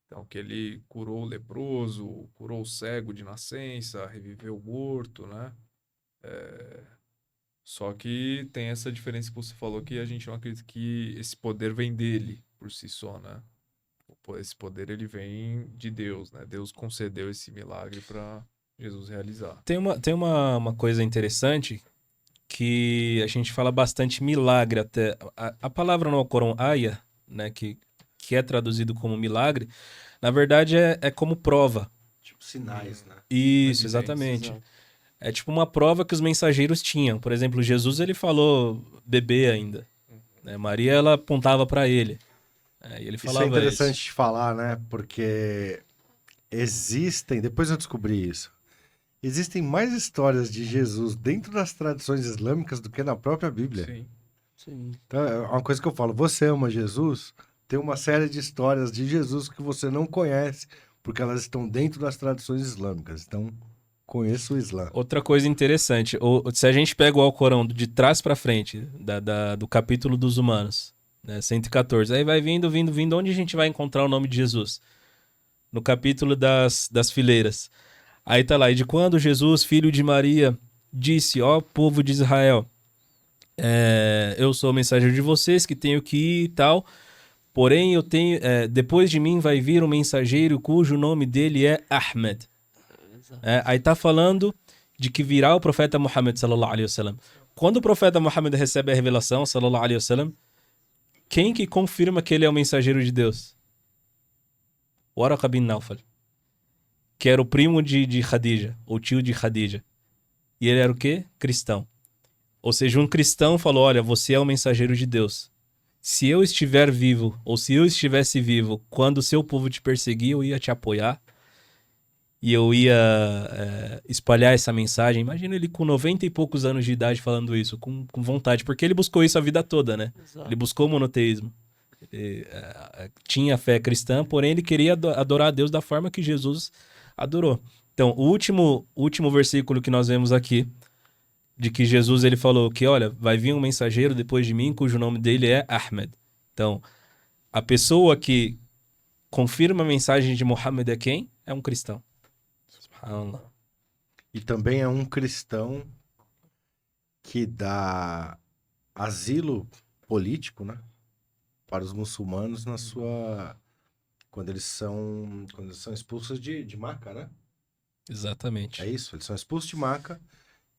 Speaker 3: Então, que ele curou o leproso, curou o cego de nascença, reviveu o morto, né? Só que tem essa diferença que você falou que a gente não acredita que esse poder vem dele por si só, né? Esse poder ele vem de Deus, né? Deus concedeu esse milagre para Jesus realizar.
Speaker 4: Tem uma coisa interessante que a gente fala bastante milagre até. A palavra no Alcorão, aya, né, que é traduzido como milagre, na verdade é como prova.
Speaker 1: Tipo sinais, né?
Speaker 4: Isso,
Speaker 3: Evidências,
Speaker 4: exatamente.
Speaker 2: exato.
Speaker 4: É tipo uma prova que os mensageiros tinham. Por exemplo, Jesus, ele falou bebê ainda. Né? Maria, ela apontava para ele. E ele
Speaker 1: Isso é
Speaker 4: falava
Speaker 1: interessante
Speaker 4: isso.
Speaker 1: de falar, né? Porque existem, depois eu descobri isso, existem mais histórias de Jesus dentro das tradições islâmicas do que na própria Bíblia.
Speaker 3: Sim.
Speaker 2: Sim.
Speaker 1: Então, é uma coisa que eu falo, você ama Jesus, tem uma série de histórias de Jesus que você não conhece, porque elas estão dentro das tradições islâmicas. Então, conheça o Islã.
Speaker 4: Outra coisa interessante, se a gente pega o Alcorão de trás para frente, do capítulo dos humanos, né, 114, aí vai vindo, onde a gente vai encontrar o nome de Jesus? No capítulo das fileiras. Aí tá lá, e de quando Jesus, filho de Maria, disse, ó povo de Israel, eu sou o mensageiro de vocês, que tenho que ir e tal, porém eu tenho, depois de mim vai vir um mensageiro cujo nome dele é Ahmed.
Speaker 2: Exato.
Speaker 4: Aí tá falando de que virá o profeta Muhammad, sallallahu alaihi wasallam. Quando o profeta Muhammad recebe a revelação, sallallahu alaihi wasallam, quem que confirma que ele é o mensageiro de Deus? Waraqa bin Nawfal, que era o primo de Khadija, o tio de Khadija. E ele era o quê? Cristão. Ou seja, um cristão falou, olha, você é o mensageiro de Deus. Se eu estiver vivo, ou se eu estivesse vivo, quando o seu povo te perseguir, eu ia te apoiar. E eu ia espalhar essa mensagem. Imagina ele com 90 e poucos anos de idade falando isso, com vontade. Porque ele buscou isso a vida toda, né?
Speaker 2: Exato.
Speaker 4: Ele buscou o monoteísmo. Ele, tinha fé cristã, porém ele queria adorar a Deus da forma que Jesus adorou. Então, o último versículo que nós vemos aqui, de que Jesus ele falou que, olha, vai vir um mensageiro depois de mim, cujo nome dele é Ahmed. Então, a pessoa que confirma a mensagem de Muhammad é quem? É um cristão. Subhanallah.
Speaker 1: E também é um cristão que dá asilo político, né? Para os muçulmanos na sua... Quando eles são expulsos de Meca, né?
Speaker 4: Exatamente.
Speaker 1: É isso, eles são expulsos de Meca.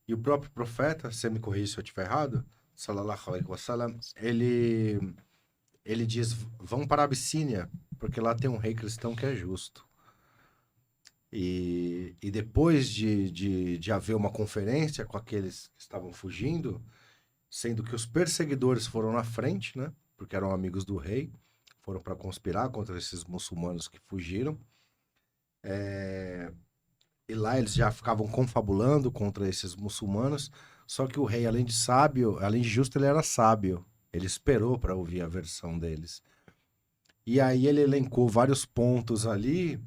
Speaker 1: E o próprio profeta, você me corrige se eu estiver errado, sallallahu alaihi wasallam, ele diz, vão para a Abissínia, porque lá tem um rei cristão que é justo. E depois de haver uma conferência com aqueles que estavam fugindo, sendo que os perseguidores foram na frente, né? Porque eram amigos do rei, foram para conspirar contra esses muçulmanos que fugiram. E lá eles já ficavam confabulando contra esses muçulmanos, só que o rei, além de sábio, além de justo, ele era sábio. Ele esperou para ouvir a versão deles. E aí ele elencou vários pontos ali,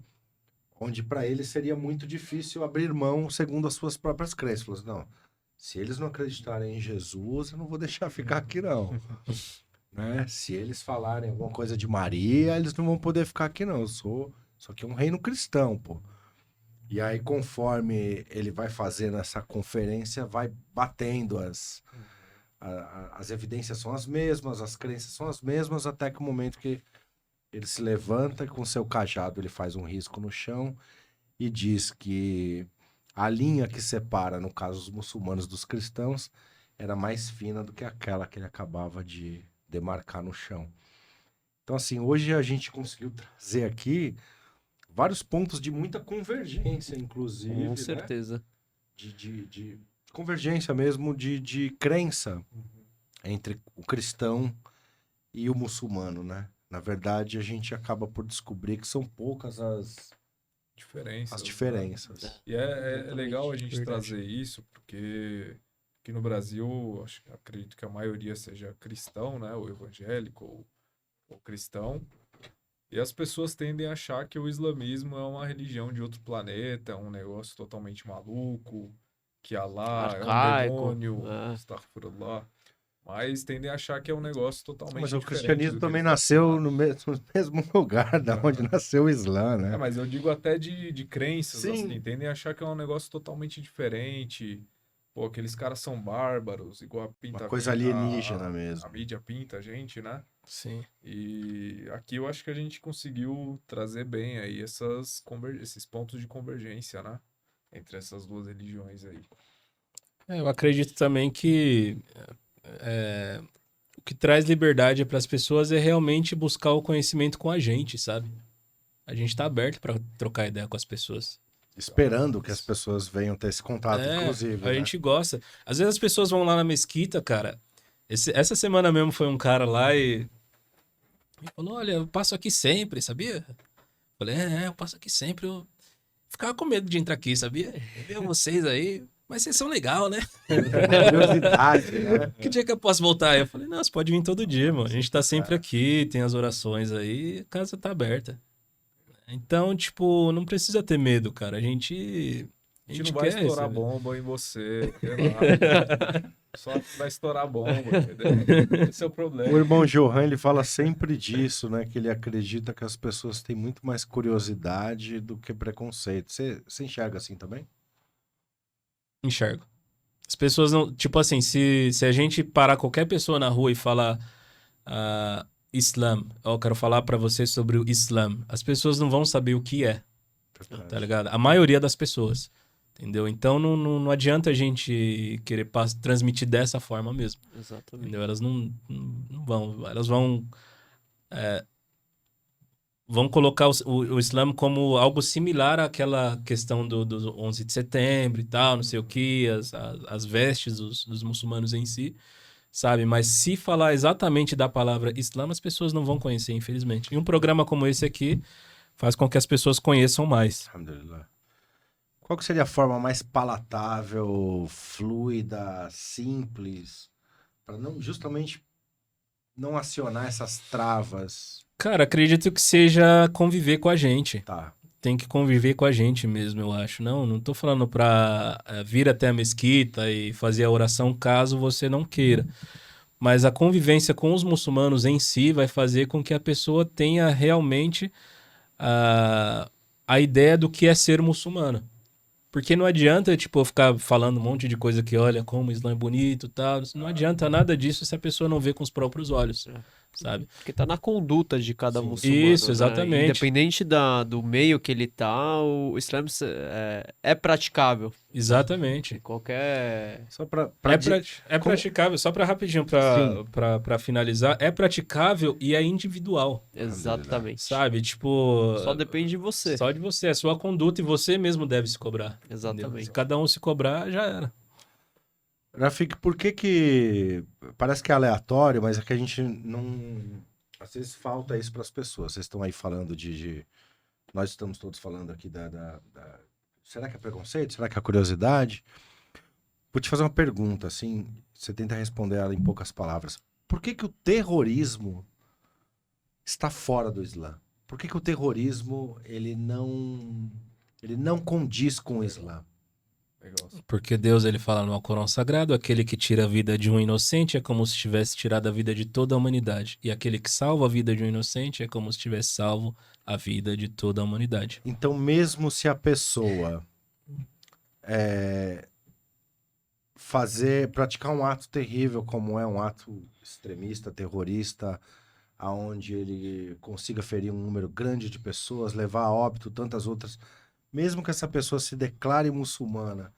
Speaker 1: onde para ele seria muito difícil abrir mão segundo as suas próprias crenças. Falou assim, não, se eles não acreditarem em Jesus, eu não vou deixar ficar aqui não. Né? Se eles falarem alguma coisa de Maria, eles não vão poder ficar aqui não. Eu sou só que um reino cristão, pô. E aí, conforme ele vai fazendo essa conferência, vai batendo as evidências são as mesmas, as crenças são as mesmas, até que o momento que ele se levanta e com seu cajado ele faz um risco no chão e diz que a linha que separa, no caso, os muçulmanos dos cristãos, era mais fina do que aquela que ele acabava de demarcar no chão. Então, assim, hoje a gente conseguiu trazer aqui vários pontos de muita convergência, inclusive,
Speaker 2: Com
Speaker 1: né?
Speaker 2: certeza.
Speaker 1: De convergência mesmo, de crença entre o cristão e o muçulmano, né? Na verdade, a gente acaba por descobrir que são poucas as
Speaker 3: Diferenças.
Speaker 1: diferenças.
Speaker 3: E é legal a gente
Speaker 2: Verdade.
Speaker 3: trazer isso, porque aqui no Brasil, acredito que a maioria seja cristão, né? Ou evangélico, ou cristão. E as pessoas tendem a achar que o islamismo é uma religião de outro planeta, é um negócio totalmente maluco, que Allah é um
Speaker 2: Arcaico,
Speaker 3: demônio,
Speaker 2: é.
Speaker 3: astaghfirullah. Mas tendem a achar que é um negócio totalmente
Speaker 1: Mas o
Speaker 3: diferente
Speaker 1: cristianismo
Speaker 3: do que
Speaker 1: também
Speaker 3: eles estão
Speaker 1: nasceu
Speaker 3: acostumados.
Speaker 1: no mesmo lugar da onde nasceu o Islã, né?
Speaker 3: Mas eu digo até de crenças,
Speaker 1: Sim.
Speaker 3: assim, tendem a achar que é um negócio totalmente diferente. Pô, aqueles caras são bárbaros, igual a pinta
Speaker 1: Uma coisa alienígena
Speaker 3: a
Speaker 1: mesmo.
Speaker 3: mídia pinta a gente, né?
Speaker 4: Sim.
Speaker 3: E aqui eu acho que a gente conseguiu trazer bem aí esses pontos de convergência, né? Entre essas duas religiões aí.
Speaker 4: Eu acredito também que o que traz liberdade para as pessoas é realmente buscar o conhecimento com a gente, sabe? A gente tá aberto para trocar ideia com as pessoas.
Speaker 1: Esperando que as pessoas venham ter esse contato, inclusive,
Speaker 4: A
Speaker 1: né?
Speaker 4: gente gosta. Às vezes as pessoas vão lá na mesquita, cara. Essa semana mesmo foi um cara lá e falou: Olha, eu passo aqui sempre, sabia? Falei: eu passo aqui sempre. Eu ficava com medo de entrar aqui, sabia? Ver vocês aí. Mas vocês são legal, né?
Speaker 1: Curiosidade, né?
Speaker 4: Que dia que eu posso voltar? Eu falei: Não, você pode vir todo dia, mano. A gente tá sempre aqui, tem as orações aí, a casa tá aberta. Então, tipo, não precisa ter medo, cara. A gente
Speaker 3: não vai
Speaker 4: quer
Speaker 3: estourar
Speaker 4: receber.
Speaker 3: bomba em você, sei lá. Só vai estourar bomba, entendeu? Esse é o
Speaker 1: O
Speaker 3: problema.
Speaker 1: irmão Johan, ele fala sempre disso, né? Que ele acredita que as pessoas têm muito mais curiosidade do que preconceito. Você enxerga assim também?
Speaker 4: Enxergo. As pessoas não. Tipo assim, se a gente parar qualquer pessoa na rua e falar Islã, eu quero falar pra você sobre o Islã, as pessoas não vão saber o que é, tá ligado? A maioria das pessoas. Entendeu? Então não adianta a gente querer transmitir dessa forma mesmo.
Speaker 2: Exatamente.
Speaker 4: Entendeu? Elas não vão. Elas vão. Vão colocar o Islã como algo similar àquela questão do 11 de setembro e tal, não sei o que, as vestes dos muçulmanos em si, sabe? Mas se falar exatamente da palavra Islã, as pessoas não vão conhecer, infelizmente. E um programa como esse aqui faz com que as pessoas conheçam mais.
Speaker 1: Alhamdulillah. Qual que seria a forma mais palatável, fluida, simples, para justamente não acionar essas travas?
Speaker 4: Cara, acredito que seja conviver com a gente.
Speaker 1: Tá.
Speaker 4: Tem que conviver com a gente mesmo, eu acho. Não tô falando pra vir até a mesquita e fazer a oração caso você não queira. Mas a convivência com os muçulmanos em si vai fazer com que a pessoa tenha realmente a ideia do que é ser muçulmano. Porque não adianta, tipo, eu ficar falando um monte de coisa que, olha, como o Islã é bonito e tal. Não adianta nada disso se a pessoa não vê com os próprios olhos, sabe?
Speaker 2: Porque tá na conduta de cada
Speaker 1: Sim.
Speaker 2: muçulmano,
Speaker 4: Isso,
Speaker 2: né?
Speaker 4: exatamente.
Speaker 2: Independente do meio que ele tá, o Islã é praticável.
Speaker 4: Exatamente.
Speaker 2: Qualquer...
Speaker 1: Só para
Speaker 4: É praticável, só para rapidinho, para finalizar, é praticável e é individual,
Speaker 2: Exatamente.
Speaker 4: sabe? Tipo...
Speaker 2: Só depende de você.
Speaker 4: Só de você, é sua conduta e você mesmo deve se cobrar. Entendeu?
Speaker 2: Exatamente.
Speaker 4: Se cada um se cobrar, já era.
Speaker 1: Rafik, por que parece que é aleatório, mas é que a gente não... Às vezes falta isso para as pessoas. Vocês estão aí falando nós estamos todos falando aqui Será que é preconceito? Será que é curiosidade? Vou te fazer uma pergunta, assim, você tenta responder ela em poucas palavras. Por que o terrorismo está fora do Islã? Por que o terrorismo ele não condiz com o Islã?
Speaker 3: Legal.
Speaker 4: Porque Deus, ele fala no Alcorão Sagrado, aquele que tira a vida de um inocente é como se tivesse tirado a vida de toda a humanidade. E aquele que salva a vida de um inocente é como se tivesse salvo a vida de toda a humanidade.
Speaker 1: Então, mesmo se a pessoa praticar um ato terrível, como é um ato extremista, terrorista, aonde ele consiga ferir um número grande de pessoas, levar a óbito tantas outras, mesmo que essa pessoa se declare muçulmana,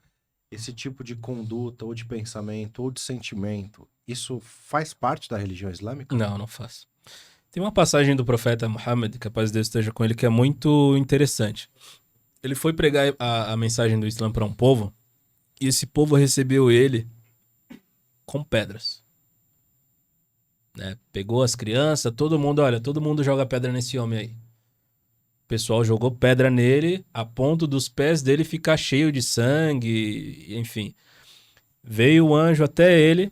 Speaker 1: esse tipo de conduta, ou de pensamento, ou de sentimento, isso faz parte da religião islâmica?
Speaker 4: Não faz. Tem uma passagem do profeta Muhammad, que a paz de Deus esteja com ele, que é muito interessante. Ele foi pregar a mensagem do Islã para um povo, e esse povo recebeu ele com pedras. Né? Pegou as crianças, todo mundo joga pedra nesse homem aí. O pessoal jogou pedra nele, a ponto dos pés dele ficar cheio de sangue, enfim. Veio o anjo até ele,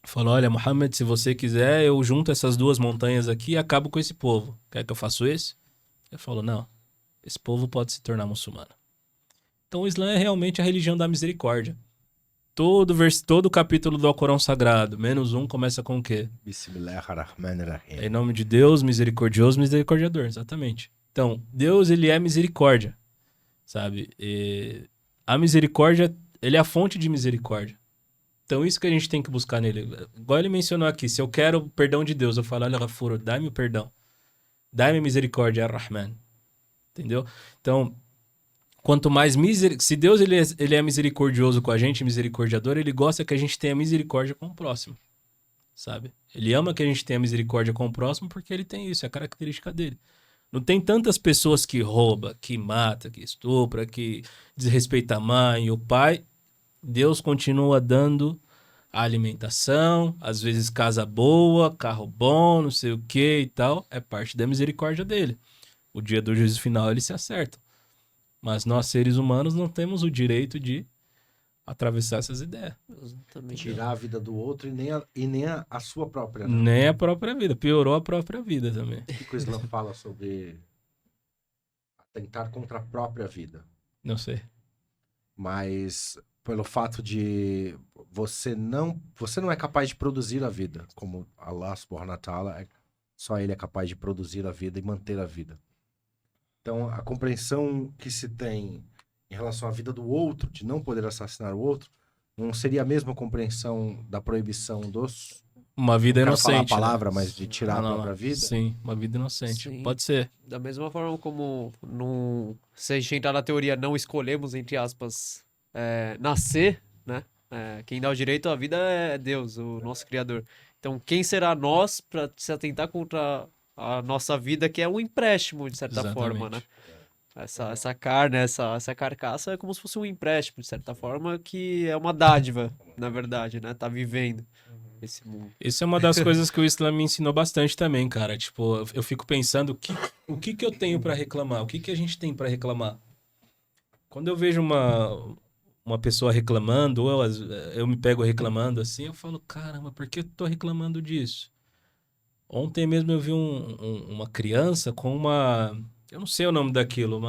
Speaker 4: falou, olha, Muhammad, se você quiser, eu junto essas duas montanhas aqui e acabo com esse povo. Quer que eu faça isso? Ele falou, não, esse povo pode se tornar muçulmano. Então o Islã é realmente a religião da misericórdia. Todo capítulo do Alcorão Sagrado, menos um, começa com o quê?
Speaker 1: Bismillahirrahmanirrahim.
Speaker 4: Em nome de Deus, misericordioso, misericordiador, exatamente. Então, Deus, ele é misericórdia, sabe? E a misericórdia, ele é a fonte de misericórdia. Então, isso que a gente tem que buscar nele. Igual ele mencionou aqui, se eu quero o perdão de Deus, eu falo, olha, Ghafur, dá-me o perdão. Dá-me misericórdia, Ar-Rahman. Entendeu? Então, quanto mais se Deus ele é misericordioso com a gente, misericordiador, ele gosta que a gente tenha misericórdia com o próximo, sabe? Ele ama que a gente tenha misericórdia com o próximo porque ele tem isso, é a característica dele. Não tem tantas pessoas que rouba, que mata, que estupra, que desrespeita a mãe e o pai. Deus continua dando a alimentação, às vezes casa boa, carro bom, não sei o que e tal. É parte da misericórdia dele. O dia do juízo final ele se acerta. Mas nós, seres humanos, não temos o direito de atravessar essas ideias.
Speaker 2: Exatamente.
Speaker 1: Tirar a vida do outro e nem a sua própria. Né?
Speaker 4: Nem a própria vida. Piorou a própria vida também.
Speaker 1: O que o Islã fala sobre atentar contra a própria vida?
Speaker 4: Não sei.
Speaker 1: Mas pelo fato de você não é capaz de produzir a vida, como Allah subhanahu wa ta'ala, só ele é capaz de produzir a vida e manter a vida. Então, a compreensão que se tem em relação à vida do outro, de não poder assassinar o outro, não seria a mesma compreensão da proibição dos...
Speaker 4: Uma vida
Speaker 1: Não quero
Speaker 4: inocente.
Speaker 1: falar a palavra,
Speaker 4: né?
Speaker 1: mas de tirar a própria vida?
Speaker 4: Sim, uma vida inocente.
Speaker 2: Sim.
Speaker 4: Pode ser.
Speaker 2: Da mesma forma como se a gente entrar na teoria, não escolhemos, entre aspas, nascer, né? Quem dá o direito à vida é Deus, o nosso Criador. Então, quem será nós para se atentar contra a nossa vida, que é um empréstimo, de certa forma, né? Essa carne, essa carcaça é como se fosse um empréstimo, de certa forma, que é uma dádiva, na verdade, né? Tá vivendo esse mundo.
Speaker 4: Isso é uma das coisas que o Islã me ensinou bastante também, cara. Tipo, eu fico pensando o que eu tenho pra reclamar? O que a gente tem pra reclamar? Quando eu vejo uma pessoa reclamando, ou eu me pego reclamando assim, eu falo, caramba, por que eu tô reclamando disso? Ontem mesmo eu vi uma criança com uma... Eu não sei o nome daquilo,